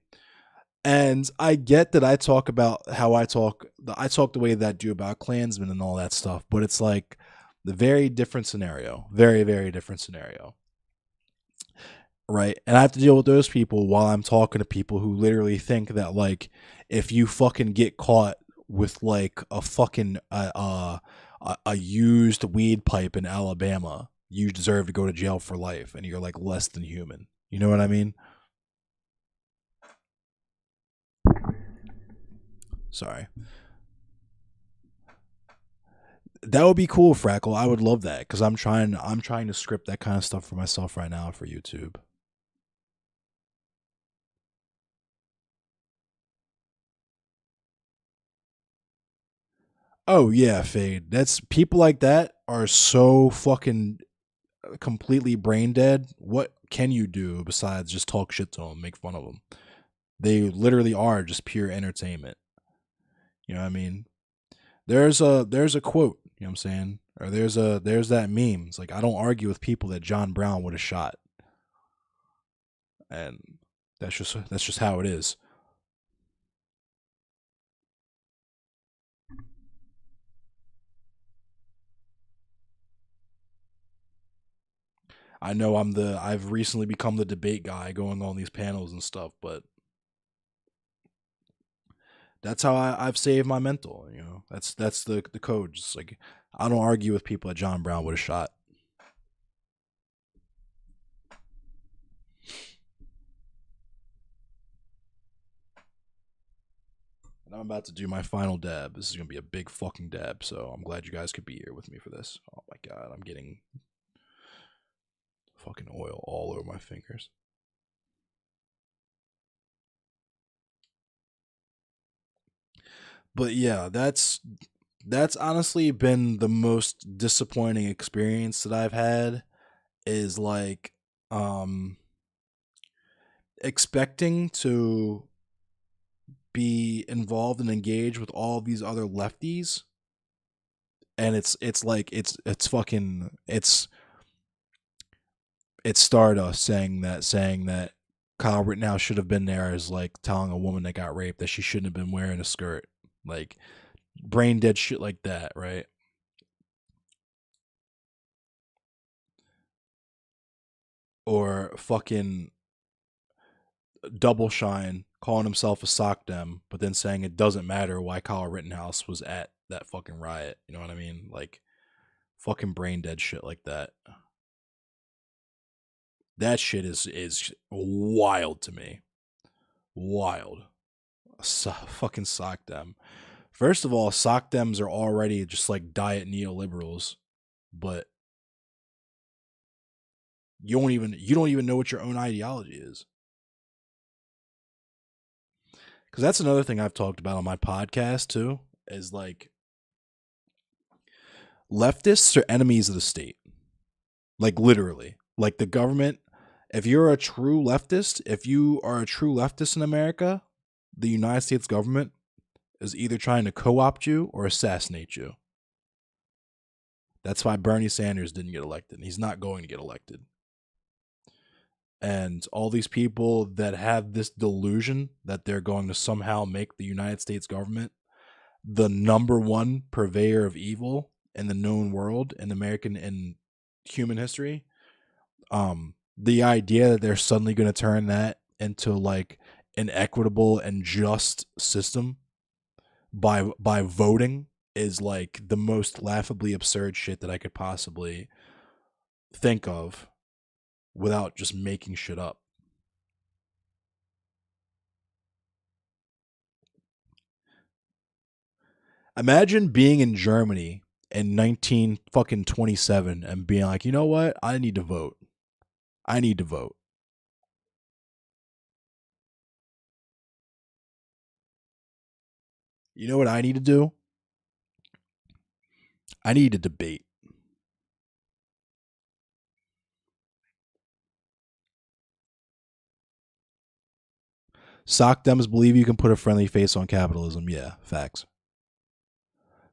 And I get that I talk about how I talk the way that I do about Klansmen and all that stuff, but it's like the very different scenario. Very, very different scenario. Right. And I have to deal with those people while I'm talking to people who literally think that like if you fucking get caught with like a fucking a used weed pipe in Alabama, you deserve to go to jail for life and you're like less than human. You know what I mean? Sorry. That would be cool, Frackle. I would love that because I'm trying to script that kind of stuff for myself right now for YouTube. Oh yeah, Fade. That's people like that are so fucking completely brain dead. What can you do besides just talk shit to them, make fun of them? They literally are just pure entertainment. You know what I mean? There's a quote, you know what I'm saying? Or there's that meme. It's like I don't argue with people that John Brown would have shot. And that's just how it is. I know I've recently become the debate guy going on these panels and stuff, but that's how I've saved my mental. You know, that's the code. Just like I don't argue with people that John Brown would have shot. And I'm about to do my final dab. This is gonna be a big fucking dab, so I'm glad you guys could be here with me for this. Oh my god, I'm getting fucking oil all over my fingers. But yeah, that's honestly been the most disappointing experience that I've had is like um expecting to be involved and engaged with all these other lefties, and it's like it's fucking it's Stardust saying that Kyle Rittenhouse should have been there is like telling a woman that got raped that she shouldn't have been wearing a skirt. Like brain dead shit like that, right? Or fucking double shine calling himself a sock dem, but then saying it doesn't matter why Kyle Rittenhouse was at that fucking riot. You know what I mean? Like fucking brain dead shit like that. That shit is wild to me. Wild. Fucking sock dem. First of all, sock dems are already just like diet neoliberals, but you don't even know what your own ideology is. Because that's another thing I've talked about on my podcast too, is like leftists are enemies of the state. Like literally. Like the government, if you're a true leftist, if you are a true leftist in America, the United States government is either trying to co-opt you or assassinate you. That's why Bernie Sanders didn't get elected. He's not going to get elected. And all these people that have this delusion that they're going to somehow make the United States government the number one purveyor of evil in the known world in American and human history, the idea that they're suddenly going to turn that into like an equitable and just system by voting is like the most laughably absurd shit that I could possibly think of without just making shit up. Imagine being in Germany in 19 fucking 27 and being like, "You know what? I need to vote. I need to vote." You know what I need to do? I need to debate. Sock dems believe you can put a friendly face on capitalism. Yeah, facts.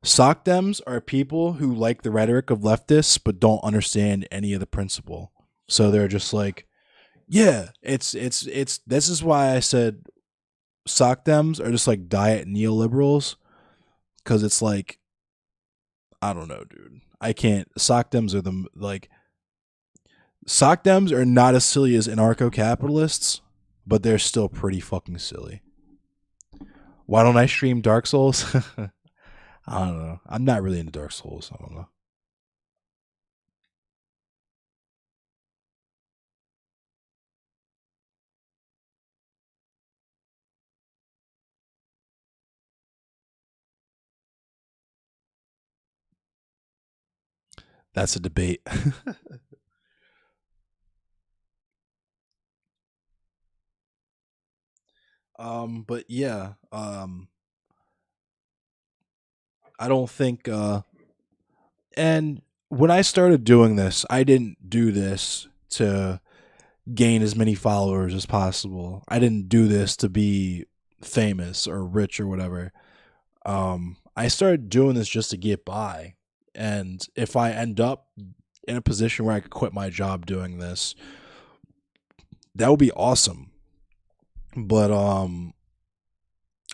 Sock dems are people who like the rhetoric of leftists but don't understand any of the principle. So they're just like, yeah, it's this is why I said sock dems are just like diet neoliberals, because it's like I don't know, dude. I can't. Sock dems are the like sock dems are not as silly as anarcho capitalists, but they're still pretty fucking silly. Why don't I stream Dark Souls? I don't know. I'm not really into Dark Souls. I don't know. That's a debate. But yeah, I don't think and when I started doing this, I didn't do this to gain as many followers as possible. I didn't do this to be famous or rich or whatever. I started doing this just to get by. And if I end up in a position where I could quit my job doing this, that would be awesome. But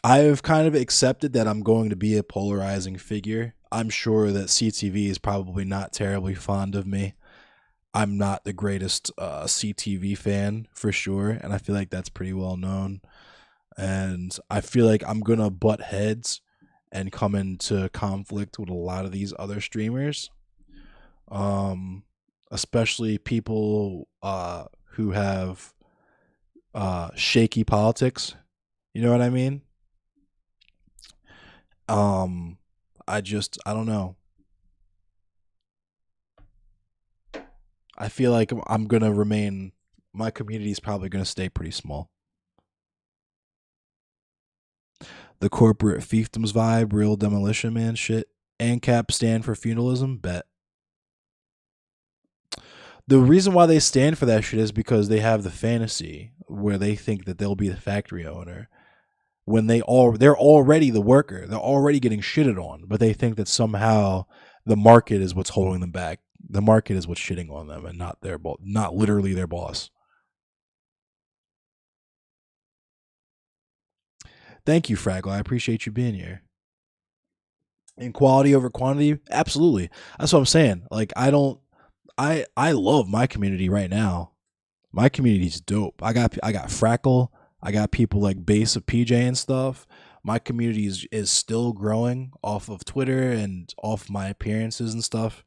I've kind of accepted that I'm going to be a polarizing figure. I'm sure that CTV is probably not terribly fond of me. I'm not the greatest CTV fan for sure, and I feel like that's pretty well known. And I feel like I'm gonna butt heads and come into conflict with a lot of these other streamers, um, especially people who have shaky politics. You know what I mean? Um, I don't know. I feel like I'm gonna remain. My community is probably gonna stay pretty small. The corporate fiefdoms vibe, real demolition man shit. ANCAP stand for feudalism. Bet. The reason why they stand for that shit is because they have the fantasy where they think that they'll be the factory owner when they're already the worker. They're already getting shitted on, but they think that somehow the market is what's holding them back. The market is what's shitting on them, and not their boss, not literally their boss. Thank you, Fraggle. I appreciate you being here. And quality over quantity, absolutely. That's what I'm saying. Like I love my community right now. My community's dope. I got Frackle. I got people like Base of PJ and stuff. My community is still growing off of Twitter and off my appearances and stuff.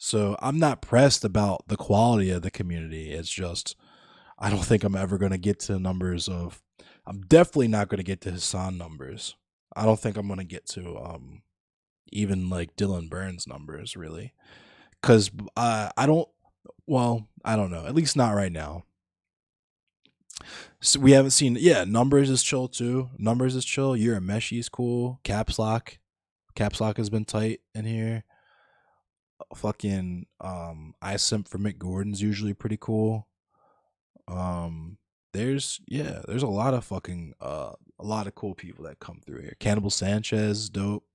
So I'm not pressed about the quality of the community. It's just I don't think I'm ever gonna get to numbers of. I'm definitely not gonna get to Hassan numbers. I don't think I'm gonna get to even like Dylan Burns numbers really, because I don't. Well, I don't know. At least not right now. So we haven't seen. Yeah, numbers is chill too. Numbers is chill. You're a Meshi's cool. Caps lock has been tight in here. Fucking I simp for Mick Gordon's usually pretty cool. Um, there's a lot of fucking a lot of cool people that come through here. Cannibal Sanchez, dope.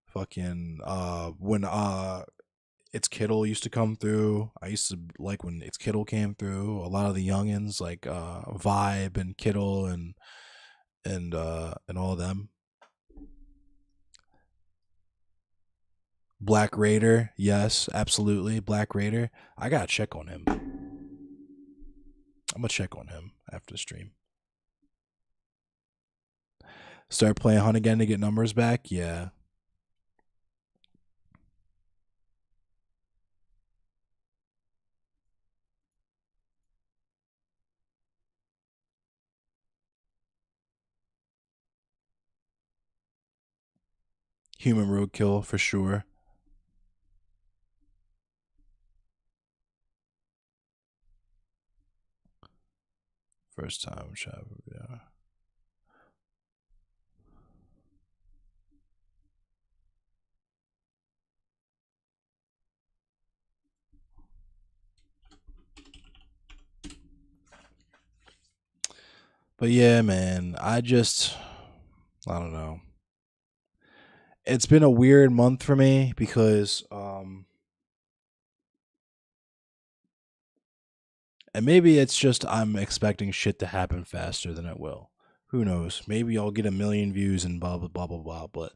Fucking when it's Kittle used to come through. I used to like when it's Kittle came through. A lot of the youngins like Vibe and Kittle and all of them. Black Raider, yes, absolutely. Black Raider. I gotta check on him. I'm gonna check on him after the stream. Start playing Hunt again to get numbers back. Yeah. Human roadkill for sure. First time travel, yeah. But yeah, man, I don't know. It's been a weird month for me because and maybe it's just I'm expecting shit to happen faster than it will. Who knows? Maybe I'll get a million views and blah blah blah blah blah. But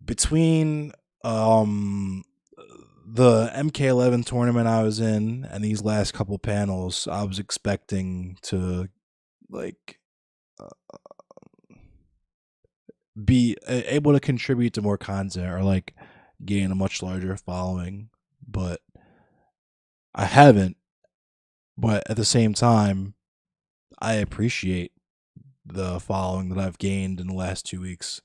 between the MK11 tournament I was in and these last couple panels, I was expecting to like be able to contribute to more content or like gain a much larger following, but I haven't. But at the same time, I appreciate the following that I've gained in the last 2 weeks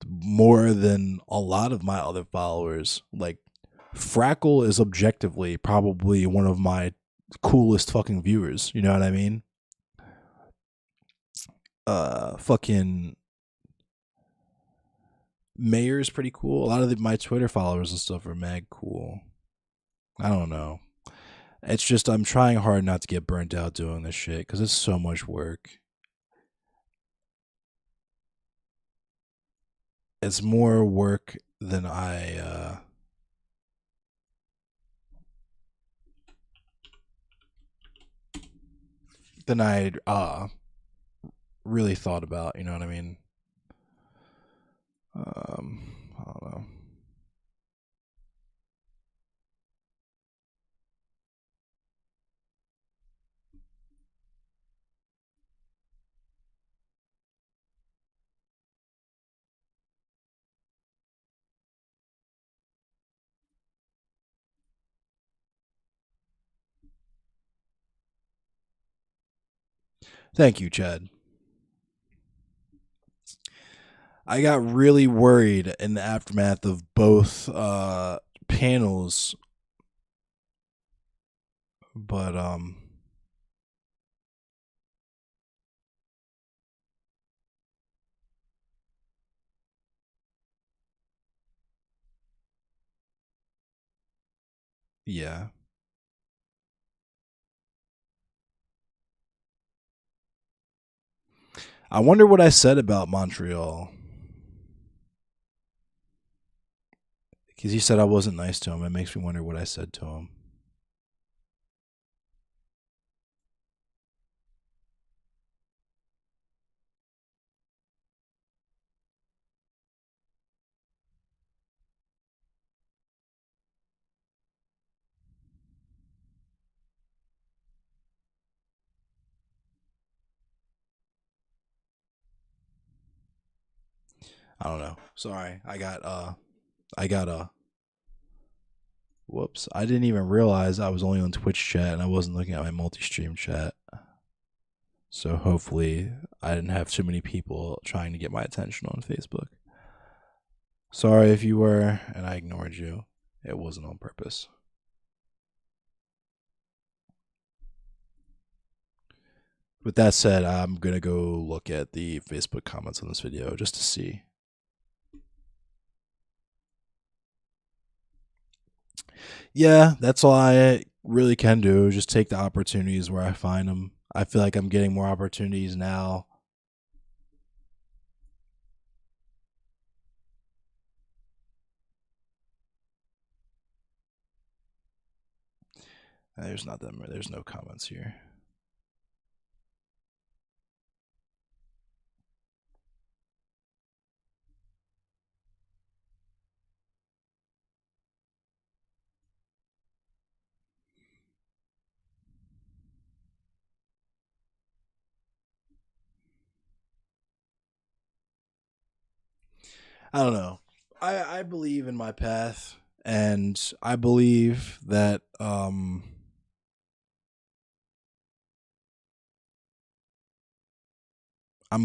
more than a lot of my other followers. Like Frackle is objectively probably one of my coolest fucking viewers. You know what I mean? Fucking Mayor's pretty cool. A lot of my Twitter followers and stuff are mad cool. I don't know. It's just I'm trying hard not to get burnt out doing this shit because it's so much work. It's more work than I really thought about. You know what I mean? I don't know. Thank you, Chad. I got really worried in the aftermath of both panels, but yeah. I wonder what I said about Montreal. Because he said I wasn't nice to him. It makes me wonder what I said to him. I don't know. Sorry. I got whoops. I didn't even realize I was only on Twitch chat and I wasn't looking at my multi-stream chat. So hopefully I didn't have too many people trying to get my attention on Facebook. Sorry if you were and I ignored you. It wasn't on purpose. With that said, I'm going to go look at the Facebook comments on this video just to see. Yeah, that's all I really can do. Just take the opportunities where I find them. I feel like I'm getting more opportunities now. There's not that many. There's no comments here. I don't know. I believe in my path, and I believe that I'm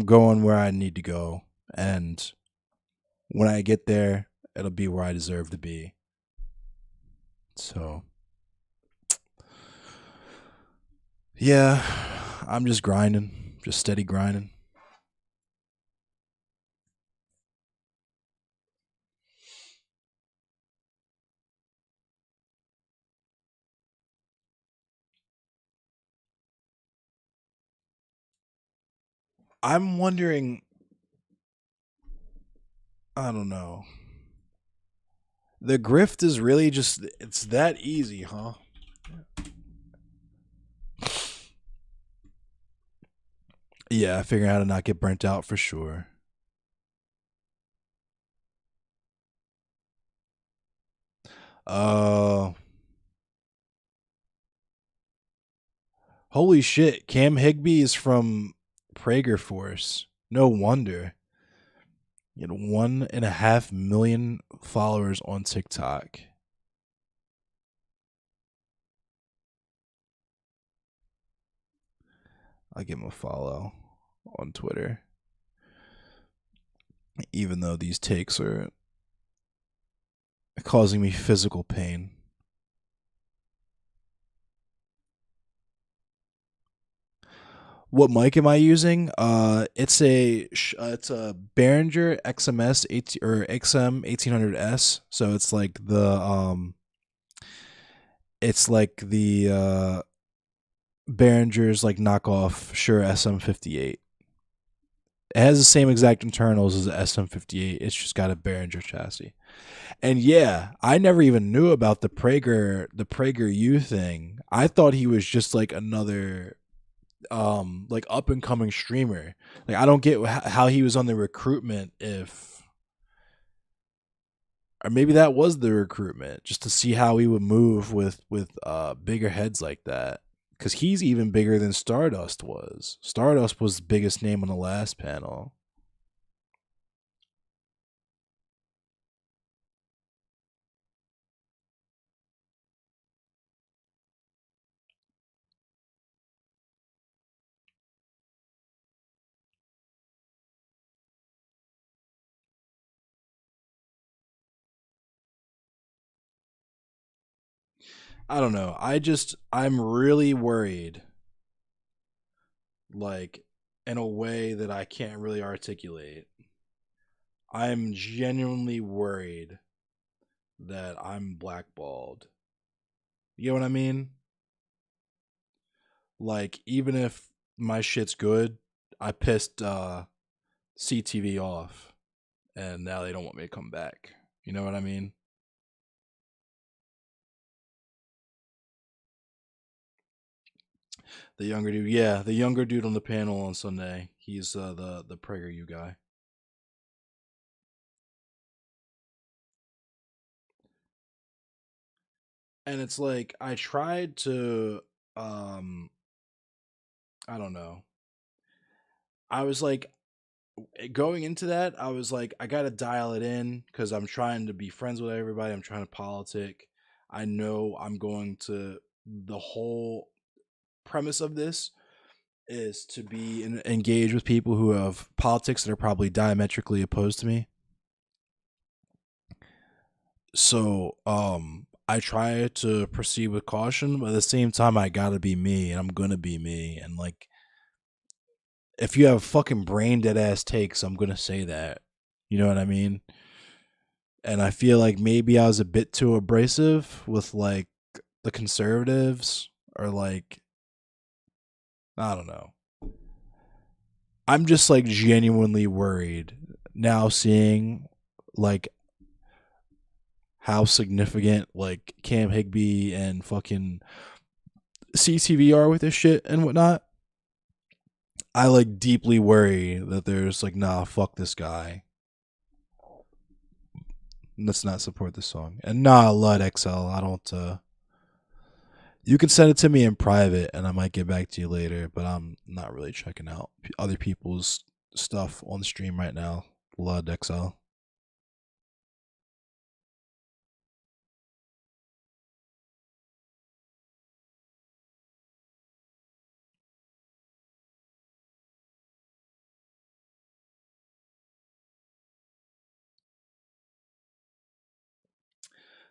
going where I need to go, and when I get there, it'll be where I deserve to be. So, yeah, I'm just grinding, just steady grinding. I'm wondering, I don't know. The grift is really just, it's that easy, huh? Yeah, figuring out how to not get burnt out for sure. Uh, Holy shit, Cam Higby is from Prager Force. No wonder. He had 1.5 million followers on TikTok. I'll give him a follow on Twitter. Even though these takes are causing me physical pain. What mic am I using? It's a Behringer XMS 18 or XM 1800S. So it's like the Behringer's like knockoff Shure SM58. It has the same exact internals as the SM58. It's just got a Behringer chassis. And yeah, I never even knew about the Prager U thing. I thought he was just like another like up and coming streamer. Like I don't get how he was on the recruitment, if or maybe that was the recruitment, just to see how he would move with bigger heads like that, cuz he's even bigger than Stardust was. Stardust was the biggest name on the last panel. I don't know. I'm really worried, like in a way that I can't really articulate. I'm genuinely worried that I'm blackballed. You know what I mean? Like even if my shit's good, I pissed CTV off and now they don't want me to come back. You know what I mean? The younger dude, yeah, the younger dude on the panel on Sunday. He's the PragerU guy. And it's like I tried to um I don't know. I was like going into that, I was like I got to dial it in cuz I'm trying to be friends with everybody. I'm trying to politic. I know I'm going to the whole premise of this is to be engaged with people who have politics that are probably diametrically opposed to me. So, I try to proceed with caution, but at the same time, I gotta be me, and I'm gonna be me. And like, if you have fucking brain dead ass takes, I'm gonna say that. You know what I mean? And I feel like maybe I was a bit too abrasive with like the conservatives, or like I don't know. I'm just like genuinely worried now seeing like how significant like Cam Higby and fucking CTV are with this shit and whatnot. I like deeply worry that there's like, nah, fuck this guy. Let's not support this song. And nah, Lud XL, I don't you can send it to me in private and I might get back to you later, but I'm not really checking out other people's stuff on the stream right now. Lud XL.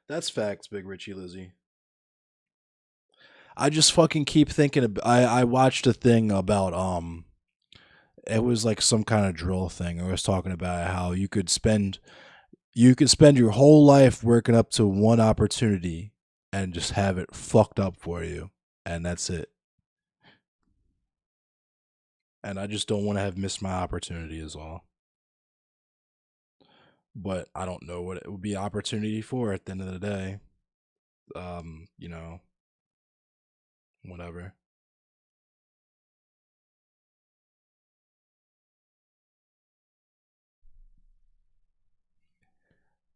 That's facts, Big Richie Lizzie. I just fucking keep thinking I watched a thing about it was like some kind of drill thing. I was talking about how you could spend your whole life working up to one opportunity and just have it fucked up for you, and that's it. And I just don't want to have missed my opportunity is all. But I don't know what it would be opportunity for at the end of the day. You know, whatever.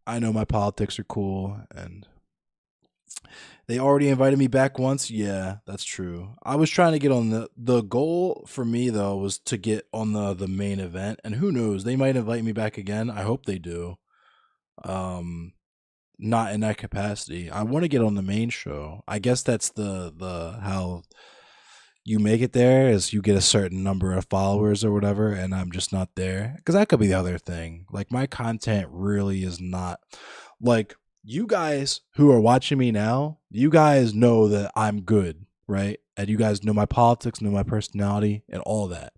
I know my politics are cool and they already invited me back once. Yeah, that's true. I was trying to get on the goal for me though was to get on the main event, and who knows, they might invite me back again. I hope they do. Um, not in that capacity. I want to get on the main show. I guess that's the how you make it there is you get a certain number of followers or whatever, and I'm just not there because that could be the other thing. Like my content really is not like you guys who are watching me now. You guys know that I'm good, right? And you guys know my politics, know my personality, and all that.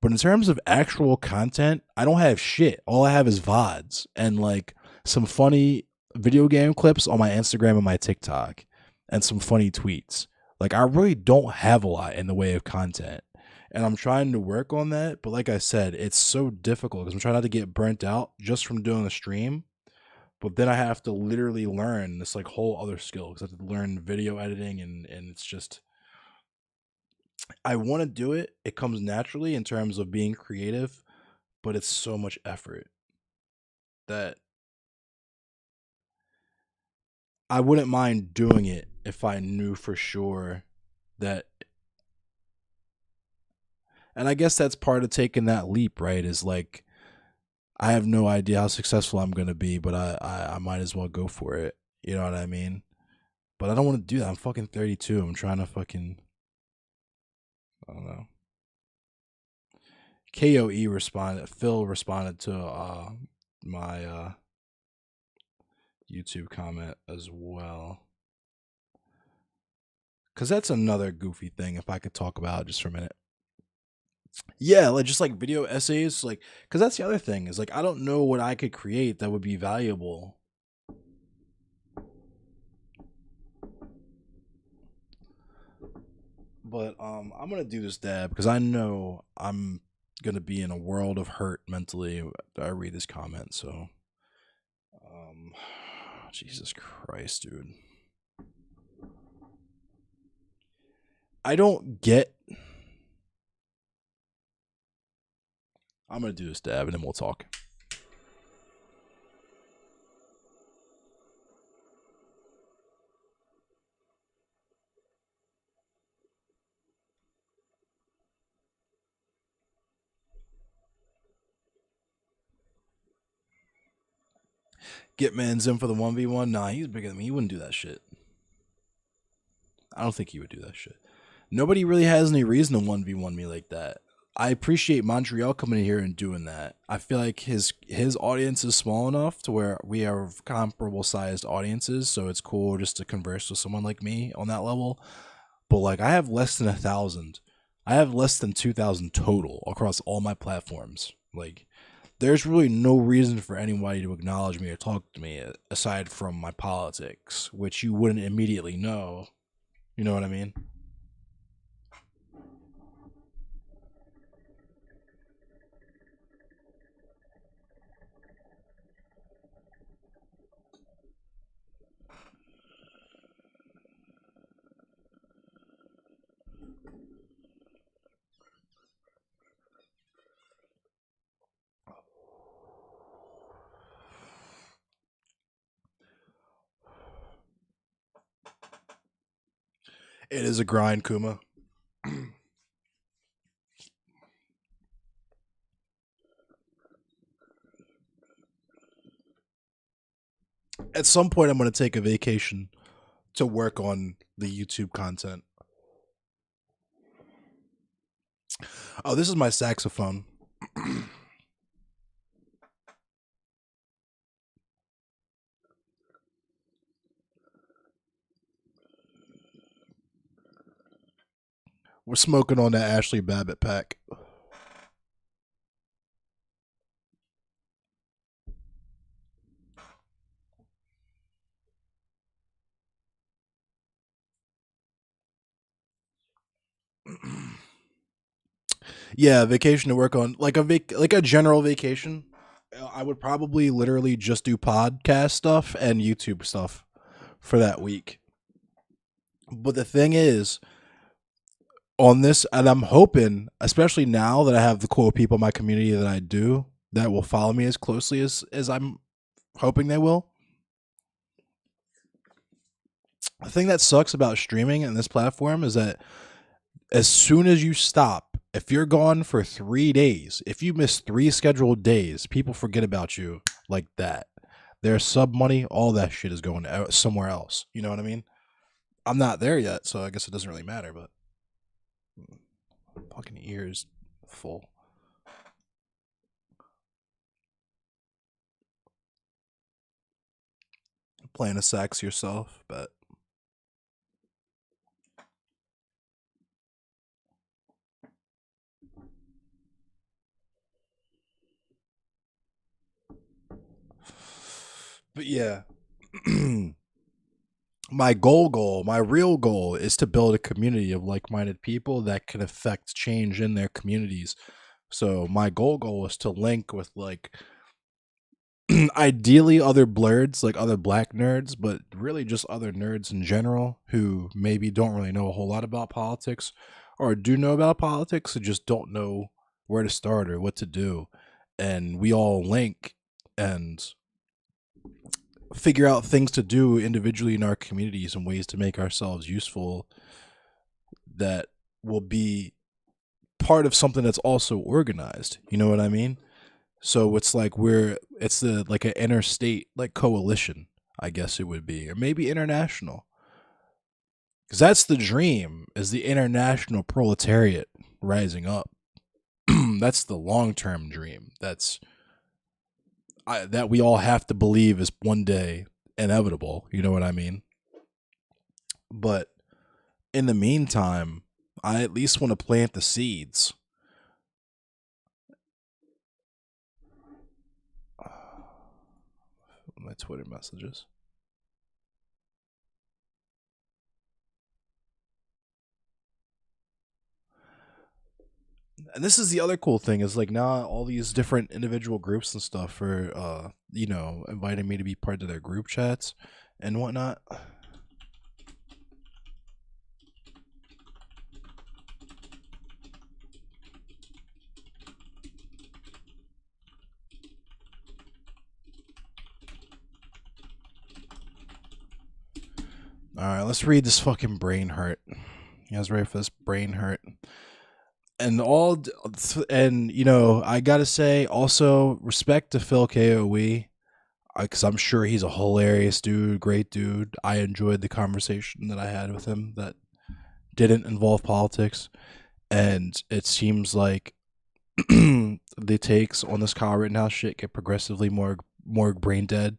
But in terms of actual content, I don't have shit. All I have is VODs and like some funny video game clips on my Instagram and my TikTok and some funny tweets. Like I really don't have a lot in the way of content. And I'm trying to work on that, but like I said, it's so difficult because I'm trying not to get burnt out just from doing the stream. But then I have to literally learn this like whole other skill because I have to learn video editing and it's just I want to do it. It comes naturally in terms of being creative, but it's so much effort that I wouldn't mind doing it if I knew for sure that. And I guess that's part of taking that leap, right? Is like I have no idea how successful I'm gonna be, but I might as well go for it. You know what I mean? But I don't want to do that. I'm fucking 32. I'm trying to fucking I don't know. KOE responded. Phil responded to my YouTube comment as well. Because that's another goofy thing. If I could talk about it just for a minute. Yeah, like just like video essays, like because that's the other thing is like I don't know what I could create that would be valuable. But I'm gonna do this dab because I know I'm gonna be in a world of hurt mentally. I read this comment, so um, Jesus Christ, dude. I don't get. I'm gonna do this dab and then we'll talk. Get man's in for the 1v1. Nah, he's bigger than me. He wouldn't do that shit. I don't think he would do that shit. Nobody really has any reason to 1v1 me like that. I appreciate Montreal coming in here and doing that. I feel like his audience is small enough to where we have comparable sized audiences, so it's cool just to converse with someone like me on that level. But like I have less than 1,000. I have less than 2,000 total across all my platforms. Like there's really no reason for anybody to acknowledge me or talk to me aside from my politics, which you wouldn't immediately know. You know what I mean? It is a grind, Kuma. At some point, I'm going to take a vacation to work on the YouTube content. Oh, this is my saxophone. We're smoking on that Ashley Babbitt pack. Yeah, vacation to work on like like a general vacation. I would probably literally just do podcast stuff and YouTube stuff for that week. But the thing is, on this, and I'm hoping, especially now that I have the cool people in my community that I do that will follow me as closely as I'm hoping they will. The thing that sucks about streaming in this platform is that as soon as you stop, if you're gone for 3 days, if you miss 3 scheduled days, people forget about you like that. Their sub money, all that shit is going somewhere else. You know what I mean? I'm not there yet, so I guess it doesn't really matter, but fucking ears full. Playing a sax yourself, but yeah. My real goal is to build a community of like-minded people that can affect change in their communities. So my goal is to link with like ideally other blurs, like other black nerds, but really just other nerds in general who maybe don't really know a whole lot about politics or do know about politics and just don't know where to start or what to do. And we all link and figure out things to do individually in our communities and ways to make ourselves useful that will be part of something that's also organized. You know what I mean? So it's like it's the like an interstate like coalition, I guess it would be, or maybe international. Because that's the dream, is the international proletariat rising up. That's the long-term dream. That we all have to believe is one day inevitable. You know what I mean? But in the meantime, I at least want to plant the seeds. My Twitter messages. And this is the other cool thing is like now all these different individual groups and stuff are inviting me to be part of their group chats and whatnot. All right, let's read this fucking brain hurt. You guys ready for this brain hurt? And I gotta say also respect to Phil Koe, because I'm sure he's a hilarious dude, great dude. I enjoyed the conversation that I had with him that didn't involve politics, and it seems like the takes on this Kyle Rittenhouse shit get progressively more brain dead.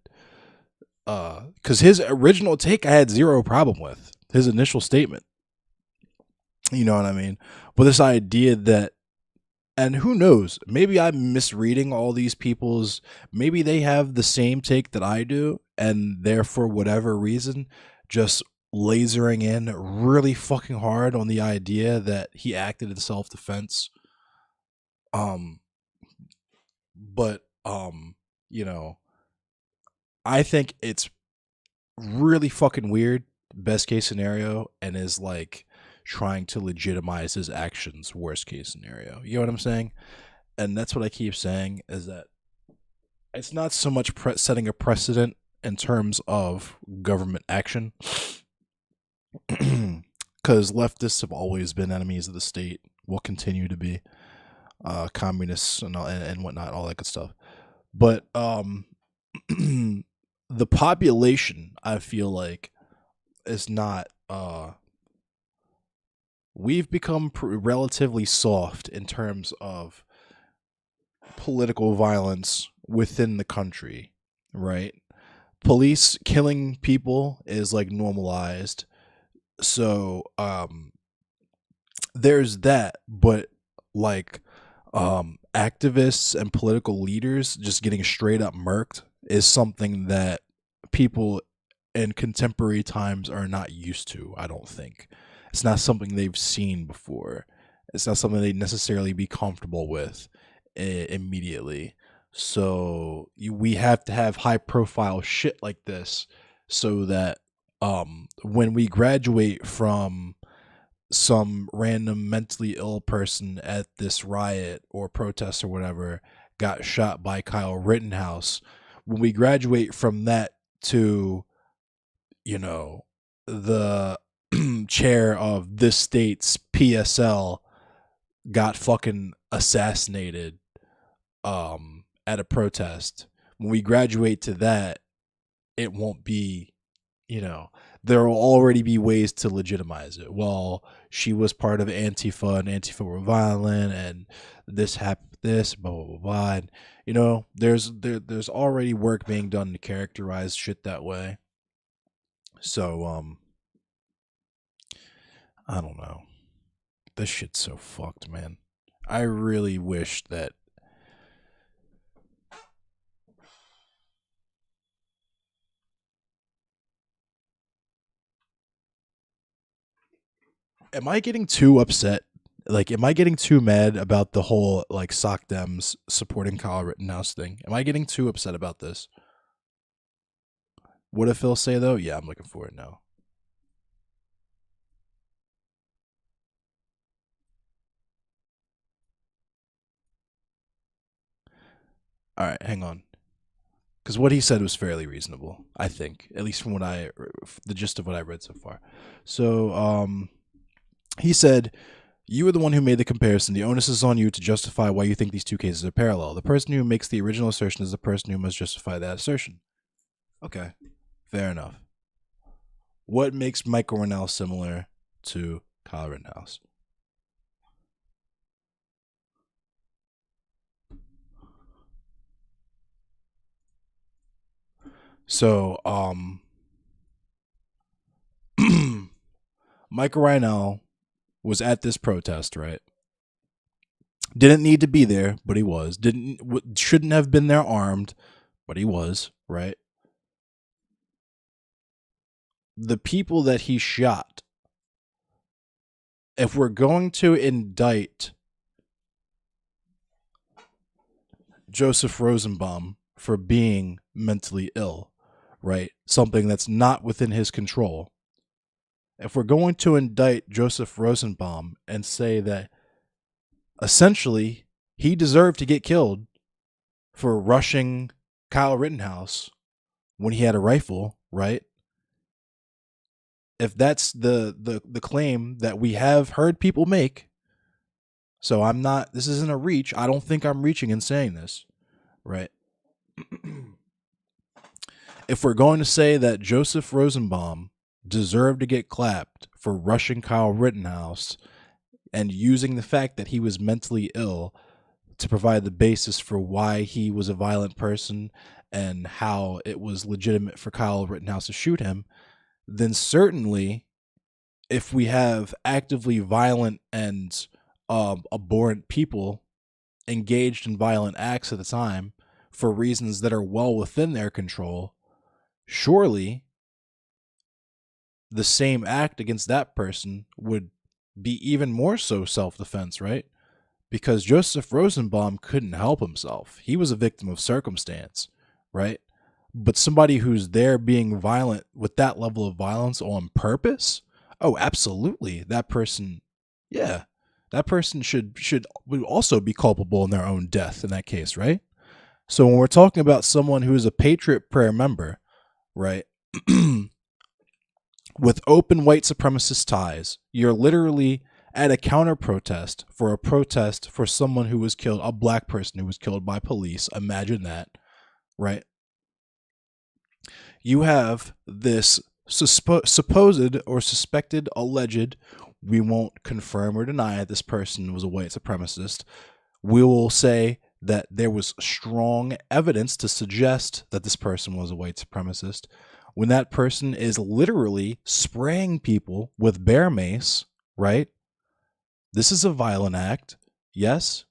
Because his original take I had zero problem with his initial statement. You know what I mean? But this idea that, and who knows, maybe I'm misreading all these people's, maybe they have the same take that I do, and they're for whatever reason just lasering in really fucking hard on the idea that he acted in self-defense. But you know, I think it's really fucking weird, best case scenario, and is like trying to legitimize his actions, worst case scenario. You know what I'm saying? And that's what I keep saying is that it's not so much setting a precedent in terms of government action, because leftists have always been enemies of the state, will continue to be, communists and whatnot, all that good stuff. But the population, I feel like, is not. We've become relatively soft in terms of political violence within the country, right? Police killing people is like normalized. So there's that, but like activists and political leaders just getting straight up murked is something that people in contemporary times are not used to, I don't think. It's not something they've seen before. It's not something they'd necessarily be comfortable with immediately. So we have to have high profile shit like this so that when we graduate from some random mentally ill person at this riot or protest or whatever got shot by Kyle Rittenhouse, when we graduate from that to, the chair of this state's PSL got fucking assassinated at a protest, when we graduate to that, it won't be, there will already be ways to legitimize it. Well, she was part of Antifa and Antifa were violent and this happened, this blah blah blah, blah. And, there's already work being done to characterize shit that way. So I don't know. This shit's so fucked, man. I really wish that. Am I getting too upset? Like, am I getting too mad about the whole like sock Dems supporting Kyle Rittenhouse thing? Am I getting too upset about this? What did Phil say though? Yeah, I'm looking for it now. All right, hang on. Because what he said was fairly reasonable, I think, at least from the gist of what I read so far. So, he said, "You are the one who made the comparison. The onus is on you to justify why you think these two cases are parallel. The person who makes the original assertion is the person who must justify that assertion." Okay, fair enough. What makes Michael Rittenhouse similar to Kyle Rittenhouse? So, Michael Rhinell was at this protest, right? Didn't need to be there, but he was. Shouldn't have been there armed, but he was, right? The people that he shot, if we're going to indict Joseph Rosenbaum for being mentally ill, right? Something that's not within his control. If we're going to indict Joseph Rosenbaum and say that essentially he deserved to get killed for rushing Kyle Rittenhouse when he had a rifle, right? If that's the claim that we have heard people make, so I'm not, this isn't a reach. I don't think I'm reaching in saying this, right? If we're going to say that Joseph Rosenbaum deserved to get clapped for rushing Kyle Rittenhouse and using the fact that he was mentally ill to provide the basis for why he was a violent person and how it was legitimate for Kyle Rittenhouse to shoot him, then certainly if we have actively violent and abhorrent people engaged in violent acts at the time for reasons that are well within their control, surely the same act against that person would be even more so self-defense, right? Because Joseph Rosenbaum couldn't help himself. He was a victim of circumstance, right? But somebody who's there being violent with that level of violence on purpose, oh, absolutely. That person, yeah, that person would also be culpable in their own death in that case, right? So when we're talking about someone who is a Patriot Prayer member, right, with open white supremacist ties, you're literally at a counter protest for a protest for someone who was killed, a black person who was killed by police. Imagine that, right? You have this supposed or suspected, alleged, we won't confirm or deny this person was a white supremacist. We will say that there was strong evidence to suggest that this person was a white supremacist when that person is literally spraying people with bear mace, right? This is a violent act, yes.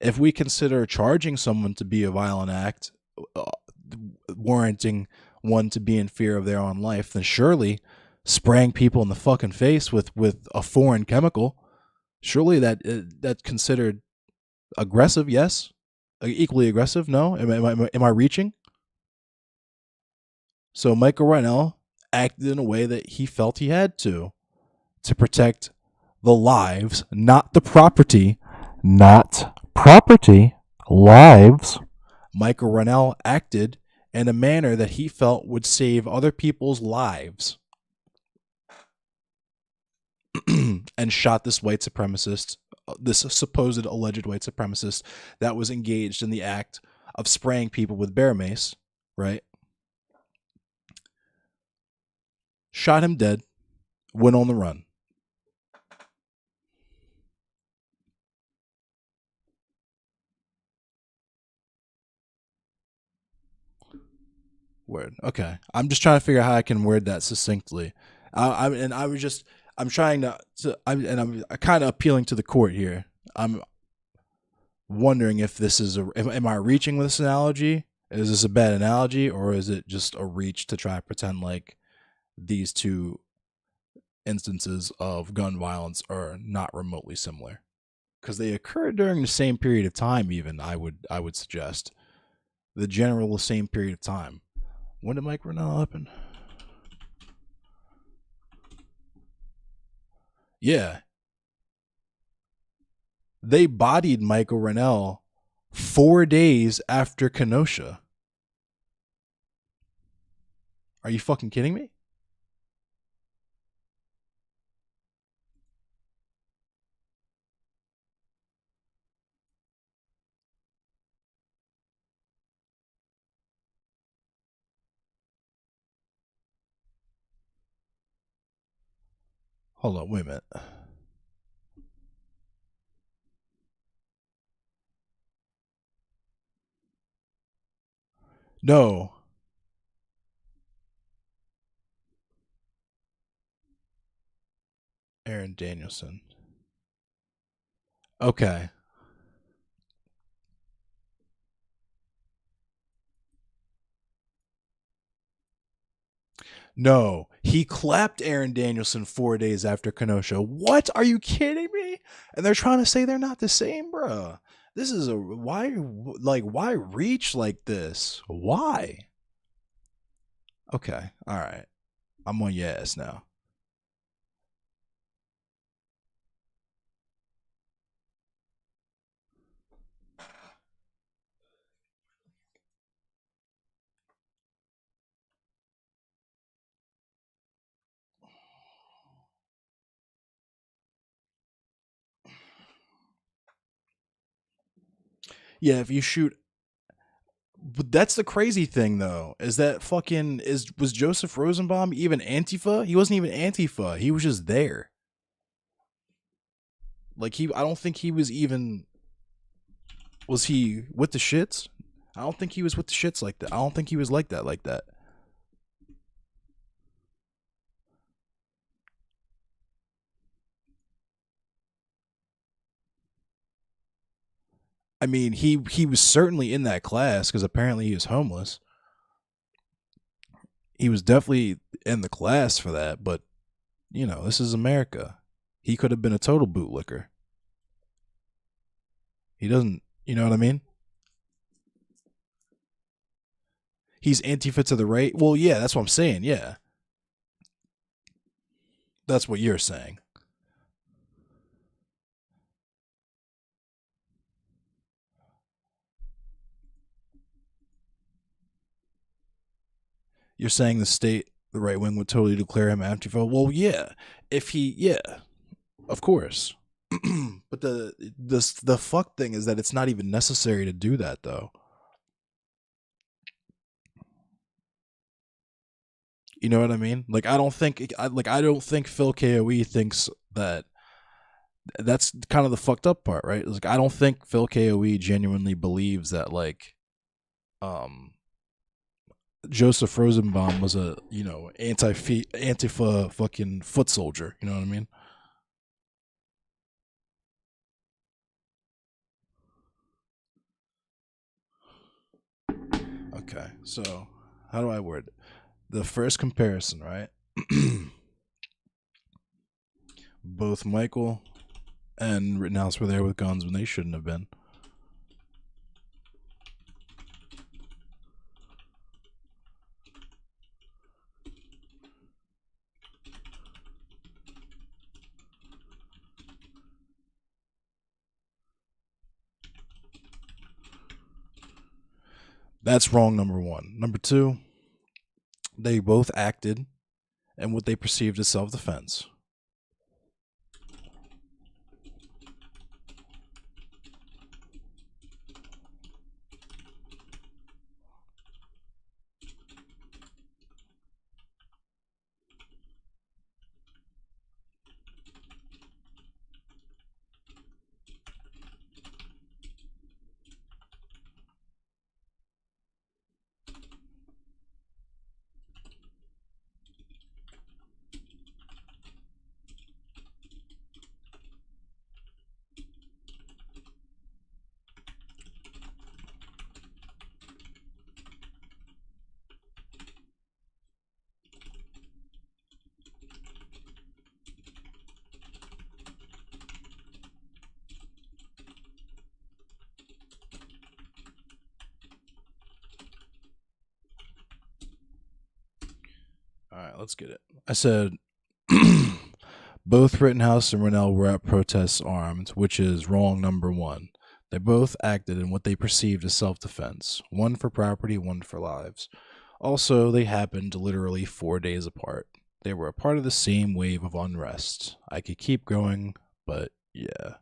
If we consider charging someone to be a violent act, warranting one to be in fear of their own life, then surely spraying people in the fucking face with a foreign chemical, surely that's considered aggressive, yes? Equally aggressive, no? Am I reaching? So Michael Rhinell acted in a way that he felt he had to protect the lives, not the property, not property, lives. Michael Rhinell acted in a manner that he felt would save other people's lives and shot this white supremacist, this supposed alleged white supremacist that was engaged in the act of spraying people with bear mace, right? Shot him dead, went on the run. Word. Okay. I'm just trying to figure out how I can word that succinctly. I'm trying I'm kind of appealing to the court here. I'm wondering if this is am I reaching with this analogy? Is this a bad analogy, or is it just a reach to try to pretend like these two instances of gun violence are not remotely similar? Because they occur during the same period of time. Even I would suggest the general same period of time. When did Mike Rennell happen? Yeah. They bodied Michael Rennell 4 days after Kenosha. Are you fucking kidding me? Hold on, wait a minute. No. Aaron Danielson. Okay. No, he clapped Aaron Danielson 4 days after Kenosha. What? Are you kidding me? And they're trying to say they're not the same, bruh. This is a why reach like this? Why? Okay, all right. I'm on your ass now. Yeah, if you shoot, but that's the crazy thing though, is that fucking is was Joseph Rosenbaum even Antifa? He wasn't even Antifa. He was just there. Like I don't think he was even. Was he with the shits? I don't think he was with the shits like that. I don't think he was like that. Like that. I mean, he was certainly in that class because apparently he was homeless. He was definitely in the class for that, but this is America. He could have been a total bootlicker. He doesn't, you know what I mean? He's Antifa to the right. Well, yeah, that's what I'm saying. Yeah. That's what you're saying. You're saying the right wing would totally declare him Antifa? Well, yeah. Yeah, of course. But the fuck thing is that it's not even necessary to do that, though. You know what I mean? Like I don't think Phil Koe thinks that. That's kind of the fucked up part, right? It's like I don't think Phil Koe genuinely believes that um Joseph Rosenbaum was a Antifa fucking foot soldier. You know what I mean? Okay, so how do I word it? The first comparison, right? Both Michael and Rittenhouse were there with guns when they shouldn't have been. That's wrong, number one. Number two, they both acted in what they perceived as self-defense. All right, let's get it. I said both Rittenhouse and Rennell were at protests armed, which is wrong, number one. They both acted in what they perceived as self-defense, one for property, one for lives. Also, they happened literally 4 days apart. They were a part of the same wave of unrest. I could keep going, but yeah.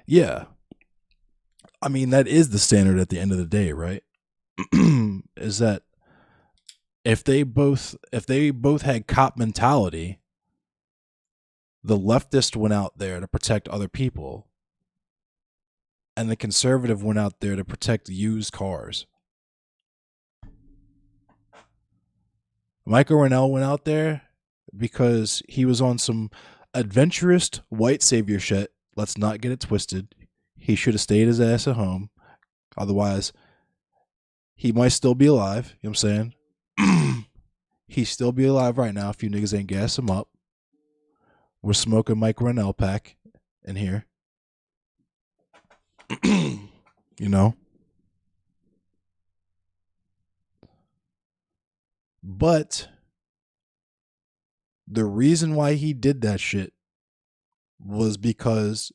Yeah. I mean, that is the standard at the end of the day, right? Is that if they both had cop mentality, the leftist went out there to protect other people, and the conservative went out there to protect used cars. Michael Rennell went out there because he was on some adventurous white savior shit. Let's not get it twisted. He should have stayed his ass at home. Otherwise, he might still be alive. You know what I'm saying? He'd still be alive right now if you niggas ain't gas him up. We're smoking Mike Rennell pack in here. You know? But the reason why he did that shit was because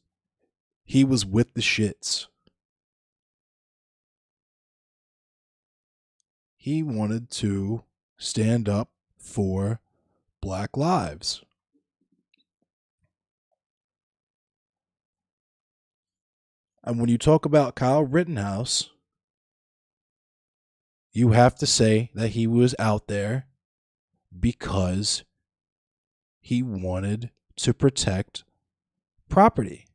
he was with the shits. He wanted to stand up for Black lives. And when you talk about Kyle Rittenhouse, you have to say that he was out there because he wanted to protect property.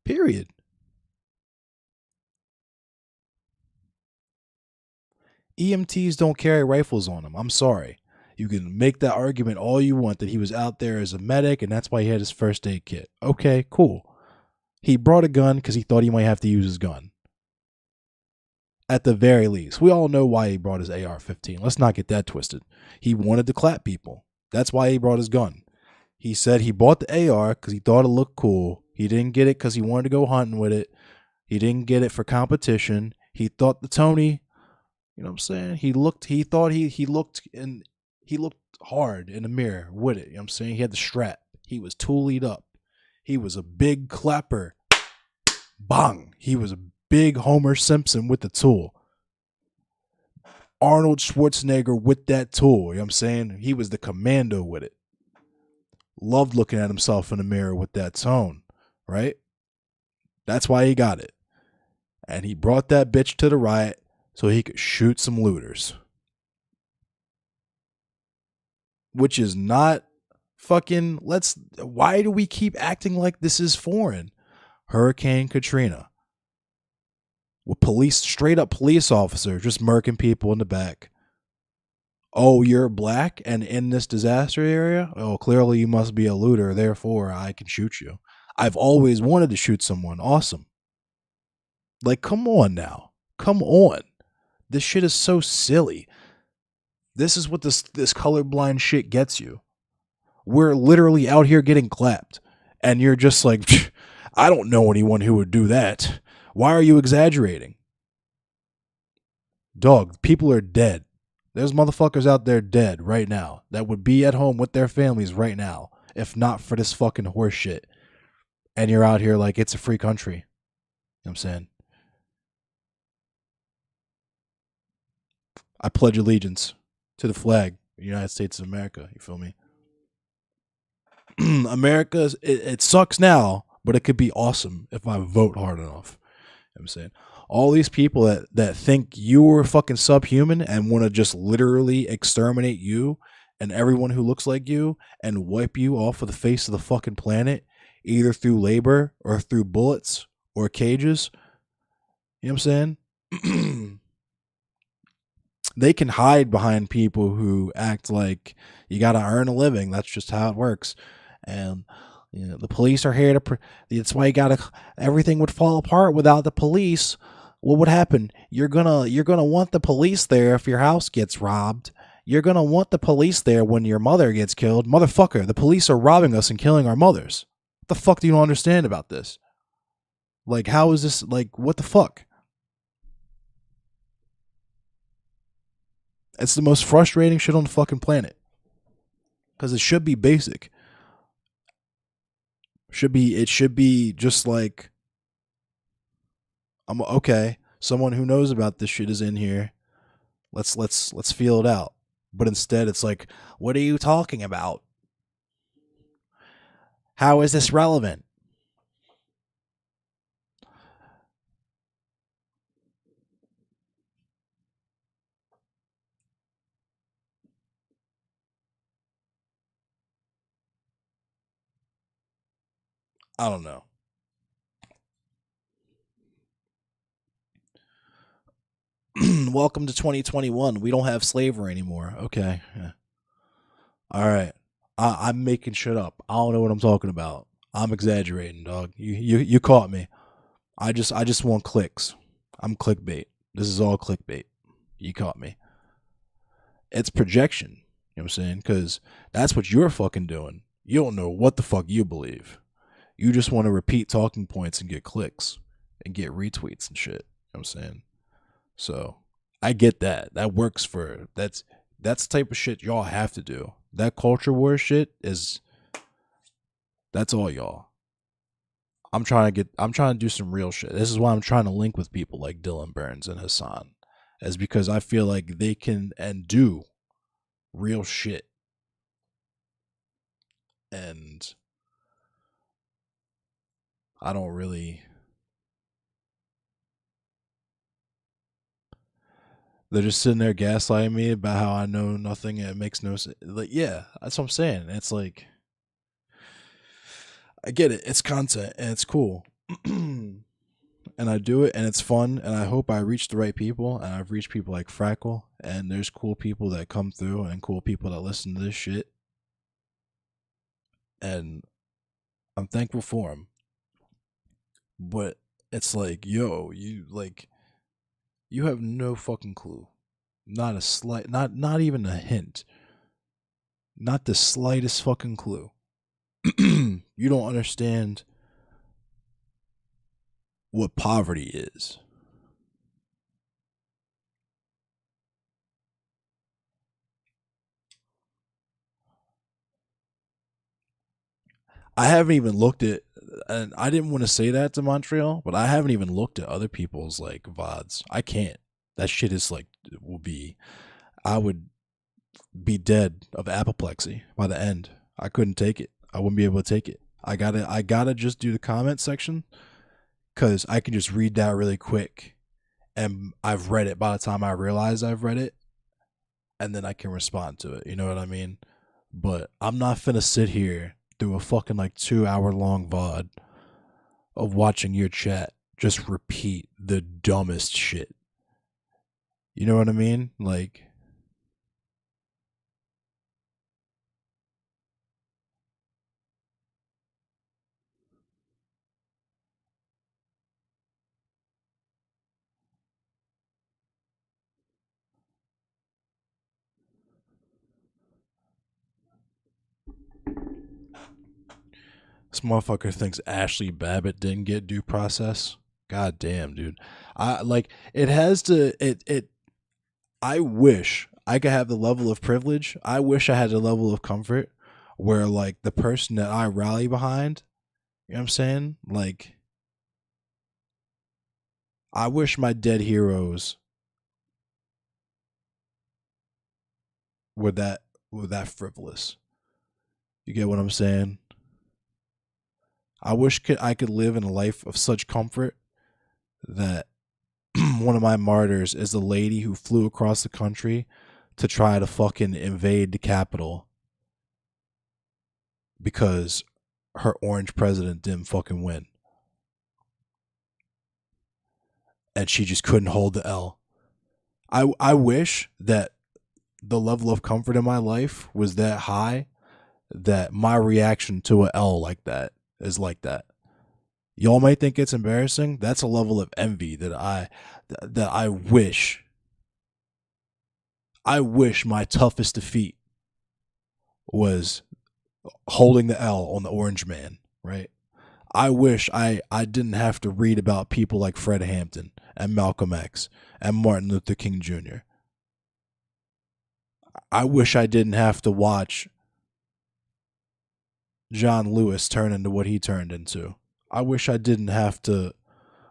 Period. EMTs don't carry rifles on them. I'm sorry. You can make that argument all you want that he was out there as a medic and that's why he had his first aid kit. Okay, cool. He brought a gun because he thought he might have to use his gun. At the very least. We all know why he brought his AR-15. Let's not get that twisted. He wanted to clap people. That's why he brought his gun. He said he bought the AR because he thought it looked cool. He didn't get it because he wanted to go hunting with it. He didn't get it for competition. He thought the Tony, you know what I'm saying? He looked hard in the mirror with it. You know what I'm saying? He had the strap. He was toolied up. He was a big clapper. Bang. He was a big Homer Simpson with the tool. Arnold Schwarzenegger with that tool. You know what I'm saying? He was the commando with it. Loved looking at himself in the mirror with that tone, right? That's why he got it. And he brought that bitch to the riot so he could shoot some looters. Which is not fucking, why do we keep acting like this is foreign? Hurricane Katrina. With straight up police officer just murking people in the back. Oh, you're black and in this disaster area? Oh, clearly you must be a looter, therefore I can shoot you. I've always wanted to shoot someone. Awesome. Like, come on now. Come on. This shit is so silly. This is what this colorblind shit gets you. We're literally out here getting clapped. And you're just like, I don't know anyone who would do that. Why are you exaggerating? Dog, people are dead. There's motherfuckers out there dead right now that would be at home with their families right now if not for this fucking horse shit. And you're out here like it's a free country. You know what I'm saying? I pledge allegiance to the flag of the United States of America. You feel me? America, it sucks now, but it could be awesome if I vote hard enough. You know what I'm saying? All these people that think you're fucking subhuman and want to just literally exterminate you and everyone who looks like you and wipe you off of the face of the fucking planet, either through labor or through bullets or cages. You know what I'm saying? They can hide behind people who act like you got to earn a living. That's just how it works. And you know, the police are here to. That's why you got to. Everything would fall apart without the police. What would happen? You're gonna want the police there if your house gets robbed. You're gonna want the police there when your mother gets killed. Motherfucker, the police are robbing us and killing our mothers. What the fuck do you not understand about this? Like, how is this? Like, what the fuck? It's the most frustrating shit on the fucking planet. Because it should be basic. It should be just like, I'm okay. Someone who knows about this shit is in here. Let's feel it out. But instead it's like, what are you talking about? How is this relevant? I don't know. Welcome to 2021. We don't have slavery anymore. Okay. Yeah. All right. I'm making shit up. I don't know what I'm talking about. I'm exaggerating, dog. You caught me. I just want clicks. I'm clickbait. This is all clickbait. You caught me. It's projection. You know what I'm saying? Because that's what you're fucking doing. You don't know what the fuck you believe. You just want to repeat talking points and get clicks and get retweets and shit. You know what I'm saying? So I get that. That works for that's the type of shit y'all have to do. That culture war shit is that's all y'all. I'm trying to do some real shit. This is why I'm trying to link with people like Dylan Burns and Hassan. Is because I feel like they can and do real shit. And I don't really they're just sitting there gaslighting me about how I know nothing and it makes no sense. Like, yeah, that's what I'm saying. It's like I get it. It's content and it's cool. And I do it and it's fun and I hope I reach the right people and I've reached people like Frackle and there's cool people that come through and cool people that listen to this shit and I'm thankful for them. But it's like, yo, you have no fucking clue. Not a slight not even a hint. Not the slightest fucking clue. You don't understand what poverty is. I haven't even looked at, and I didn't want to say that to Montreal, but I haven't even looked at other people's like VODs. I can't. That shit is like, will be, I would be dead of apoplexy by the end. I couldn't take it. I wouldn't be able to take it. I gotta just do the comment section because I can just read that really quick and I've read it by the time I realize I've read it and then I can respond to it. You know what I mean? But I'm not finna sit here through a fucking like 2 hour long VOD of watching your chat just repeat the dumbest shit. You know what I mean? Like, this motherfucker thinks Ashley Babbitt didn't get due process. God damn, dude. I like it has to it I wish I could have the level of privilege. I wish I had the level of comfort where like the person that I rally behind, you know what I'm saying? Like I wish my dead heroes were that frivolous. You get what I'm saying? I wish I could live in a life of such comfort that one of my martyrs is the lady who flew across the country to try to fucking invade the Capitol because her orange president didn't fucking win. And she just couldn't hold the L. I wish that the level of comfort in my life was that high that my reaction to a L like that is like that. Y'all might think it's embarrassing. That's a level of envy that I wish my toughest defeat was holding the L on the orange man, right? I wish I didn't have to read about people like Fred Hampton and Malcolm X and Martin Luther King Jr. I wish I didn't have to watch John Lewis turn into what he turned into. I wish I didn't have to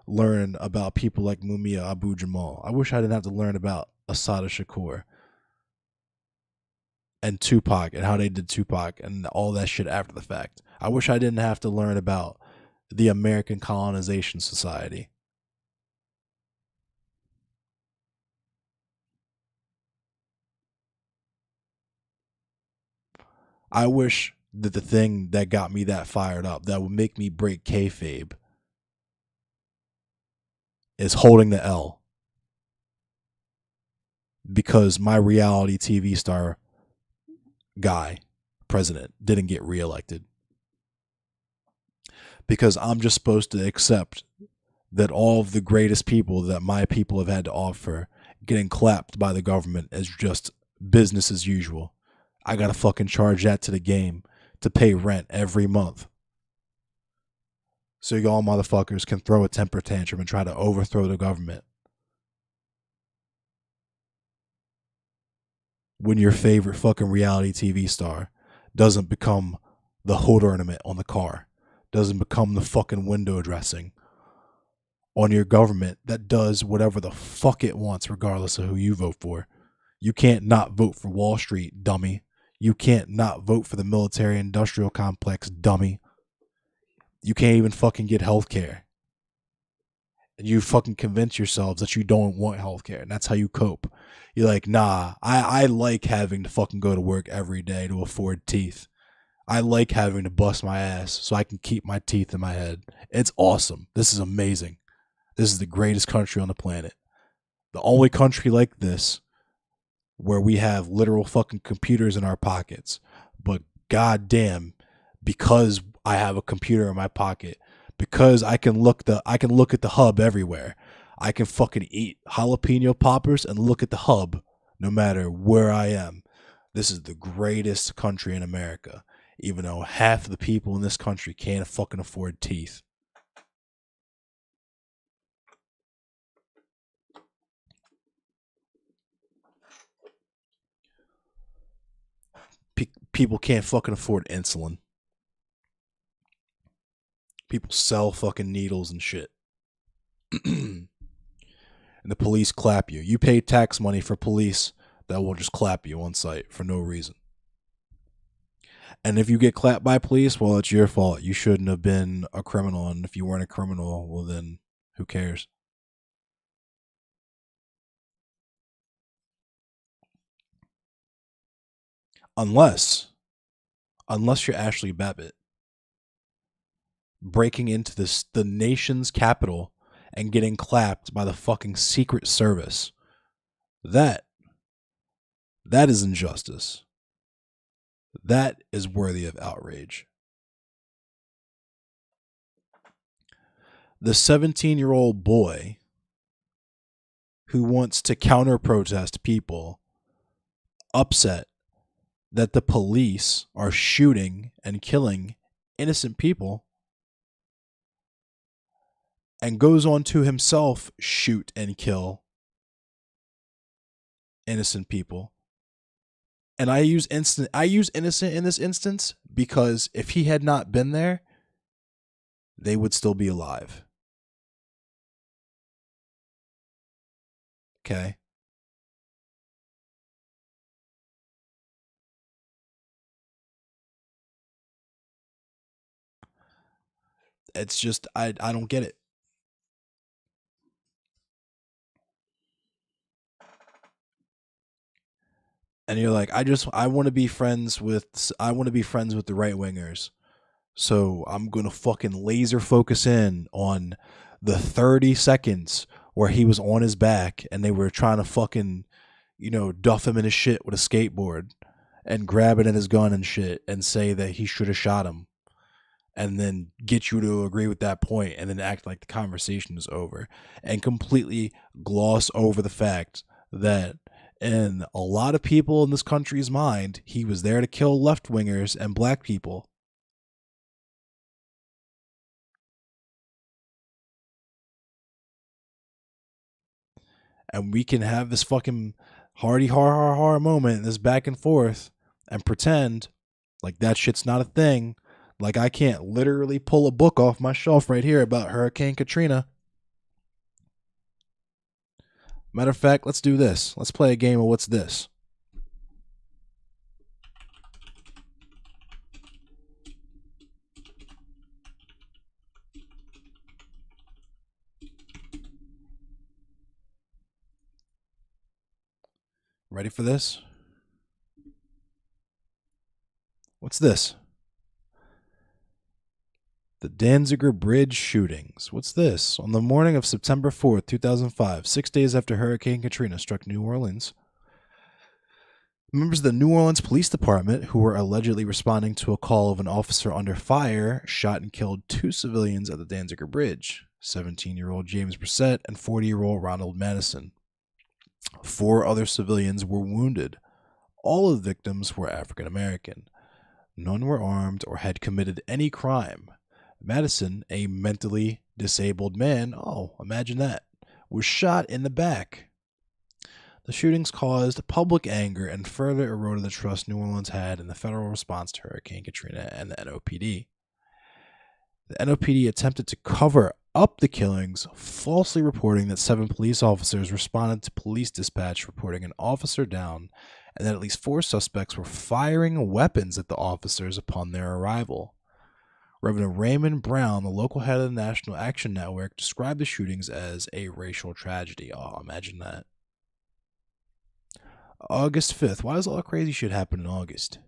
learn about people like Mumia Abu Jamal. I wish I didn't have to learn about Assata Shakur and Tupac and how they did Tupac and all that shit after the fact. I wish I didn't have to learn about the American Colonization Society. I wish that the thing that got me that fired up, that would make me break kayfabe, is holding the L. because my reality TV star guy, president, didn't get reelected. Because I'm just supposed to accept that all of the greatest people that my people have had to offer getting clapped by the government as just business as usual. I gotta fucking charge that to the game to pay rent every month. So y'all motherfuckers can throw a temper tantrum and try to overthrow the government. When your favorite fucking reality TV star doesn't become the hood ornament on the car, doesn't become the fucking window dressing on your government that does whatever the fuck it wants regardless of who you vote for. You can't not vote for Wall Street, dummy. You can't not vote for the military industrial complex, dummy. You can't even fucking get health care. And you fucking convince yourselves that you don't want health care, and that's how you cope. You're like, nah, I like having to fucking go to work every day to afford teeth. I like having to bust my ass so I can keep my teeth in my head. It's awesome. This is amazing. This is the greatest country on the planet. The only country like this where we have literal fucking computers in our pockets. But goddamn, because I have a computer in my pocket, because I can look at the hub everywhere. I can fucking eat jalapeno poppers and look at the hub no matter where I am. This is the greatest country in America, even though half of the people in this country can't fucking afford teeth. People can't fucking afford insulin. People sell fucking needles and shit. And the police clap you. You pay tax money for police that will just clap you on sight for no reason. And if you get clapped by police, well, it's your fault. You shouldn't have been a criminal. And if you weren't a criminal, well, then who cares? Unless you're Ashley Babbitt breaking into the nation's capital and getting clapped by the fucking Secret Service. That is injustice. That is worthy of outrage. The 17-year-old boy who wants to counter-protest people upset that the police are shooting and killing innocent people and goes on to himself shoot and kill innocent people. And I use innocent in this instance because if he had not been there, they would still be alive. Okay? It's just I don't get it. And you're like, I want to be friends with the right wingers. So I'm going to fucking laser focus in on the 30 seconds where he was on his back and they were trying to fucking, duff him in his shit with a skateboard and grab it in his gun and shit and say that he should have shot him. And then get you to agree with that point and then act like the conversation is over and completely gloss over the fact that in a lot of people in this country's mind, he was there to kill left-wingers and black people. And we can have this fucking hardy har moment, this back and forth, and pretend like that shit's not a thing. Like I can't literally pull a book off my shelf right here about Hurricane Katrina. Matter of fact, let's do this. Let's play a game of What's This? Ready for this? What's this? The Danziger Bridge shootings. What's this? On the morning of September 4th, 2005, 6 days after Hurricane Katrina struck New Orleans, Members of the New Orleans Police Department, who were allegedly responding to a call of an officer under fire, shot and killed two civilians at the Danziger Bridge, 17-year-old James Brissett and 40-year-old Ronald Madison. Four other civilians were wounded. All of the victims were African American. None were armed or had committed any crime. Madison, a mentally disabled man, oh, imagine that, was shot in the back. The shootings caused public anger and further eroded the trust New Orleans had in the federal response to Hurricane Katrina and the NOPD. The NOPD attempted to cover up the killings, falsely reporting that 7 police officers responded to police dispatch reporting an officer down and that at least 4 suspects were firing weapons at the officers upon their arrival. Reverend Raymond Brown, the local head of the National Action Network, described the shootings as a racial tragedy. Oh, imagine that. August 5th. Why does all that crazy shit happen in August?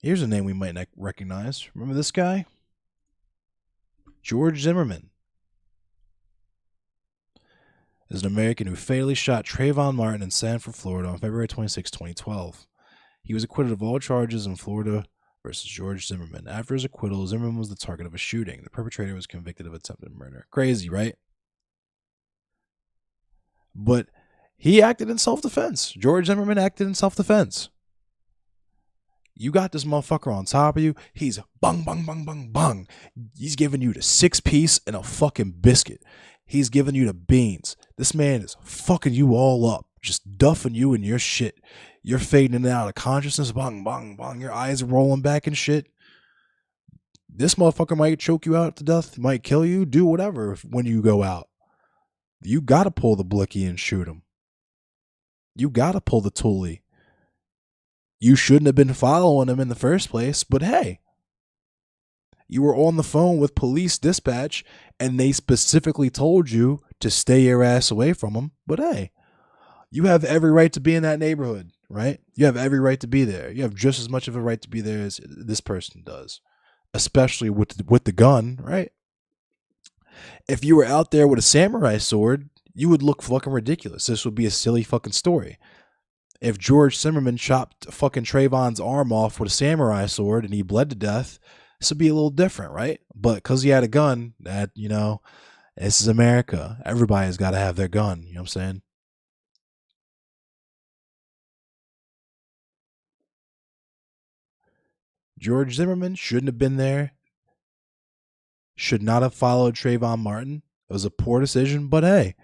Here's a name we might not recognize. Remember this guy? George Zimmerman is an American who fatally shot Trayvon Martin in Sanford, Florida on February 26, 2012. He was acquitted of all charges in Florida versus George Zimmerman. After his acquittal, Zimmerman was the target of a shooting. The perpetrator was convicted of attempted murder. Crazy, right? But he acted in self-defense. George Zimmerman acted in self-defense. You got this motherfucker on top of you. He's bung, bung, bung, bung, bung. He's giving you the 6-piece and a fucking biscuit. He's giving you the beans. This man is fucking you all up, just duffing you in your shit. You're fading in and out of consciousness. Bung, bung, bung. Your eyes are rolling back and shit. This motherfucker might choke you out to death. Might kill you. Do whatever when you go out. You got to pull the blicky and shoot him. You got to pull the toolie. You shouldn't have been following him in the first place, but hey, you were on the phone with police dispatch and they specifically told you to stay your ass away from him. But hey, you have every right to be in that neighborhood, right? You have every right to be there. You have just as much of a right to be there as this person does, especially with the gun, right? If you were out there with a samurai sword, you would look fucking ridiculous. This would be a silly fucking story. If George Zimmerman chopped fucking Trayvon's arm off with a samurai sword and he bled to death, this would be a little different, right? But because he had a gun, that, you know, this is America. Everybody's got to have their gun. You know what I'm saying? George Zimmerman shouldn't have been there. Should not have followed Trayvon Martin. It was a poor decision, but hey,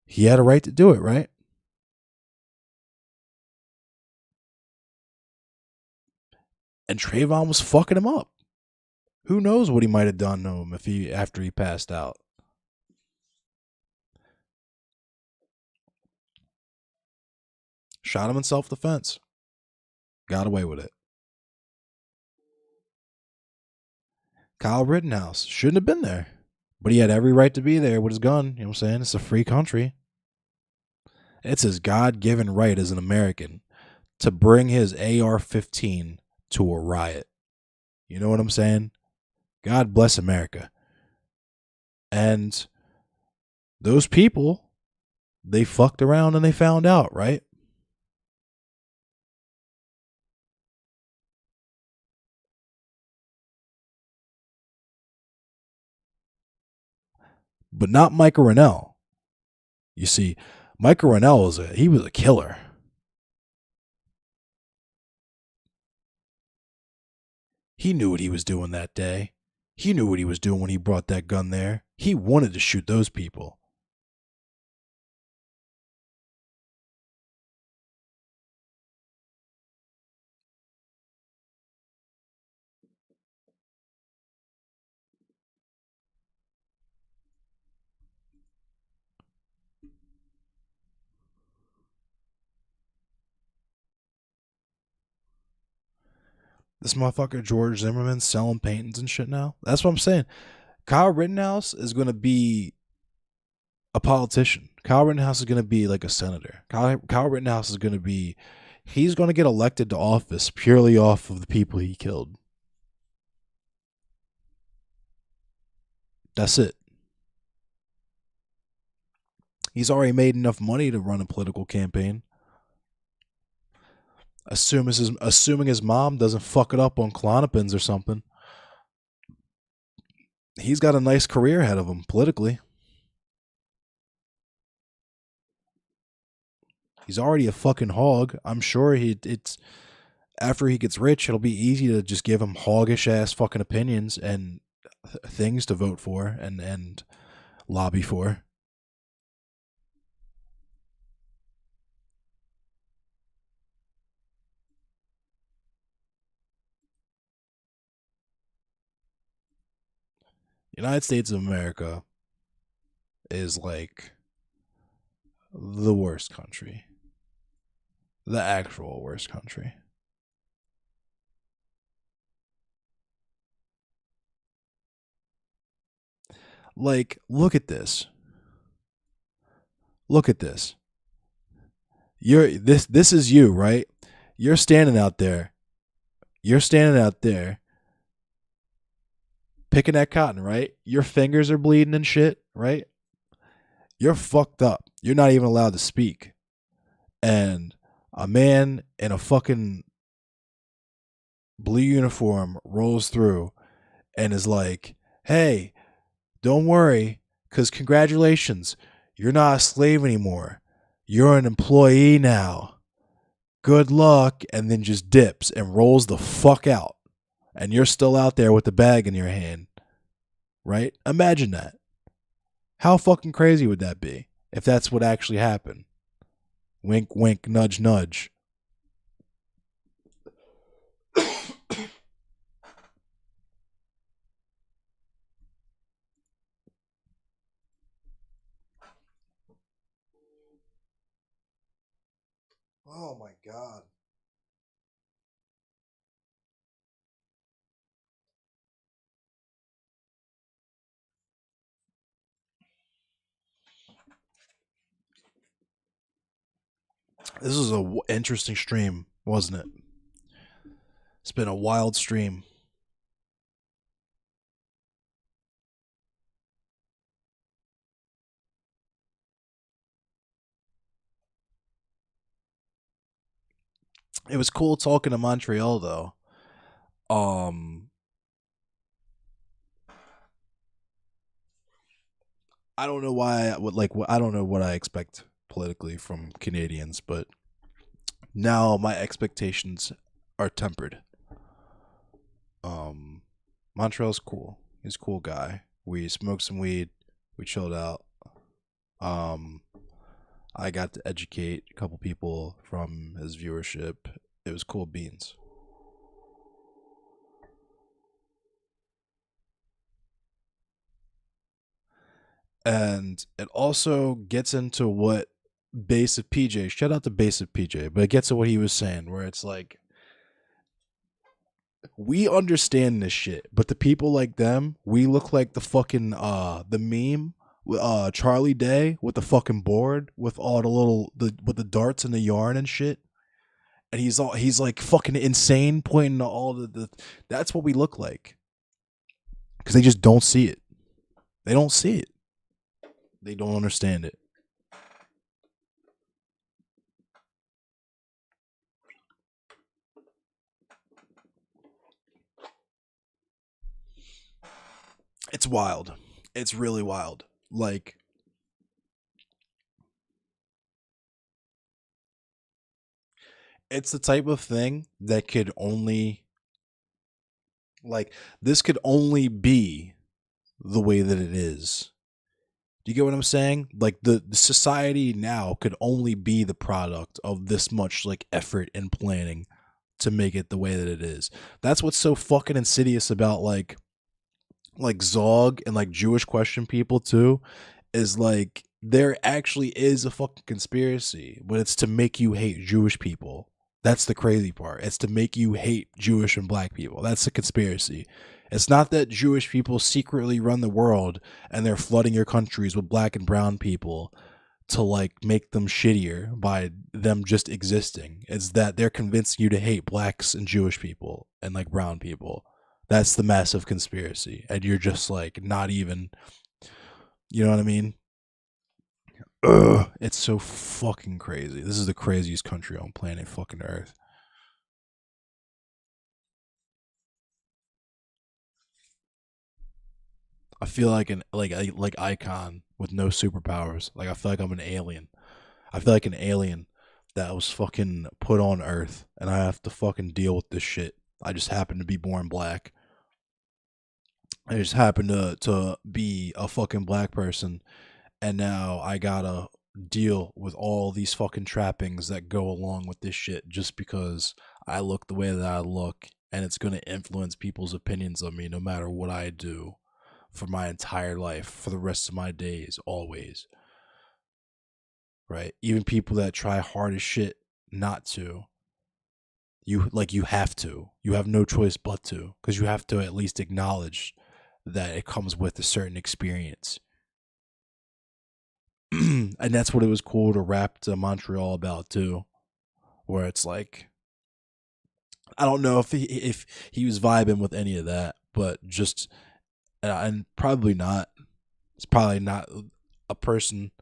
he had a right to do it, right? And Trayvon was fucking him up. Who knows what he might have done to him after he passed out. Shot him in self-defense. Got away with it. Kyle Rittenhouse shouldn't have been there, but he had every right to be there with his gun. You know what I'm saying? It's a free country. It's his God-given right as an American to bring his AR-15 to a riot. You know what I'm saying? God bless America. And those people, they fucked around and they found out, right? But not Michael Rennell. You see, Michael Rennell was a killer. He knew what he was doing that day. He knew what he was doing when he brought that gun there. He wanted to shoot those people. This motherfucker George Zimmerman selling paintings and shit now. That's what I'm saying. Kyle Rittenhouse is going to be a politician. Kyle Rittenhouse is going to be like a senator. Kyle Rittenhouse is going to be, he's going to get elected to office purely off of the people he killed. That's it. He's already made enough money to run a political campaign. Assuming his mom doesn't fuck it up on Klonopins or something. He's got a nice career ahead of him politically. He's already a fucking hog. I'm sure it's after he gets rich, it'll be easy to just give him hoggish ass fucking opinions and things to vote for and lobby for. United States of America is like the worst country. The actual worst country. Like, look at this. Look at this. This is you, right? You're standing out there. Picking that cotton, right? Your fingers are bleeding and shit, right? You're fucked up. You're not even allowed to speak. And a man in a fucking blue uniform rolls through and is like, hey, don't worry, because congratulations, you're not a slave anymore. You're an employee now. Good luck, and then just dips and rolls the fuck out. And you're still out there with the bag in your hand. Right? Imagine that. How fucking crazy would that be if that's what actually happened? Wink, wink, nudge, nudge. Oh my God. This was a interesting stream, wasn't it? It's been a wild stream. It was cool talking to Montreal though. I don't know why I would like. I don't know what I expect politically from Canadians, but now my expectations are tempered. Montreal's cool. He's a cool guy. We smoked some weed. We chilled out. Um, I got to educate a couple people from his viewership. It was cool beans. And it also gets into what Base of PJ, shout out to Base of PJ, but it gets to what he was saying, where it's like, we understand this shit, but the people like them, we look like the fucking the meme Charlie Day with the fucking board with all with the darts and the yarn and shit. And he's like fucking insane pointing to all the that's what we look like. Cuz they just don't see it. They don't see it. They don't understand it. It's wild. It's really wild. Like, it's the type of thing that could only, like, this could only be the way that it is. Do you get what I'm saying? Like, the society now could only be the product of this much like effort and planning to make it the way that it is. That's what's so fucking insidious about like Zog and like Jewish question people too, is like there actually is a fucking conspiracy, but it's to make you hate Jewish people. That's the crazy part. It's to make you hate Jewish and black people. That's the conspiracy. It's not that Jewish people secretly run the world and they're flooding your countries with black and brown people to like make them shittier by them just existing. It's that they're convincing you to hate blacks and Jewish people and like brown people. That's the massive conspiracy. And you're just like not even, you know what I mean? Ugh, it's so fucking crazy. This is the craziest country on planet fucking Earth. I feel like an like icon with no superpowers. Like I feel like I'm an alien. I feel like an alien that was fucking put on Earth, and I have to fucking deal with this shit. I just happen to be born black. I just happen to be a fucking black person, and now I gotta deal with all these fucking trappings that go along with this shit just because I look the way that I look, and it's gonna influence people's opinions of me no matter what I do for my entire life, for the rest of my days, always. Right? Even people that try hard as shit not to, you have to. You have no choice but to, because you have to at least acknowledge that it comes with a certain experience. And that's what it was cool to rap to Montreal about too, where it's like I don't know if he was vibing with any of that, but just and probably not. It's probably not a person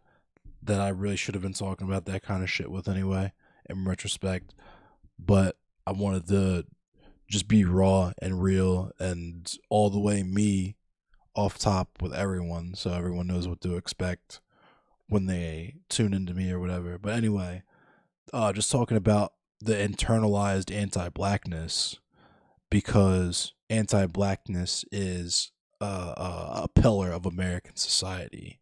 that I really should have been talking about that kind of shit with anyway, in retrospect. But I wanted to just be raw and real and all the way me off top with everyone so everyone knows what to expect when they tune into me or whatever. But anyway, just talking about the internalized anti-blackness, because anti-blackness is a pillar of American society.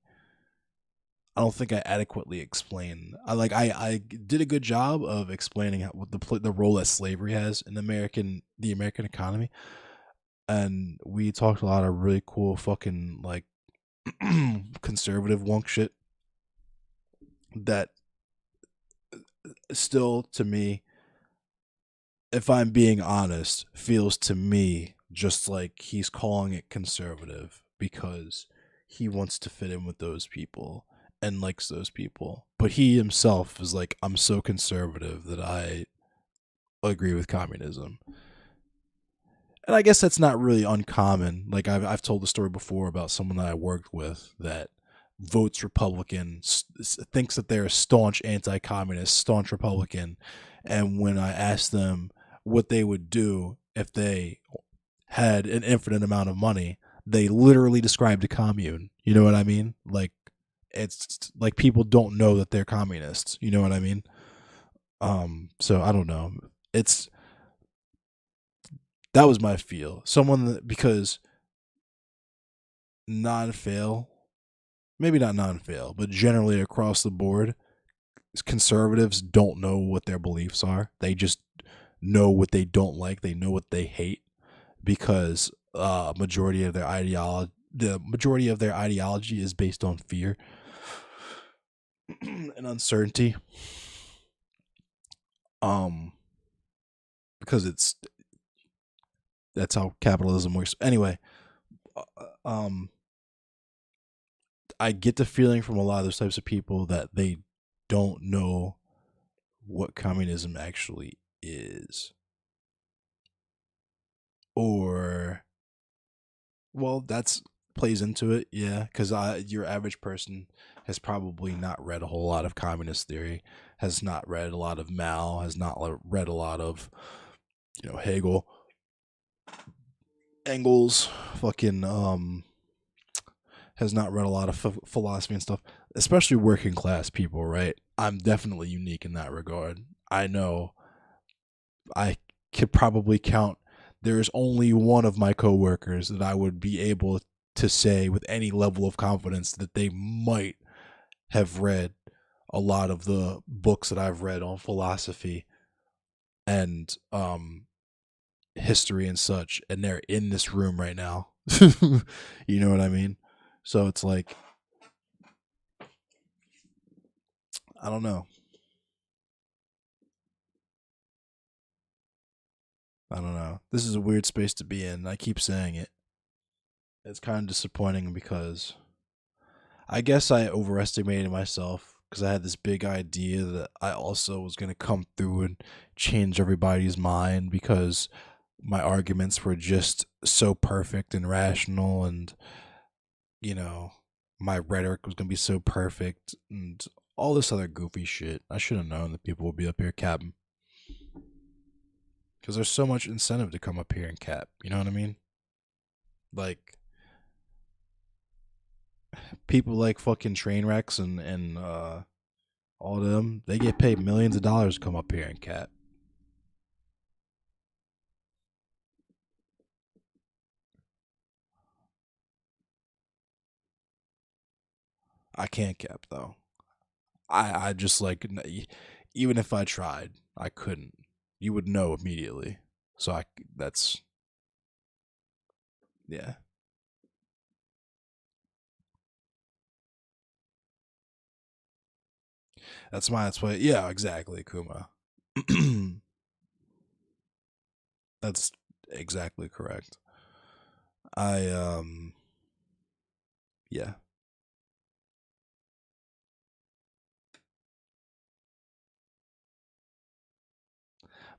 I don't think I adequately explain. I did a good job of explaining what the role that slavery has in the American economy, and we talked a lot of really cool fucking like conservative wonk shit that still to me, if I'm being honest, feels to me just like he's calling it conservative because he wants to fit in with those people and likes those people. But he himself is like, I'm so conservative that I agree with communism. And I guess that's not really uncommon. Like I've told the story before about someone that I worked with that votes Republican, thinks that they're a staunch anti-communist, staunch Republican, and when I asked them what they would do if they had an infinite amount of money, they literally described a commune. You know what I mean? Like it's like people don't know that they're communists. You know what I mean? So I don't know. It's that was my feel. Someone that, because non-fail, maybe not non-fail, but generally across the board, conservatives don't know what their beliefs are. They just know what they don't like. They know what they hate because the majority of their ideology is based on fear and uncertainty. Um, because that's how capitalism works. Anyway, um, I get the feeling from a lot of those types of people that they don't know what communism actually is. Or, well, that's plays into it, yeah, because your average person has probably not read a whole lot of communist theory, has not read a lot of Mao, has not read a lot of, Hegel, Engels, fucking has not read a lot of philosophy and stuff, especially working class people, right? I'm definitely unique in that regard. I know I could probably count. There's only one of my coworkers that I would be able to say with any level of confidence that they might have read a lot of the books that I've read on philosophy and history and such, and they're in this room right now. You know what I mean? So it's like, I don't know. I don't know. This is a weird space to be in. I keep saying it. It's kind of disappointing because I guess I overestimated myself because I had this big idea that I also was going to come through and change everybody's mind because my arguments were just so perfect and rational, and you know, my rhetoric was going to be so perfect and all this other goofy shit. I should have known that people would be up here capping because there's so much incentive to come up here and cap. You know what I mean? Like people like fucking train wrecks and all of them, they get paid millions of dollars to come up here and cap. I can't cap though. I just like even if I tried, I couldn't. You would know immediately. So I that's yeah. That's why yeah, exactly, Kuma. That's exactly correct. I yeah.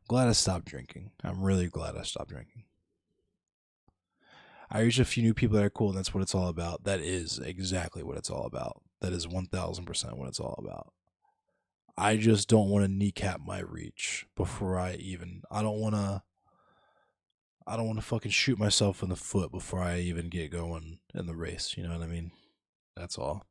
Glad I stopped drinking. I'm really glad I stopped drinking. I reached a few new people that are cool, and that's what it's all about. That is exactly what it's all about. That is 1000% what it's all about. I just don't want to kneecap my reach before I even. I don't want to. I don't want to fucking shoot myself in the foot before I even get going in the race. You know what I mean? That's all.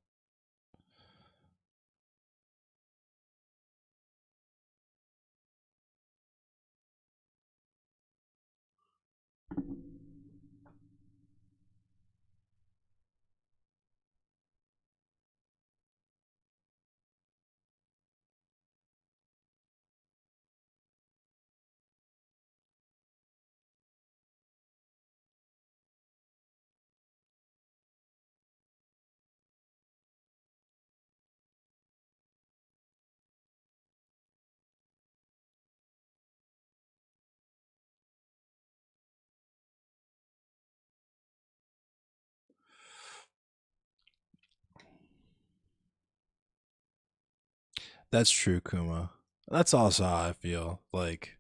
That's true, Kuma. That's also how I feel. Like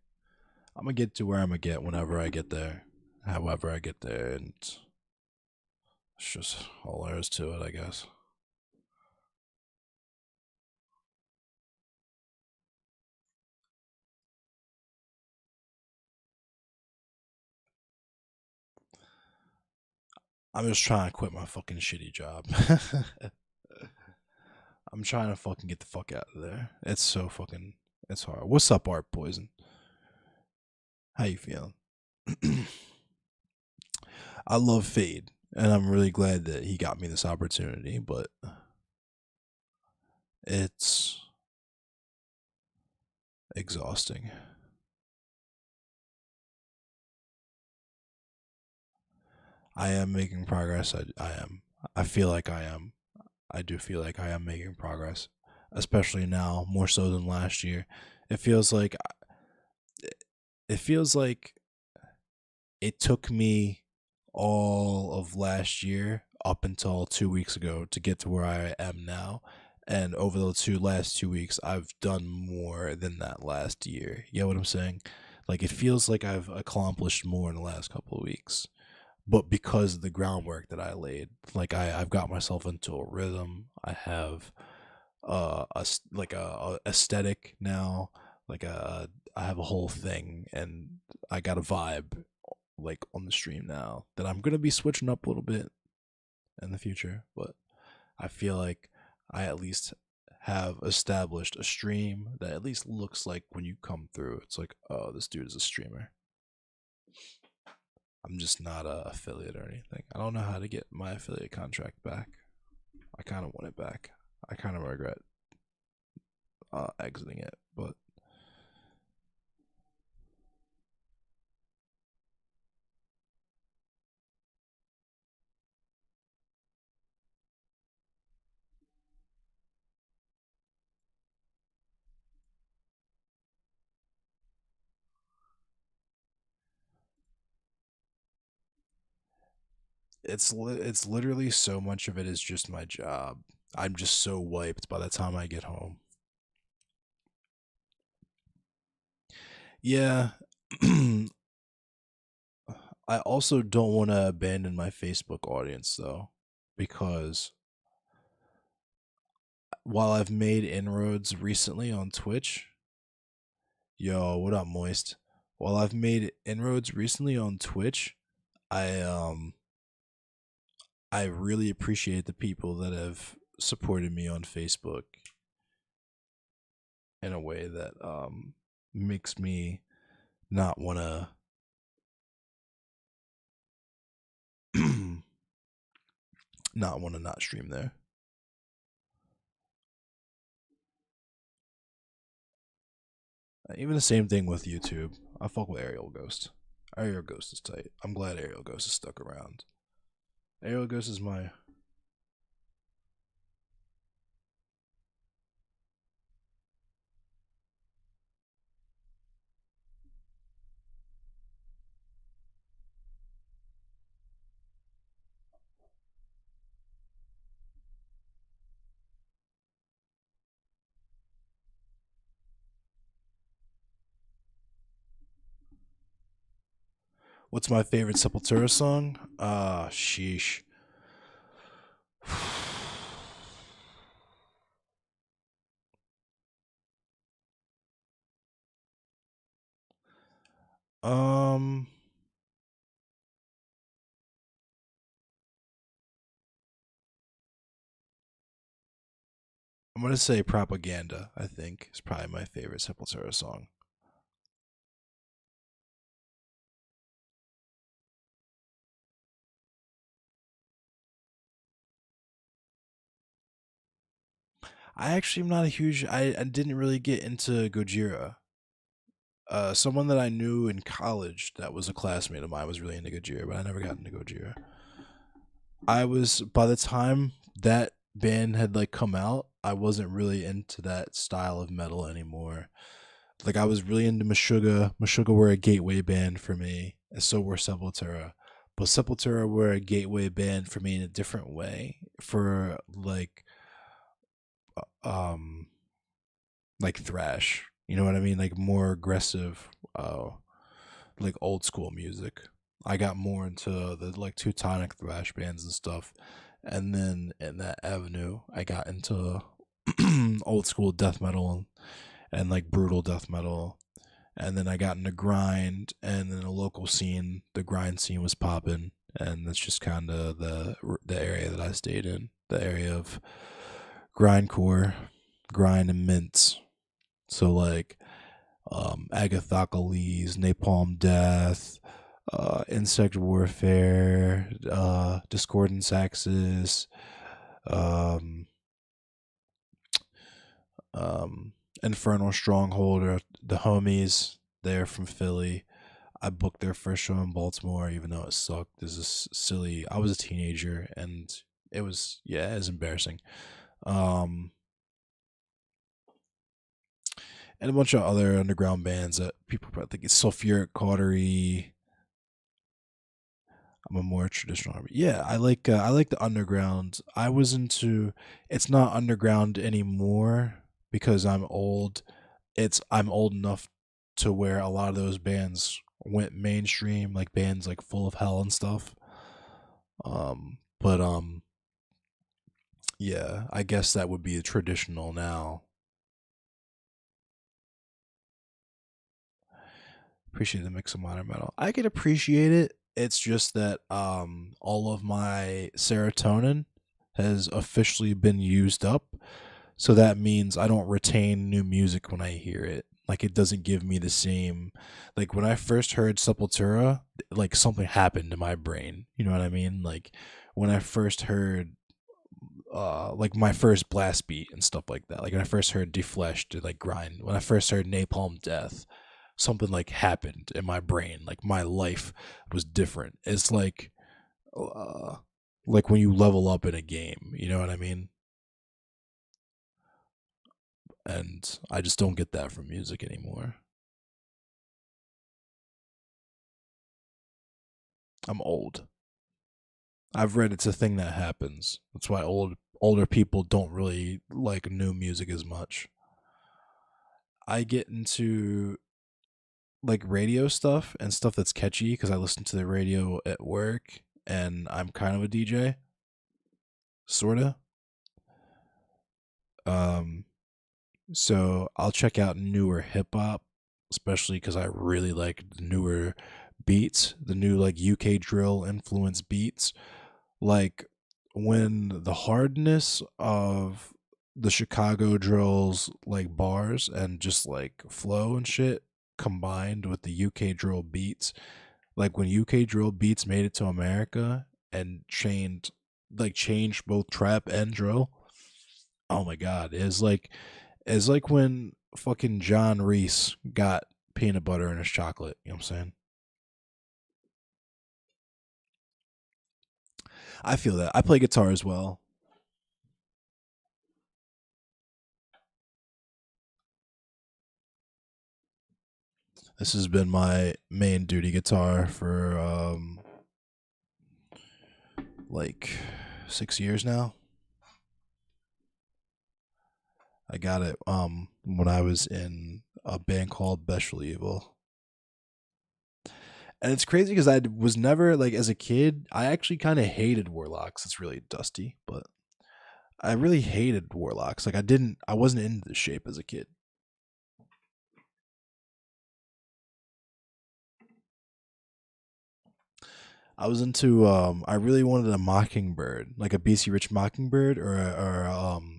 I'm gonna get to where I'm gonna get whenever I get there, however I get there, and it's just all there is to it, I guess. I'm just trying to quit my fucking shitty job. I'm trying to fucking get the fuck out of there. It's so fucking. It's hard. What's up, Art Poison? How you feeling? I love Fade, and I'm really glad that he got me this opportunity. But it's exhausting. I am making progress. I am. I feel like I am. I do feel like I am making progress, especially now more so than last year. It feels like it feels like it took me all of last year up until 2 weeks ago to get to where I am now. And over the last 2 weeks, I've done more than that last year. You know what I'm saying? Like it feels like I've accomplished more in the last couple of weeks, but because of the groundwork that I laid, like I've got myself into a rhythm. I have like a aesthetic now, like I have a whole thing, and I got a vibe like on the stream now that I'm gonna be switching up a little bit in the future, but I feel like I at least have established a stream that at least looks like when you come through, it's like, oh, this dude is a streamer. I'm just not a affiliate or anything. I don't know how to get my affiliate contract back. I kind of want it back. I kind of regret exiting it, but it's literally so much of it is just my job. I'm just so wiped by the time I get home. Yeah. I also don't want to abandon my Facebook audience though, because while I've made inroads recently on Twitch, yo, what up, Moist? While I've made inroads recently on Twitch, I I really appreciate the people that have supported me on Facebook in a way that makes me not want to not want to not stream there. Even the same thing with YouTube. I fuck with Ariel Ghost. Ariel Ghost is tight. I'm glad Ariel Ghost is stuck around. Ariel Ghost is my. What's my favorite Sepultura song? Sheesh. um, I'm gonna say "Propaganda." I think is probably my favorite Sepultura song. I actually am not a huge. I didn't really get into Gojira. Someone that I knew in college that was a classmate of mine was really into Gojira, but I never got into Gojira. I was by the time that band had like come out, I wasn't really into that style of metal anymore. Like I was really into Meshuggah. Meshuggah were a gateway band for me, and so were Sepultura. But Sepultura were a gateway band for me in a different way. For um like thrash. You know what I mean? Like more aggressive, like old school music. I got more into the like Teutonic thrash bands and stuff. And then in that avenue, I got into old school death metal and like brutal death metal. And then I got into grind, and in a local scene, the grind scene was popping, and that's just kind of the area that I stayed in, the area of grindcore, grind and mints. So like Agathocles, Napalm Death, Insect Warfare, Discordance Axis, um, Infernal Stronghold, or the homies. They're from Philly. I booked their first show in Baltimore, even though it sucked. This is silly. I was a teenager, and it was yeah, it was embarrassing. Um, and a bunch of other underground bands that people probably think it's Sulfuric Cautery. I'm a more traditional army. Yeah, I like the underground. I was into it's not underground anymore because I'm old. I'm old enough to where a lot of those bands went mainstream, like bands like Full of Hell and stuff. But yeah, I guess that would be traditional now. Appreciate the mix of modern metal. I could appreciate it. It's just that all of my serotonin has officially been used up. So that means I don't retain new music when I hear it. Like it doesn't give me the same like when I first heard Sepultura, like something happened to my brain. You know what I mean? Like when I first heard like my first blast beat and stuff like that. Like when I first heard Defleshed, like grind. When I first heard Napalm Death, something like happened in my brain. Like my life was different. It's uh, like when you level up in a game. You know what I mean? And I just don't get that from music anymore. I'm old. I've read it's a thing that happens. That's why older people don't really like new music as much. I get into like radio stuff and stuff that's catchy because I listen to the radio at work and I'm kind of a DJ, sorta. Um, so I'll check out newer hip hop, especially because I really like the newer beats, the new like UK drill influence beats. Like when the hardness of the Chicago drills like bars and just like flow and shit combined with the UK drill beats, like when UK drill beats made it to America and changed both trap and drill. Oh my god, it's like when fucking John Reese got peanut butter in his chocolate, you know what I'm saying? I feel that. I play guitar as well. This has been my main duty guitar for like 6 years now. I got it when I was in a band called Bestial Evil. And it's crazy because I was never like as a kid, I actually kind of hated Warlocks. It's really dusty, but I really hated Warlocks. Like I wasn't into the shape as a kid. I was into I really wanted a mockingbird, like a BC Rich mockingbird or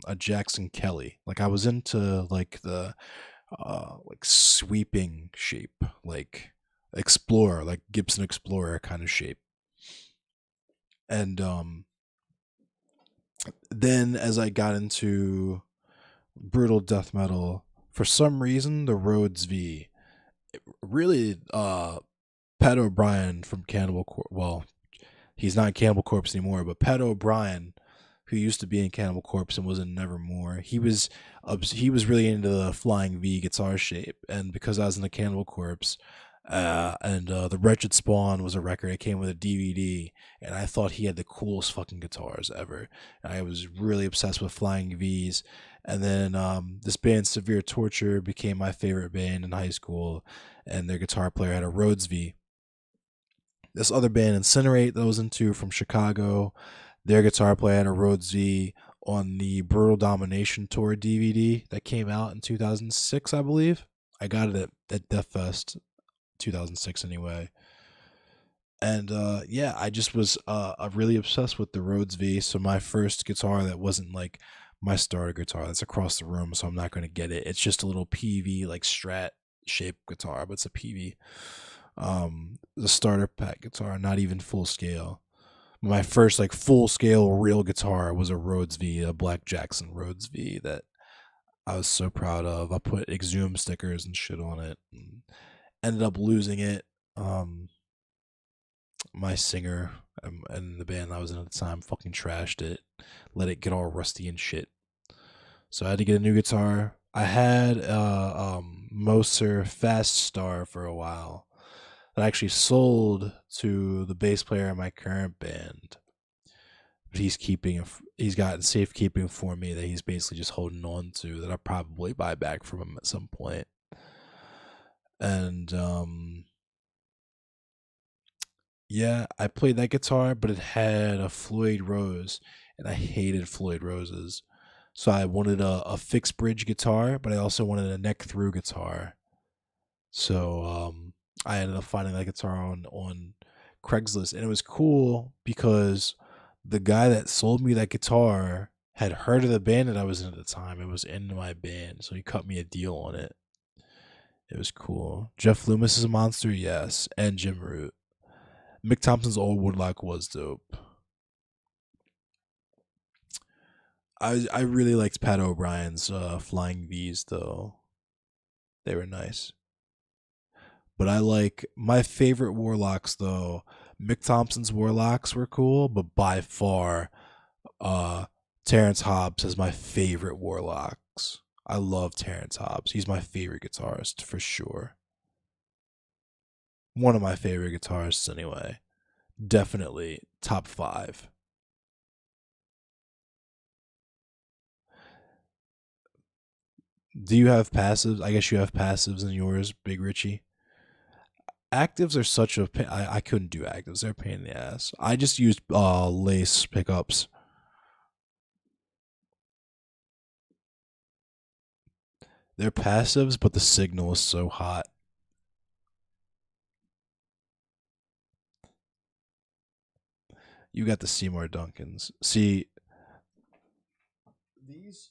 a Jackson Kelly. Like I was into like sweeping shape, like explorer, like Gibson Explorer kind of shape. And then as I got into brutal death metal, for some reason the Rhodes V really Pat O'Brien from well, he's not in Cannibal Corpse anymore, but Pat O'Brien, who used to be in Cannibal Corpse and was in Nevermore, he was really into the Flying V guitar shape, and because I was in the Cannibal Corpse, and the Wretched Spawn was a record. It came with a DVD, and I thought he had the coolest fucking guitars ever. And I was really obsessed with Flying V's, and then this band Severe Torture became my favorite band in high school, and their guitar player had a Rhodes V. This other band, Incinerate, that I was into from Chicago, their guitar player had a Rhodes V on the Brutal Domination Tour DVD that came out in 2006, I believe. I got it at Death Fest 2006 anyway. And yeah, I just was really obsessed with the Rhodes V. So my first guitar that wasn't like my starter guitar that's across the room, so I'm not going to get it. It's just a little PV like Strat shaped guitar, but it's a PV. The starter pack guitar, not even full scale. My first like full scale real guitar was a Rhodes V, a Black Jackson Rhodes V that I was so proud of. I put Exhume stickers and shit on it, and ended up losing it. My singer and the band I was in at the time fucking trashed it, let it get all rusty and shit. So I had to get a new guitar. I had Moser Fast Star for a while that I actually sold to the bass player in my current band. But he's got safekeeping for me that he's basically just holding on to that I'll probably buy back from him at some point. And yeah, I played that guitar, but it had a Floyd Rose, and I hated Floyd Roses. So I wanted a fixed bridge guitar, but I also wanted a neck through guitar. So I ended up finding that guitar on Craigslist, and it was cool because the guy that sold me that guitar had heard of the band that I was in at the time. It was in my band, so he cut me a deal on it. It was cool. Jeff Loomis is a monster, yes, and Jim Root. Mick Thompson's old woodlock was dope. I really liked Pat O'Brien's Flying V's though. They were nice. But I like my favorite warlocks though. Mick Thompson's warlocks were cool, but by far, uh, Terrence Hobbs is my favorite warlocks. I love Terrence Hobbs. He's my favorite guitarist for sure. One of my favorite guitarists anyway. definitely top five. Do you have passives? I guess you have passives in yours, Big Richie. Actives are such a pain. I couldn't do actives. They're a pain in the ass. I just used lace pickups. They're passives, but the signal is so hot. You got the Seymour Duncans. See, these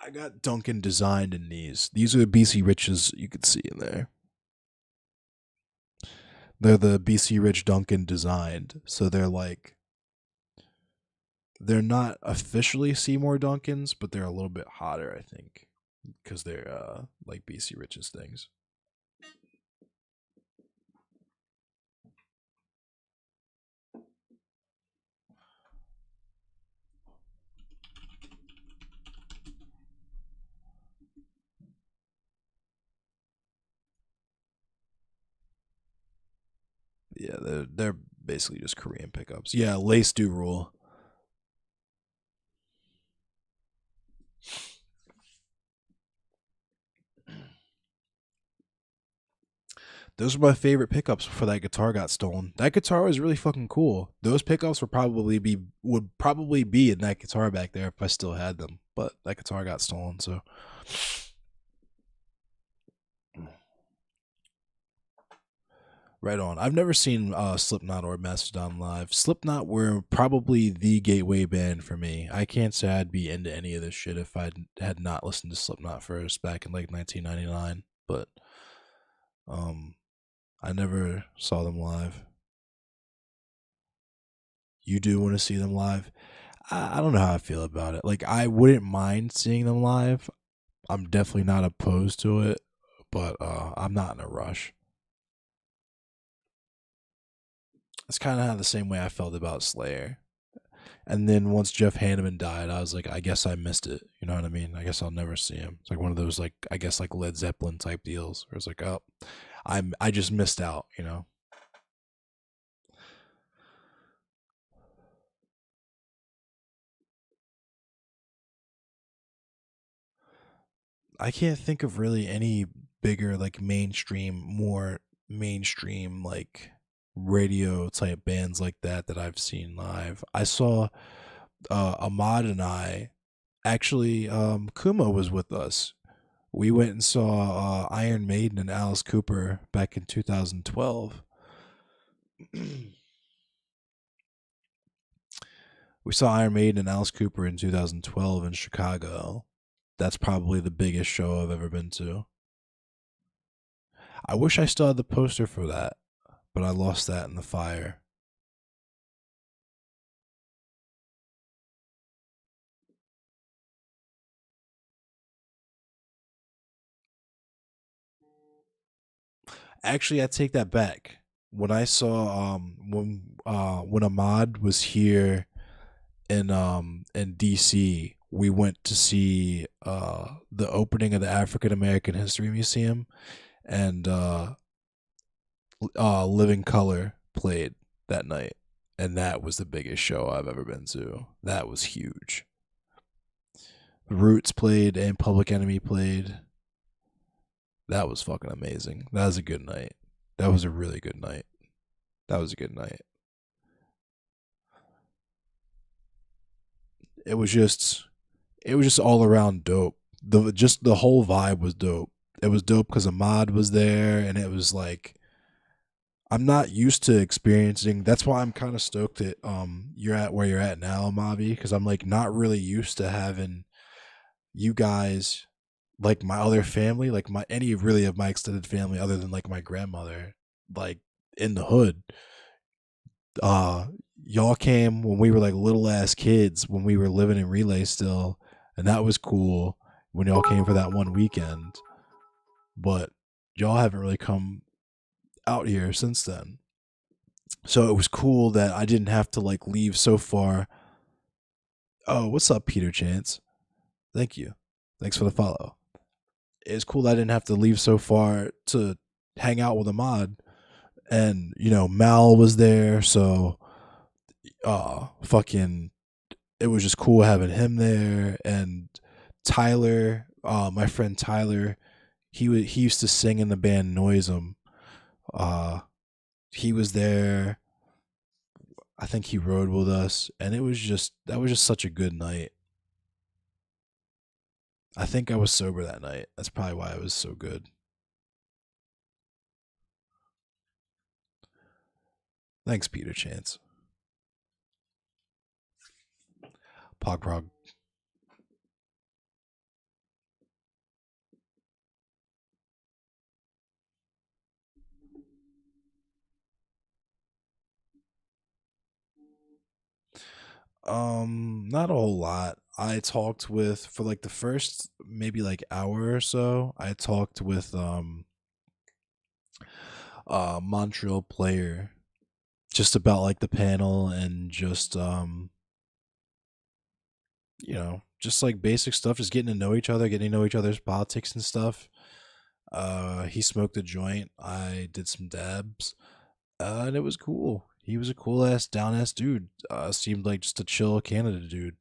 I got Duncan designed in these. These are the BC Riches you could see in there. They're the BC Rich Duncan designed. So they're not officially Seymour Duncans, but they're a little bit hotter, I think, because they're like BC Rich's things. Yeah, they're basically just Korean pickups. Yeah, lace do rule. Those were my favorite pickups before that guitar got stolen. That guitar was really fucking cool. Those pickups would probably be in that guitar back there if I still had them. But that guitar got stolen, so right on. I've never seen Slipknot or Mastodon live. Slipknot were probably the gateway band for me. I can't say I'd be into any of this shit if I had not listened to Slipknot first back in like 1999. But um, I never saw them live. You do want to see them live? I don't know how I feel about it. Like, I wouldn't mind seeing them live. I'm definitely not opposed to it, but I'm not in a rush. It's kind of the same way I felt about Slayer. And then once Jeff Hanneman died, I was like, I guess I missed it. You know what I mean? I guess I'll never see him. It's like one of those like I guess like Led Zeppelin type deals where it's like, oh, I just missed out. You know. I can't think of really any bigger like more mainstream like radio type bands like that I've seen live. I saw Ahmad and I actually Kuma was with us. We went and saw Iron Maiden and Alice Cooper back in 2012. We saw Iron Maiden and Alice Cooper in 2012 in Chicago. That's probably the biggest show I've ever been to. I wish I still had the poster for that, but I lost that in the fire. Actually, I take that back. When I saw when Ahmad was here in DC, we went to see the opening of the African American History Museum, and Living Color played that night, and that was the biggest show I've ever been to. That was huge. Roots played and Public Enemy played. That was fucking amazing. That was a good night. That was a really good night. That was a good night. It was just all around dope. The whole vibe was dope. It was dope because Ahmad was there, and it was like I'm not used to experiencing. That's why I'm kind of stoked that you're at where you're at now, Mavi, because I'm like not really used to having you guys like my other family, like my any really of my extended family other than like my grandmother, like in the hood. Uh y'all came when we were like little ass kids when we were living in Relay still, and that was cool when y'all came for that one weekend. But y'all haven't really come out here since then. So it was cool that I didn't have to like leave so far. Oh, what's up, Peter Chance? Thank you. Thanks for the follow. It's cool that I didn't have to leave so far to hang out with Ahmad. and Mal was there, so fucking it was just cool having him there. And Tyler, my friend Tyler, he used to sing in the band Noisem. uh he was there. I think he rode with us, and that was just such a good night. I think I was sober that night. That's probably why it was so good. Thanks, Peter Chance. Pog prog. Not a whole lot. I talked with for like the first maybe like hour or so. I talked with MontrealPlayer just about like the panel, and just just like basic stuff, just getting to know each other, getting to know each other's politics and stuff. He smoked a joint. I did some dabs. And it was cool. He was a cool ass, down ass dude. Seemed like just a chill Canada dude.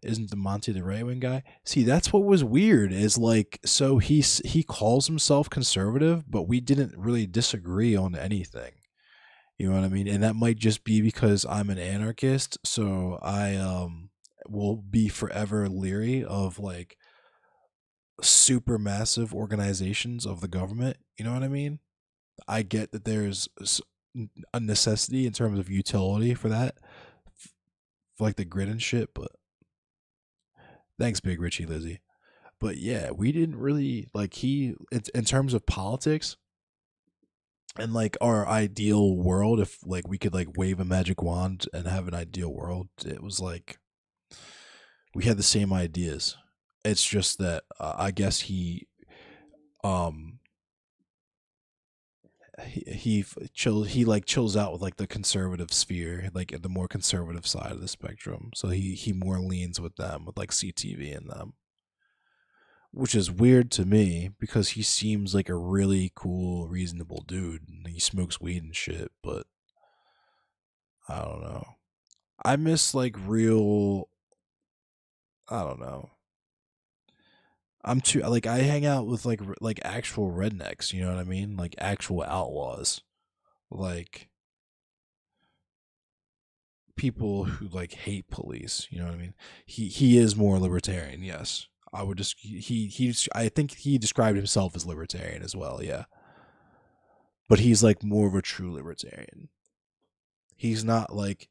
Isn't the Monty the right wing guy? See, that's what was weird. Is like, so he calls himself conservative, but we didn't really disagree on anything. You know what I mean? And that might just be because I'm an anarchist, so I will be forever leery of like super massive organizations of the government. You know what I mean? I get that there's a necessity in terms of utility for that, for like the grid and shit. But thanks, Big Richie Lizzie. But yeah, we didn't really like in terms of politics and like our ideal world. If like we could like wave a magic wand and have an ideal world, it was like we had the same ideas. It's just that I guess um he like chills out with like the conservative sphere, like the more conservative side of the spectrum. So he more leans with them, with like CTV and them, which is weird to me because he seems like a really cool, reasonable dude. And he smokes weed and shit, but I don't know. I miss like real. I don't know. I'm too like I hang out with like actual rednecks. You know what I mean? Like actual outlaws. Like people who like hate police. You know what I mean? He is more libertarian. Yes, I would just I think he described himself as libertarian as well. Yeah, but he's like more of a true libertarian. He's not like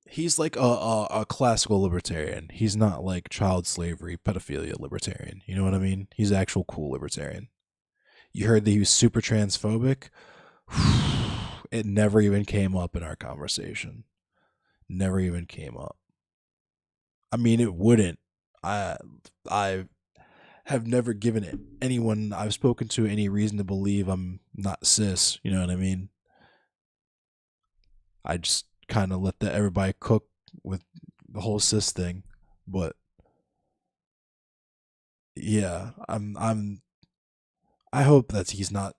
he's like a classical libertarian. He's not like child slavery, pedophilia libertarian. You know what I mean? He's actual cool libertarian. You heard that he was super transphobic. It never even came up in our conversation. Never even came up. I mean, it wouldn't. I have never given it anyone I've spoken to any reason to believe I'm not cis. You know what I mean? I just kind of let everybody cook with the whole cis thing. But yeah, I hope that he's not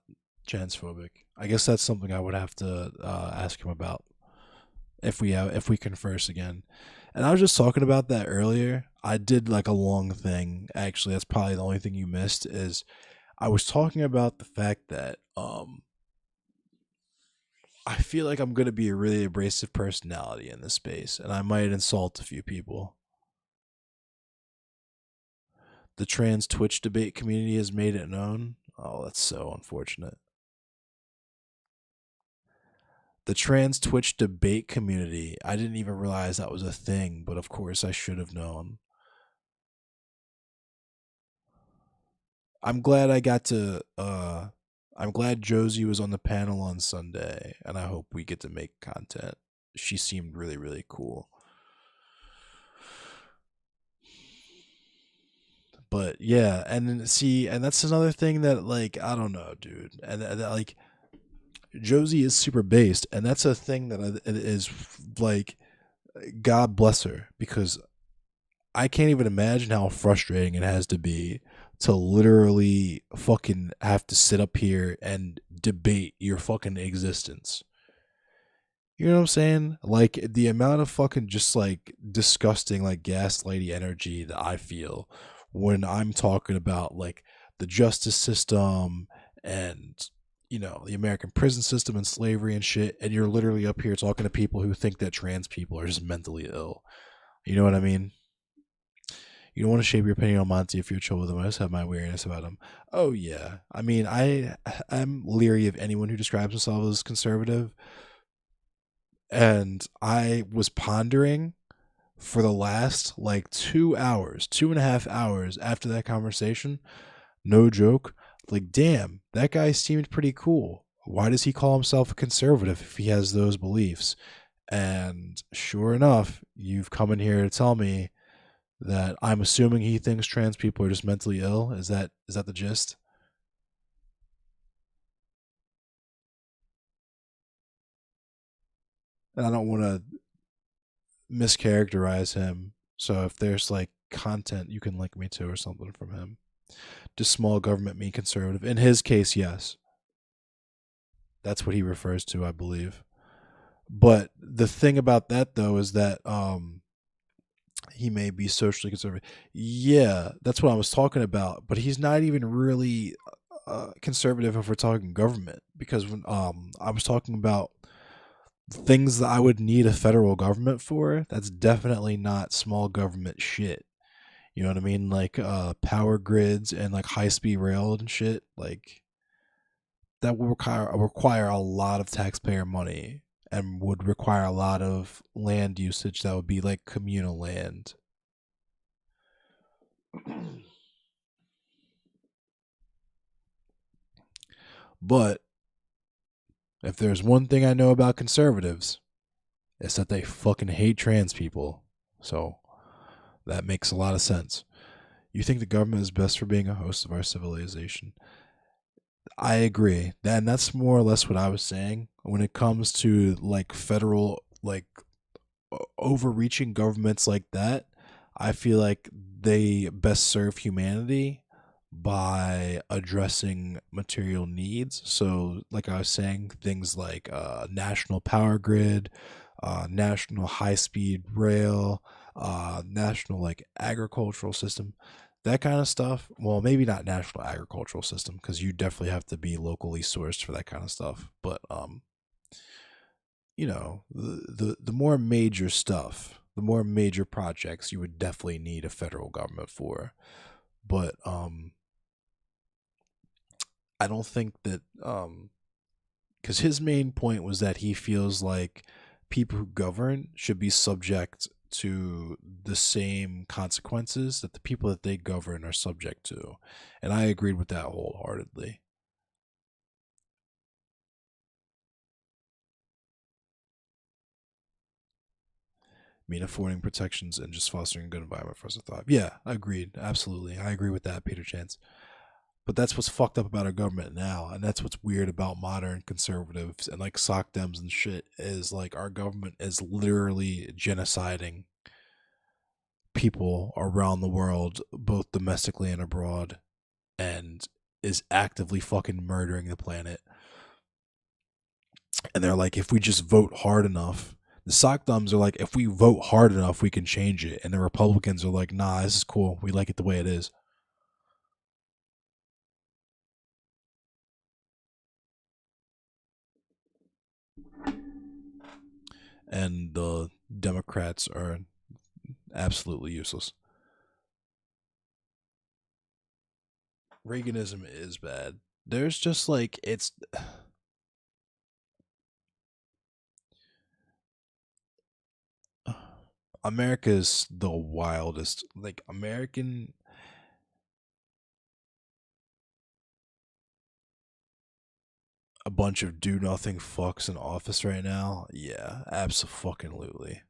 transphobic. I guess that's something I would have to ask him about if we converse again. And I was just talking about that earlier. I did like a long thing. Actually, that's probably the only thing you missed. Is I was talking about the fact that I feel like I'm gonna be a really abrasive personality in this space, and I might insult a few people. The trans Twitch debate community has made it known. Oh, that's so unfortunate. The trans Twitch debate community. I didn't even realize that was a thing, but of course I should have known. I'm glad I got to I'm glad Josie was on the panel on Sunday, and I hope we get to make content. She seemed really, really cool. But yeah, and then see, and that's another thing that like I don't know, dude, and like Josie is super based, and that's a thing that is like God bless her, because I can't even imagine how frustrating it has to be to literally fucking have to sit up here and debate your fucking existence. You know what I'm saying? Like the amount of fucking just like disgusting like gaslighty energy that I feel when I'm talking about like the justice system and the American prison system and slavery and shit, and you're literally up here talking to people who think that trans people are just mentally ill. You know what I mean? You don't want to shape your opinion on Monty if you're chill with him. I just have my weirdness about him. Oh yeah. I mean, I'm leery of anyone who describes themselves as conservative. And I was pondering for the last like 2 hours, 2.5 hours after that conversation. No joke. Like, damn, that guy seemed pretty cool. Why does he call himself a conservative if he has those beliefs? And sure enough, you've come in here to tell me that I'm assuming he thinks trans people are just mentally ill. Is that the gist? And I don't want to mischaracterize him. So if there's like content you can link me to or something from him. Does small government mean conservative? In his case, yes. That's what he refers to, I believe. But the thing about that though is that he may be socially conservative. Yeah, that's what I was talking about. But he's not even really conservative if we're talking government, because when I was talking about things that I would need a federal government for, that's definitely not small government shit. You know what I mean? Like power grids and like high speed rail and shit. Like that would require a lot of taxpayer money and would require a lot of land usage that would be like communal land. But if there's one thing I know about conservatives, it's that they fucking hate trans people. So that makes a lot of sense. You think the government is best for being a host of our civilization? I agree. And that's more or less what I was saying when it comes to like federal, like overreaching governments like that. I feel like they best serve humanity by addressing material needs. So, like I was saying, things like national power grid, national high speed rail, national like agricultural system, that kind of stuff. Well, maybe not national agricultural system because you definitely have to be locally sourced for that kind of stuff. But the more major stuff, the more major projects, you would definitely need a federal government for. But I don't think that because his main point was that he feels like people who govern should be subject to the same consequences that the people that they govern are subject to, and I agreed with that wholeheartedly. I mean, affording protections and just fostering a good environment for us to thrive. Yeah, agreed. Absolutely, I agree with that, Peter Chance. But that's what's fucked up about our government now, and that's what's weird about modern conservatives and like sock dems and shit is like our government is literally genociding people around the world, both domestically and abroad, and is actively fucking murdering the planet. And they're like, if we just vote hard enough, the sock thumbs are like, if we vote hard enough, we can change it. And the Republicans are like, nah, this is cool. We like it the way it is. And the Democrats are absolutely useless. Reaganism is bad. There's just like, it's. America's the wildest. Like, a bunch of do nothing fucks in office right now. Yeah, absolutely.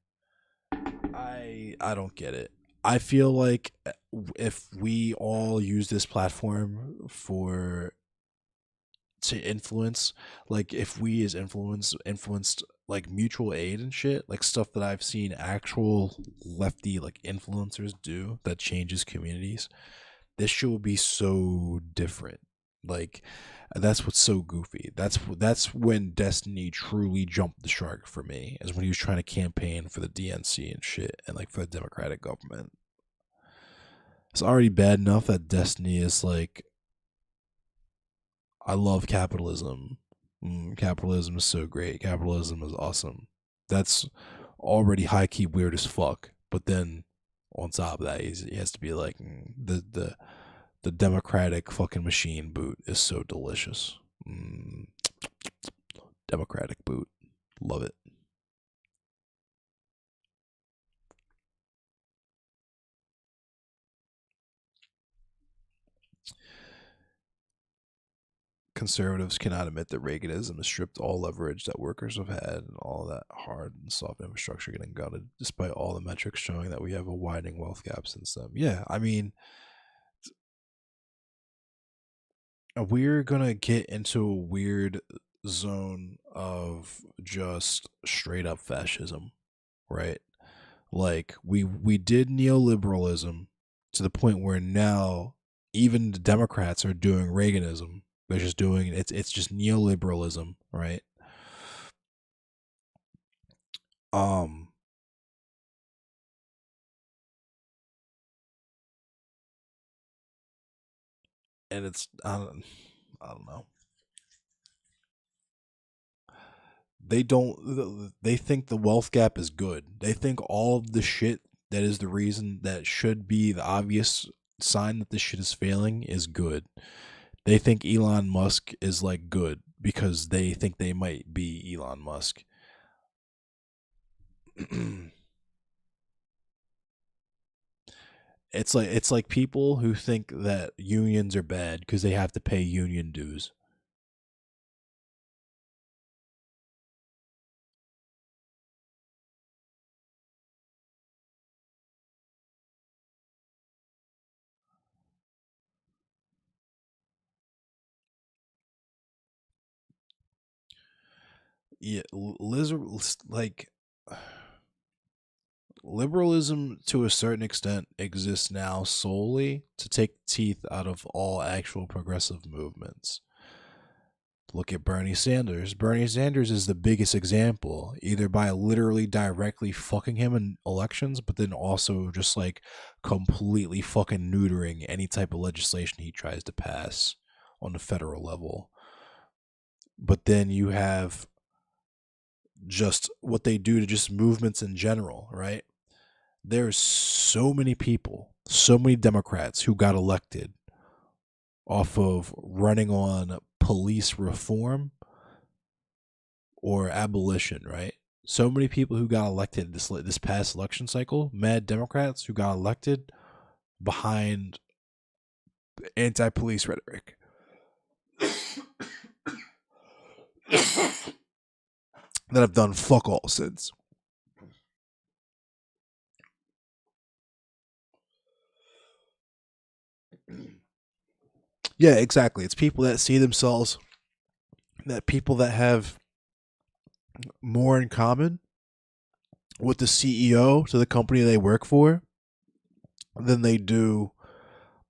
I don't get it. I feel like if we all use this platform for to influence, like if we as influenced like mutual aid and shit, like stuff that I've seen actual lefty like influencers do that changes communities, this shit would be so different. Like that's what's so goofy. That's when Destiny truly jumped the shark for me. Is when he was trying to campaign for the DNC and shit, and like for the Democratic government. It's already bad enough that Destiny is like, I love capitalism. Capitalism is so great. Capitalism is awesome. That's already high key weird as fuck. But then on top of that, he has to be like, the democratic fucking machine boot is so delicious. Democratic boot, love it. Conservatives cannot admit that Reaganism has stripped all leverage that workers have had and all that hard and soft infrastructure getting gutted, despite all the metrics showing that we have a widening wealth gap since then. Yeah, I mean, we're gonna get into a weird zone of just straight up fascism, right? Like we did neoliberalism to the point where now even the Democrats are doing Reaganism. They're just doing it's just neoliberalism, right? Um and it's I don't know. They think the wealth gap is good. They think all of the shit that is the reason that should be the obvious sign that this shit is failing is good. They think Elon Musk is like good because they think they might be Elon Musk. It's like people who think that unions are bad because they have to pay union dues. Yeah, like liberalism to a certain extent exists now solely to take the teeth out of all actual progressive movements. Look at Bernie Sanders. Bernie Sanders is the biggest example, either by literally directly fucking him in elections, but then also just like completely fucking neutering any type of legislation he tries to pass on the federal level. But then you have just what they do to just movements in general, right? There's so many people, so many Democrats who got elected off of running on police reform or abolition, right? So many people who got elected this past election cycle, mad Democrats who got elected behind anti-police rhetoric. That have done fuck all since. Yeah, exactly. It's people that see themselves, that people that have more in common with the CEO to the company they work for than they do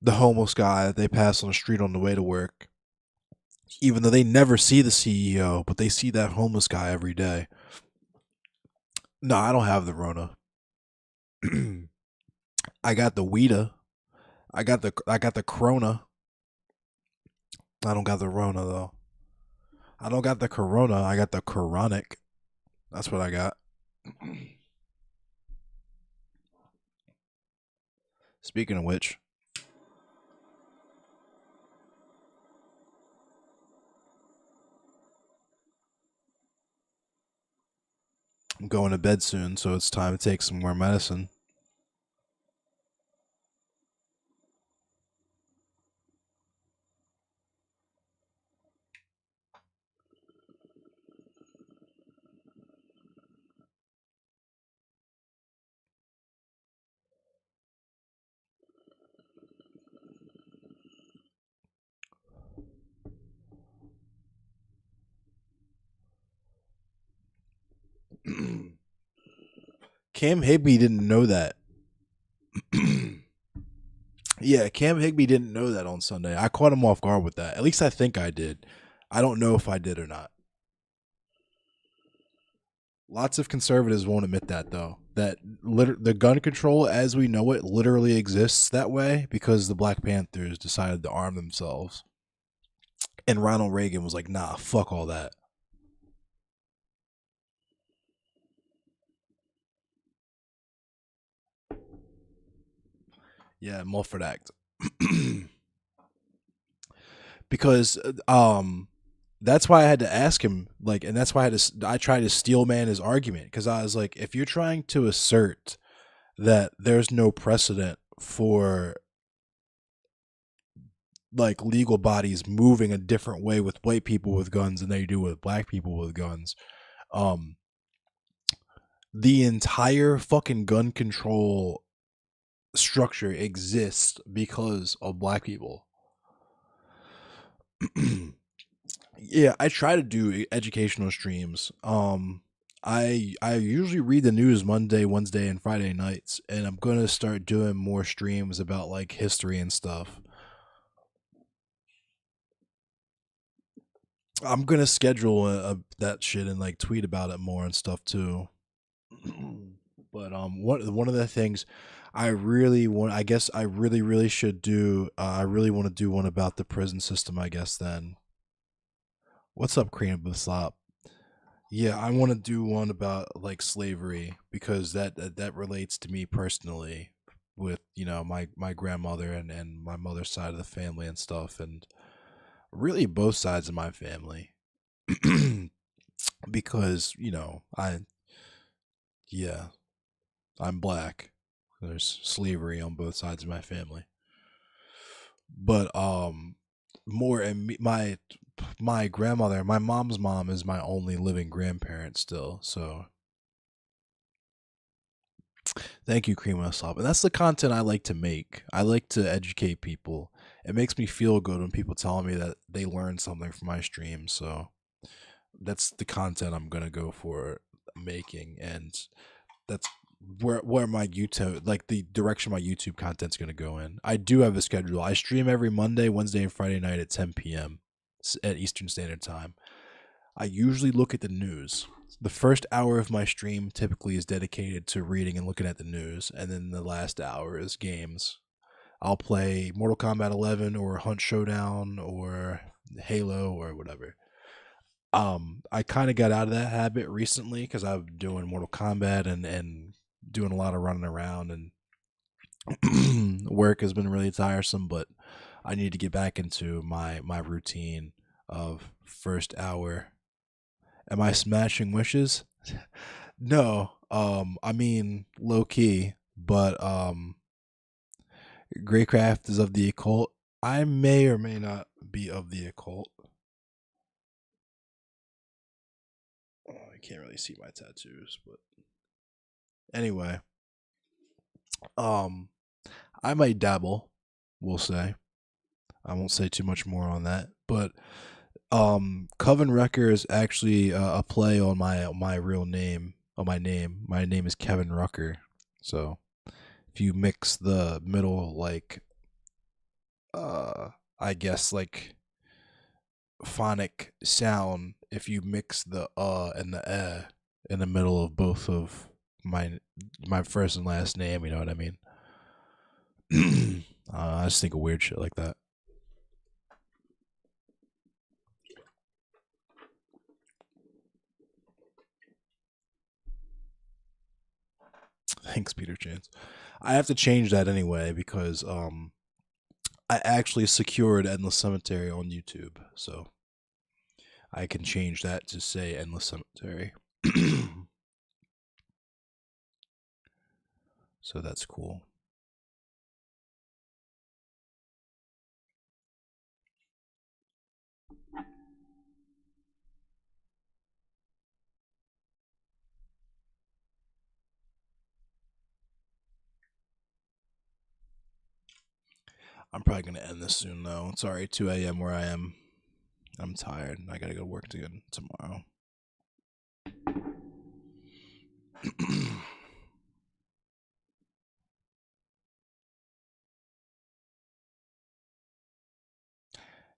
the homeless guy that they pass on the street on the way to work. Even though they never see the CEO, but they see that homeless guy every day. No, I don't have the Rona. I got the Weta. I got the Corona. I don't got the Rona though. I don't got the Corona. I got the Coronic. That's what I got. Speaking of which, I'm going to bed soon, so it's time to take some more medicine. Cam Higby didn't know that. Yeah, Cam Higby didn't know that on Sunday. I caught him off guard with that. At least I think I did. I don't know if I did or not. Lots of conservatives won't admit that, though. That the gun control as we know it literally exists that way because the Black Panthers decided to arm themselves. And Ronald Reagan was like, nah, fuck all that. Yeah, Mulford Act. Because that's why I had to ask him, like, and that's why I tried to steel man his argument, because I was like, if you're trying to assert that there's no precedent for like legal bodies moving a different way with white people with guns than they do with black people with guns, um the entire fucking gun control structure exists because of black people. Yeah, I try to do educational streams. I usually read the news Monday, Wednesday, and Friday nights, and I'm gonna start doing more streams about like history and stuff. I'm gonna schedule that shit and like tweet about it more and stuff too. But one of the things I really want, I guess I really should do. I really want to do one about the prison system. I guess then. What's up, Cream of the Slop? Yeah, I want to do one about like slavery because that relates to me personally with my grandmother and my mother's side of the family and stuff, and really both sides of my family. Because I yeah, I'm black. There's slavery on both sides of my family. But more and my grandmother, my mom's mom is my only living grandparent still. So thank you, Cream of Slop. And that's the content I like to make. I like to educate people. It makes me feel good when people tell me that they learned something from my stream. So that's the content I'm gonna go for making, and that's where my YouTube, like the direction my YouTube content's gonna go in. I do have a schedule. I stream every Monday, Wednesday, and Friday night at 10 p.m. at Eastern Standard Time. I usually look at the news. The first hour of my stream typically is dedicated to reading and looking at the news, and then the last hour is games. I'll play Mortal Kombat 11 or Hunt Showdown or Halo or whatever. I kind of got out of that habit recently because I'm doing Mortal Kombat and doing a lot of running around, and work has been really tiresome. But I need to get back into my routine of first hour. Am I smashing wishes? No. I mean low key, but Greycraft is of the occult. I may or may not be of the occult. Oh, I can't really see my tattoos, but anyway, um, I might dabble. We'll say. I won't say too much more on that, but Coven Wrecker is actually a play on my real name. On my name. My name is Kevin Rucker. So if you mix the middle, like I guess like phonic sound, if you mix the and the in the middle of both of my first and last name, you know what I mean? I just think of weird shit like that. Thanks, Peter Chance. I have to change that anyway because I actually secured Endless Cemetery on YouTube, so I can change that to say Endless Cemetery. So that's cool. I'm probably gonna end this soon though. It's already 2 a.m. where I am. I'm tired. I gotta go to work again tomorrow.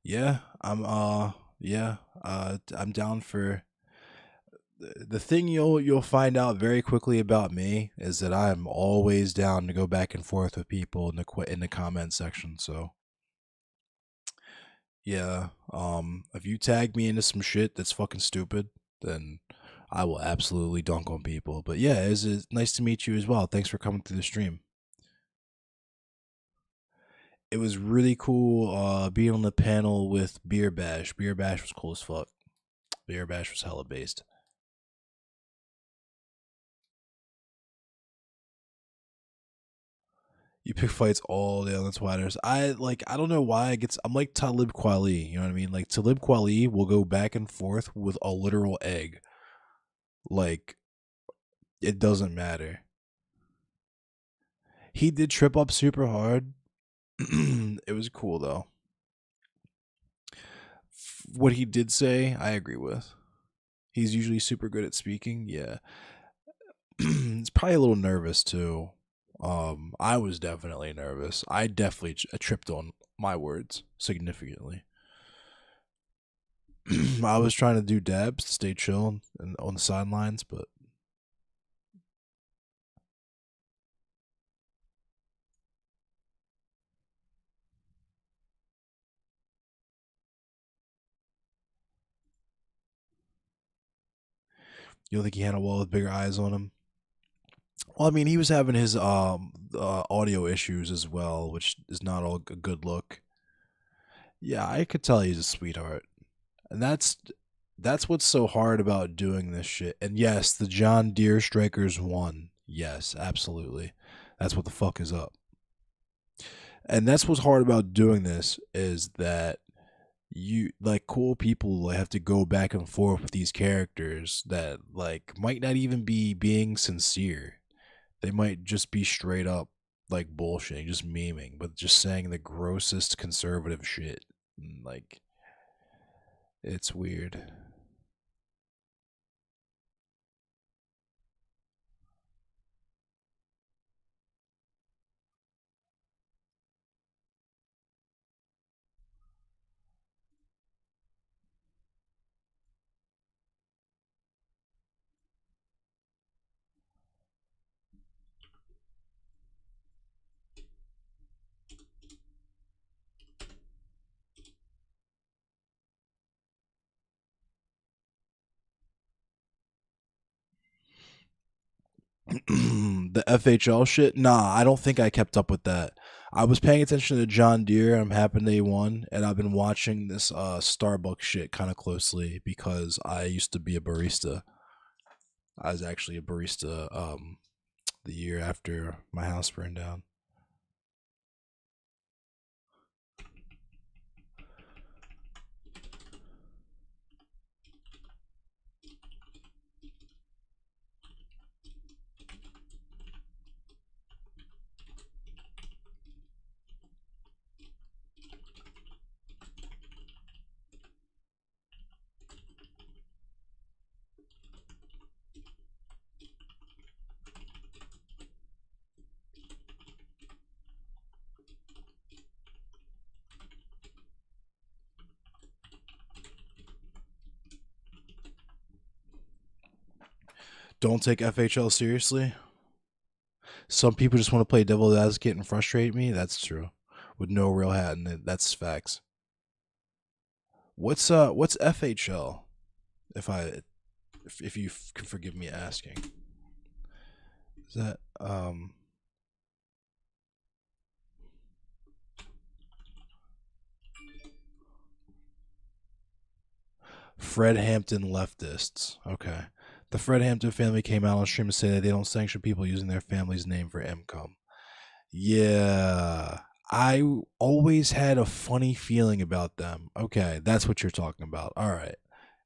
Yeah, I'm down for the thing you'll find out very quickly about me is that I'm always down to go back and forth with people in the comment section. So yeah, if you tag me into some shit that's fucking stupid, then I will absolutely dunk on people. But yeah, it's nice to meet you as well. Thanks for coming through the stream. It was really cool being on the panel with Beer Bash. Beer Bash was cool as fuck. Beer Bash was hella based. You pick fights all day on the Twitters. I don't know why I'm like Talib Kweli, you know what I mean? Like Talib Kweli will go back and forth with a literal egg. Like it doesn't matter. He did trip up super hard. It was cool though. What he did say, I agree with. He's usually super good at speaking. Yeah. He's probably a little nervous too. I was definitely nervous. I definitely tripped on my words significantly. I was trying to do dabs to stay chill and on the sidelines, but you don't think he had a wall with bigger eyes on him? Well, I mean, he was having his audio issues as well, which is not all a good look. Yeah, I could tell he's a sweetheart, and that's what's so hard about doing this shit. And yes, the John Deere Strikers won. Yes, absolutely. That's what the fuck is up. And that's what's hard about doing this is that you like cool people like, have to go back and forth with these characters that like might not even be being sincere. They might just be straight up like bullshitting, just memeing, but just saying the grossest conservative shit. Like it's weird. The FHL shit? Nah, I don't think I kept up with that. I was paying attention to John Deere. I'm happy they won, and I've been watching this Starbucks shit kind of closely because I used to be a barista. I was actually a barista the year after my house burned down. Don't take FHL seriously. Some people just want to play devil's advocate and frustrate me. That's true, with no real hat in it. That's facts. What's FHL? If you can forgive me asking, is that Fred Hampton leftists? Okay. The Fred Hampton family came out on stream and said that they don't sanction people using their family's name for income. Yeah. I always had a funny feeling about them. Okay, that's what you're talking about. All right.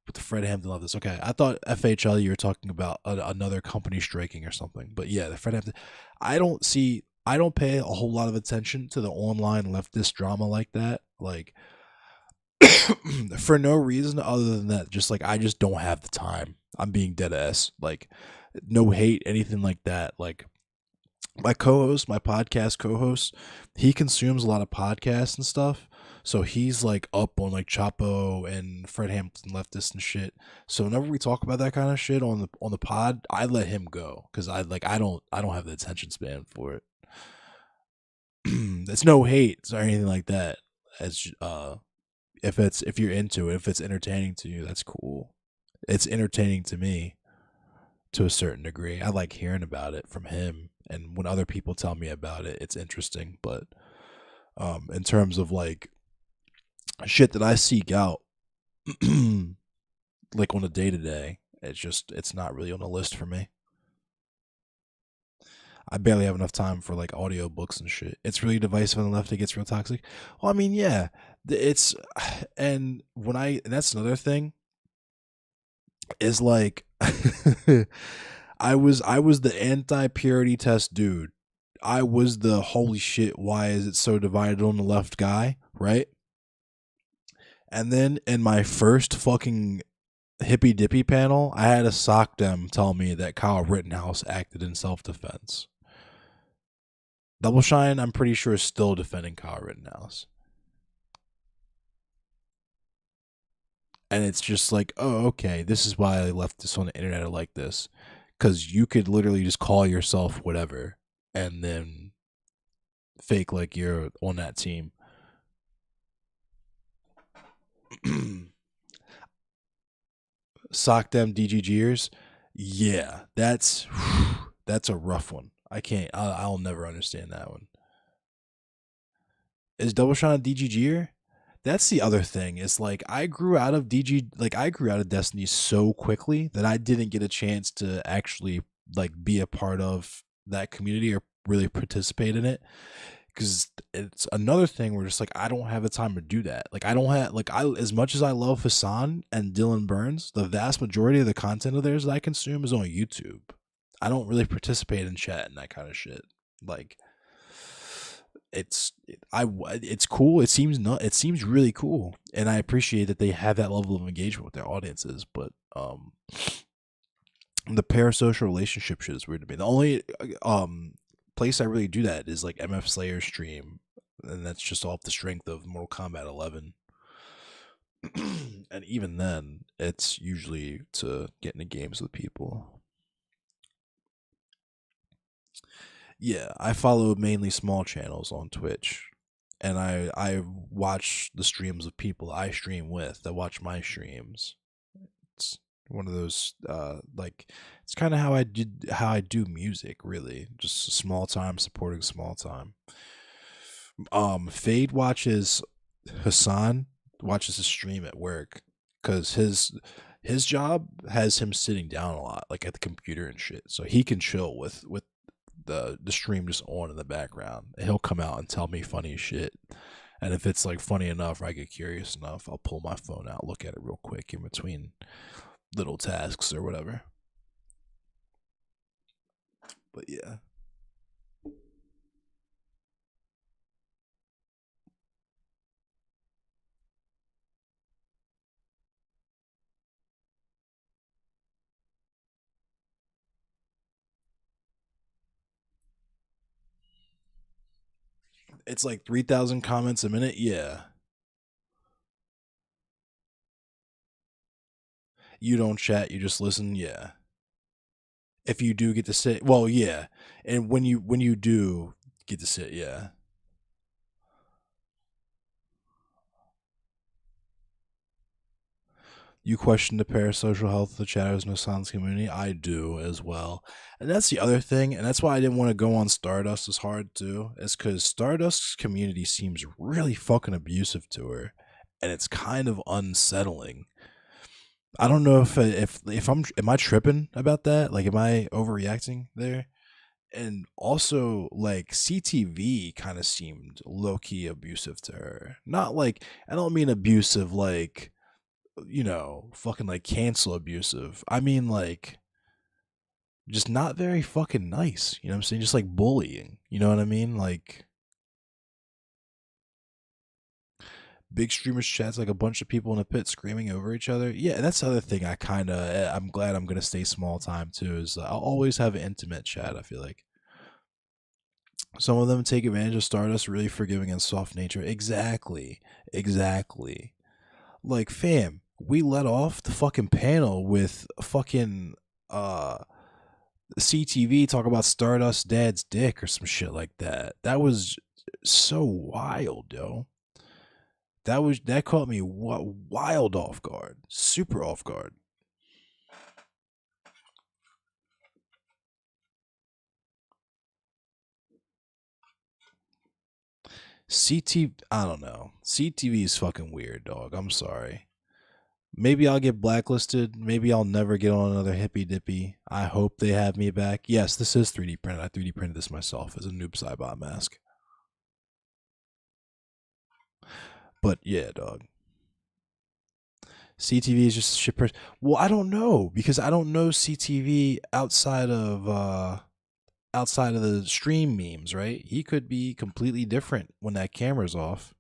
With the Fred Hampton leftists. Okay, I thought FHL you were talking about another company striking or something. But yeah, the Fred Hampton. I don't pay a whole lot of attention to the online leftist drama like that. Like for no reason other than that, just like I just don't have the time. I'm being dead ass. Like no hate, anything like that. Like my co-host, my podcast co-host, he consumes a lot of podcasts and stuff. So he's like up on like Chapo and Fred Hampton leftist and shit. So whenever we talk about that kind of shit on the pod, I let him go because I don't have the attention span for it. It's no hate or anything like that. As if you're into it, if it's entertaining to you, that's cool. It's entertaining to me to a certain degree. I like hearing about it from him, and when other people tell me about it, it's interesting. But in terms of like shit that I seek out, like on a day to day, it's not really on the list for me. I barely have enough time for like audiobooks and shit. It's really divisive on the left. It gets real toxic. Well, I mean, yeah, it's and when and that's another thing is like I was the anti purity test dude. I was the holy shit. Why is it so divided on the left guy? Right. And then in my first fucking hippy dippy panel, I had a sock dem tell me that Kyle Rittenhouse acted in self defense. Double Shine, I'm pretty sure, is still defending Kyle Rittenhouse. And it's just like, oh, okay, this is why I left this on the internet like this. Because you could literally just call yourself whatever and then fake like you're on that team. Sock them DGGers. Yeah, that's a rough one. I'll never understand that one. Is Double Shot a DGGer? That's the other thing. Is like I grew out of Destiny so quickly that I didn't get a chance to actually like be a part of that community or really participate in it. Because it's another thing where just like I don't have the time to do that. Like I don't have like I as much as I love Hassan and Dylan Burns, the vast majority of the content of theirs that I consume is on YouTube. I don't really participate in chat and that kind of shit. Like it's cool. It seems really cool, and I appreciate that they have that level of engagement with their audiences. But the parasocial relationship shit is weird to me. The only place I really do that is like MF Slayer stream, and that's just off the strength of Mortal Kombat 11. And even then, it's usually to get into games with people. Yeah, I follow mainly small channels on Twitch, and I watch the streams of people I stream with that watch my streams. It's one of those like it's kind of how I do music, really, just small time supporting small time. Fade watches his stream at work because his job has him sitting down a lot, like at the computer and shit, so he can chill with the stream just on in the background. And he'll come out and tell me funny shit. And if it's like funny enough or I get curious enough, I'll pull my phone out, look at it real quick in between little tasks or whatever. But yeah. It's like 3,000 comments a minute. Yeah. You don't chat, you just listen. Yeah. If you do get to sit, well, yeah. And when you do get to sit, yeah. You question the parasocial health of the Chatters No Silence community. I do as well. And that's the other thing, and that's why I didn't want to go on Stardust as hard too, is because Stardust's community seems really fucking abusive to her. And it's kind of unsettling. I don't know if am I tripping about that? Like am I overreacting there? And also like CTV kind of seemed low key abusive to her. Not like I don't mean abusive like fucking like cancel abusive. I mean like just not very fucking nice. You know what I'm saying? Just like bullying. You know what I mean? Like big streamers chats like a bunch of people in a pit screaming over each other. Yeah, and that's the other thing I'm glad I'm gonna stay small time too, is I'll always have an intimate chat, I feel like. Some of them take advantage of Stardust, really forgiving and soft nature. Exactly. Exactly. Like, fam, we let off the fucking panel with fucking uh CTV talk about Stardust dad's dick or some shit like that. That was so wild, yo. That caught me wild off guard, super off guard. I don't know. CTV is fucking weird, dog. I'm sorry. Maybe I'll get blacklisted. Maybe I'll never get on another hippy dippy. I hope they have me back. Yes, this is 3D printed. I 3D printed this myself as a Noob Saibot mask. But yeah, dog. CTV is just a shit person. Well, I don't know because I don't know CTV outside of the stream memes, right? He could be completely different when that camera's off.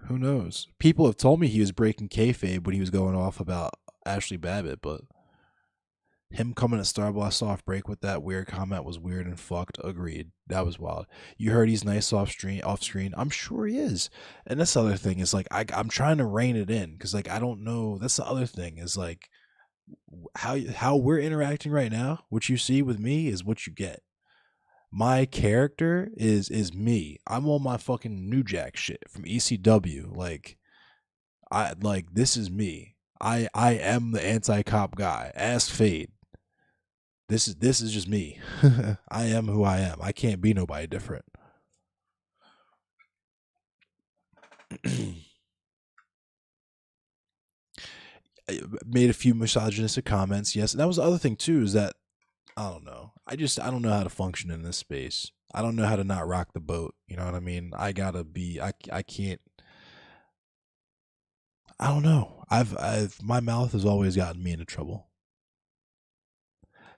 Who knows? People have told me he was breaking kayfabe when he was going off about Ashley Babbitt, but him coming at Starblast off break with that weird comment was weird and fucked. Agreed. That was wild. You heard he's nice off screen. I'm sure he is. And that's the other thing is like I'm trying to rein it in because like I don't know. That's the other thing is like how we're interacting right now. What you see with me is what you get. My character is me. I'm on my fucking New Jack shit from ECW. Like this is me. I am the anti cop guy. Ask Fade. This is just me. I am who I am. I can't be nobody different. I made a few misogynistic comments, yes. And that was the other thing too, is that I don't know. I don't know how to function in this space. I don't know how to not rock the boat. You know what I mean? I can't I don't know. I've my mouth has always gotten me into trouble.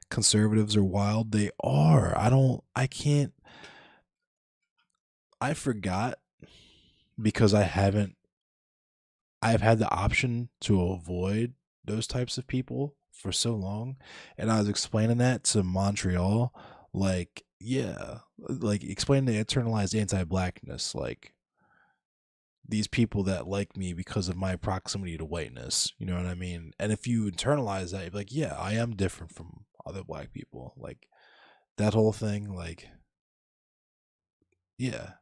Conservatives are wild. They are. I can't I forgot because I've had the option to avoid those types of people for so long. And I was explaining that to Montreal, like, yeah, like explaining the internalized anti blackness, like these people that like me because of my proximity to whiteness. You know what I mean? And if you internalize that, you're like, yeah, I am different from other black people. Like that whole thing, like, yeah.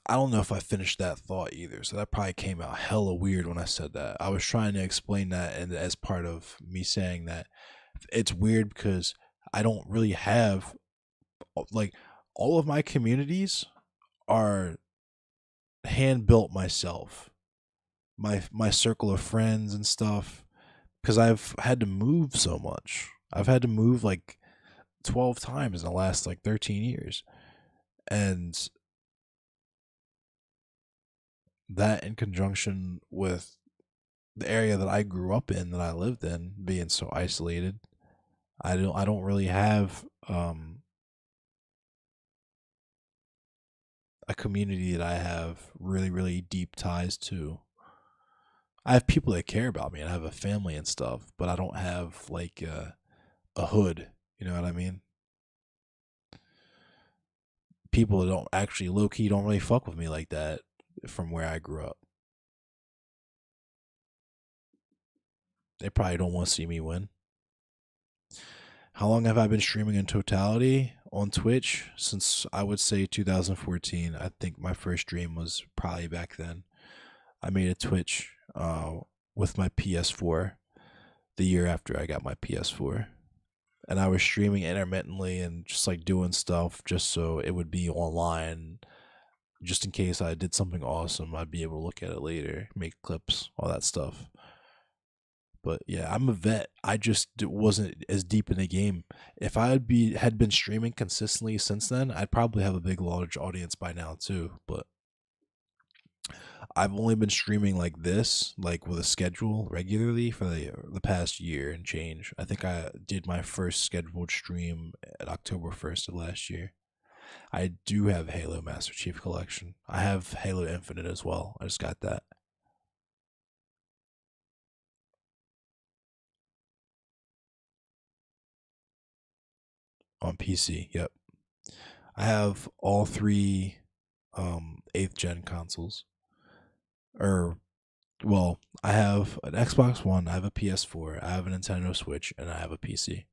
I don't know if I finished that thought either, so that probably came out hella weird when I said that. I was trying to explain that, and as part of me saying that, it's weird because I don't really have like all of my communities are hand built myself. My circle of friends and stuff, because I've had to move so much. I've had to move like 12 times in the last like 13 years, and that in conjunction with the area that I grew up in, that I lived in, being so isolated, I don't really have a community that I have really deep ties to. I have people that care about me and I have a family and stuff, but I don't have like a hood, you know what I mean? People that don't actually low key don't really fuck with me like that from where I grew up. They probably don't want to see me win. How long have I been streaming in totality on Twitch? Since I would say 2014. I think my first stream was probably back then. I made a Twitch with my PS4 the year after I got my PS4. And I was streaming intermittently and just like doing stuff just so it would be online. Just in case I did something awesome, I'd be able to look at it later, make clips, all that stuff. But yeah, I'm a vet. I just wasn't as deep in the game. If I had been streaming consistently since then, I'd probably have a big large audience by now too. But I've only been streaming like this, like with a schedule regularly for the past year and change. I think I did my first scheduled stream at October 1st of last year. I do have Halo Master Chief Collection. I have Halo Infinite as well. I just got that. on PC. Yep. I have all three 8th gen consoles. Or well, I have an Xbox One, I have a PS4, I have a Nintendo Switch, and I have a PC.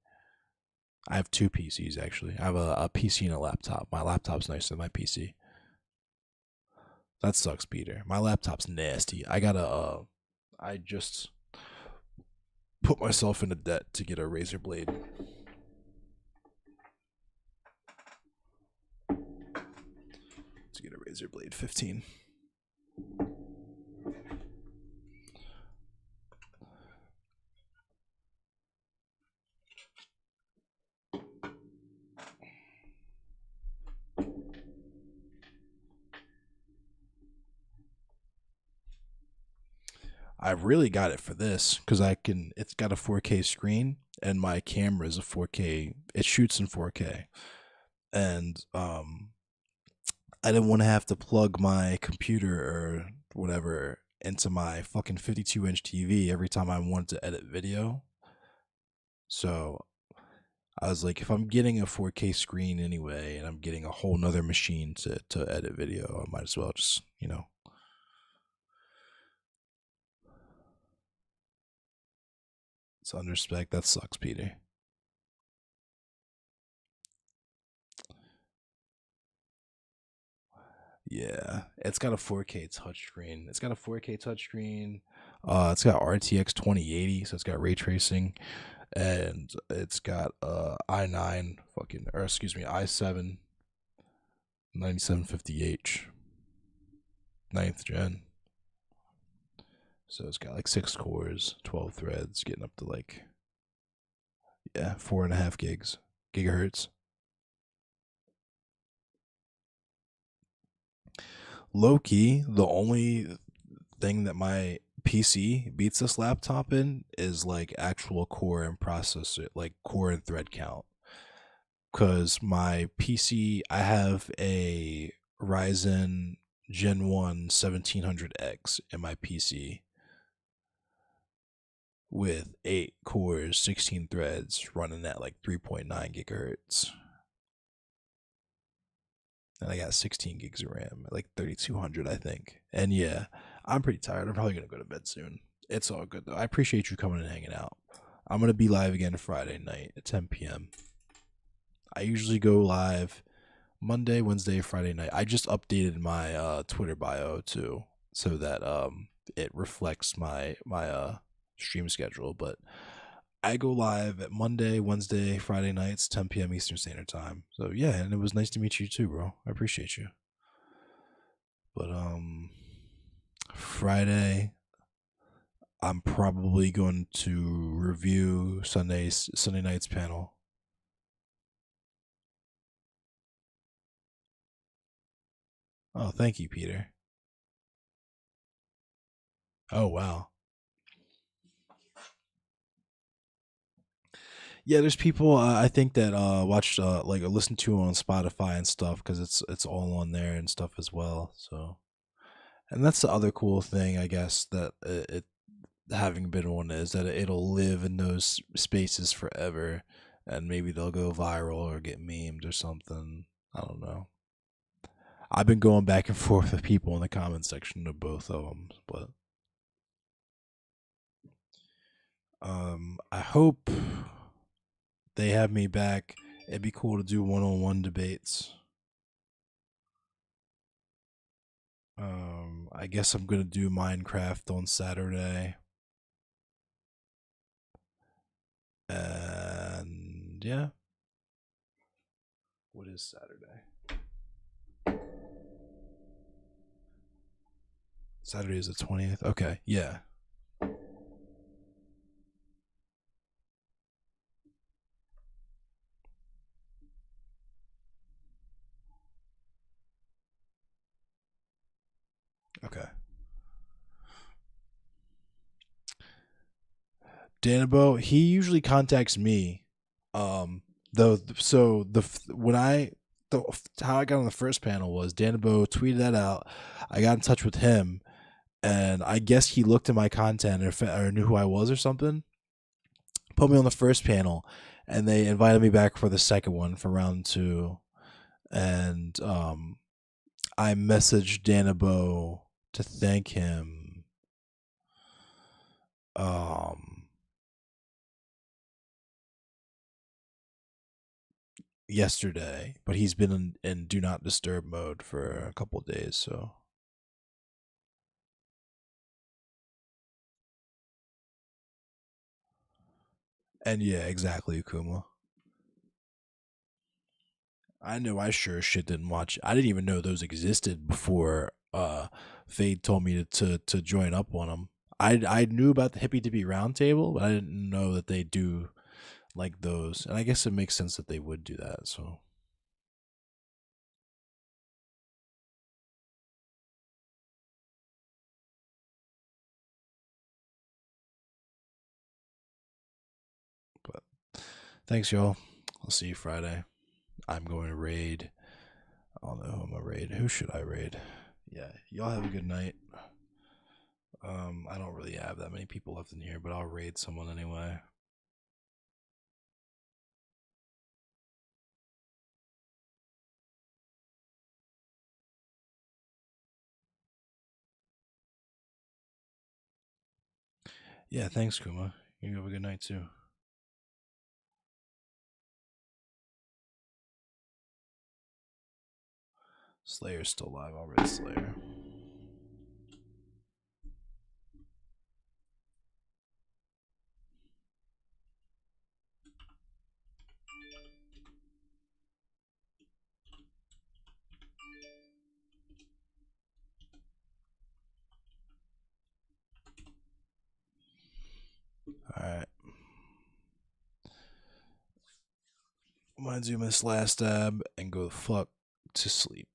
I have two PCs actually. I have a PC and a laptop. My laptop's nicer than my PC. That sucks, Peter. My laptop's nasty. I just put myself into debt to get a Razer Blade. To get a Razer Blade 15. I really got it for this because it's got a 4K screen and my camera is a 4K. It shoots in 4K, and I didn't want to have to plug my computer or whatever into my fucking 52-inch TV every time I wanted to edit video. So I was like, if I'm getting a 4K screen anyway, and I'm getting a whole nother machine to edit video, I might as well just, it's under spec. That sucks, Peter. Yeah, it's got a 4K touchscreen. It's got a 4K touchscreen. It's got RTX 2080, so it's got ray tracing, and it's got i9 fucking, or excuse me, i7 9750H, 9th gen. So it's got like 6 cores, 12 threads, getting up to like, yeah, 4.5 gigahertz. Low key, the only thing that my PC beats this laptop in is like actual core and processor, like core and thread count. Because my PC, I have a Ryzen Gen 1 1700X in my PC with 8 cores, 16 threads, running at like 3.9 gigahertz. And I got 16 gigs of RAM, like 3200, I think. And yeah, I'm pretty tired. I'm probably gonna go to bed soon. It's all good though. I appreciate you coming and hanging out. I'm gonna be live again Friday night at 10 p.m. I usually go live Monday, Wednesday, Friday night. I just updated my Twitter bio too, so that it reflects my stream schedule. But I go live at Monday, Wednesday, Friday nights, 10 p.m. Eastern Standard Time. So yeah, and it was nice to meet you too, bro. I appreciate you. But Friday, I'm probably going to review Sunday night's panel. Oh, thank you, Peter. Oh wow. Yeah, there's people I think that watch like or listen to on Spotify and stuff because it's all on there and stuff as well. So, and that's the other cool thing, I guess, that it having been one is that it'll live in those spaces forever, and maybe they'll go viral or get memed or something. I don't know. I've been going back and forth with people in the comment section of both of them, but I hope they have me back. It'd be cool to do one-on-one debates. I guess I'm gonna do Minecraft on Saturday. And yeah. What is Saturday? Saturday is the 20th. Okay, yeah. Okay. Danabo, he usually contacts me. Though, so the when I the how I got on the first panel was Danabo tweeted that out. I got in touch with him, and I guess he looked at my content or knew who I was or something. Put me on the first panel, and they invited me back for the second one for round two. And I messaged Danabo to thank him. Yesterday, but he's been in do not disturb mode for a couple of days, so and yeah, exactly, Akuma. I know I sure as shit didn't watch. I didn't even know those existed before Fade told me to join up on them. I knew about the Hippie Dippy Roundtable, but I didn't know that they do like those. And I guess it makes sense that they would do that. So, but thanks, y'all. I'll see you Friday. I'm going to raid. I don't know who I'm gonna raid. Who should I raid? Yeah, y'all have a good night. I don't really have that many people left in here, but I'll raid someone anyway. Yeah, thanks, Kuma. You have a good night too. Slayer's still alive. I'll raid Slayer. Alright. I'm gonna do this last dab and go the fuck to sleep.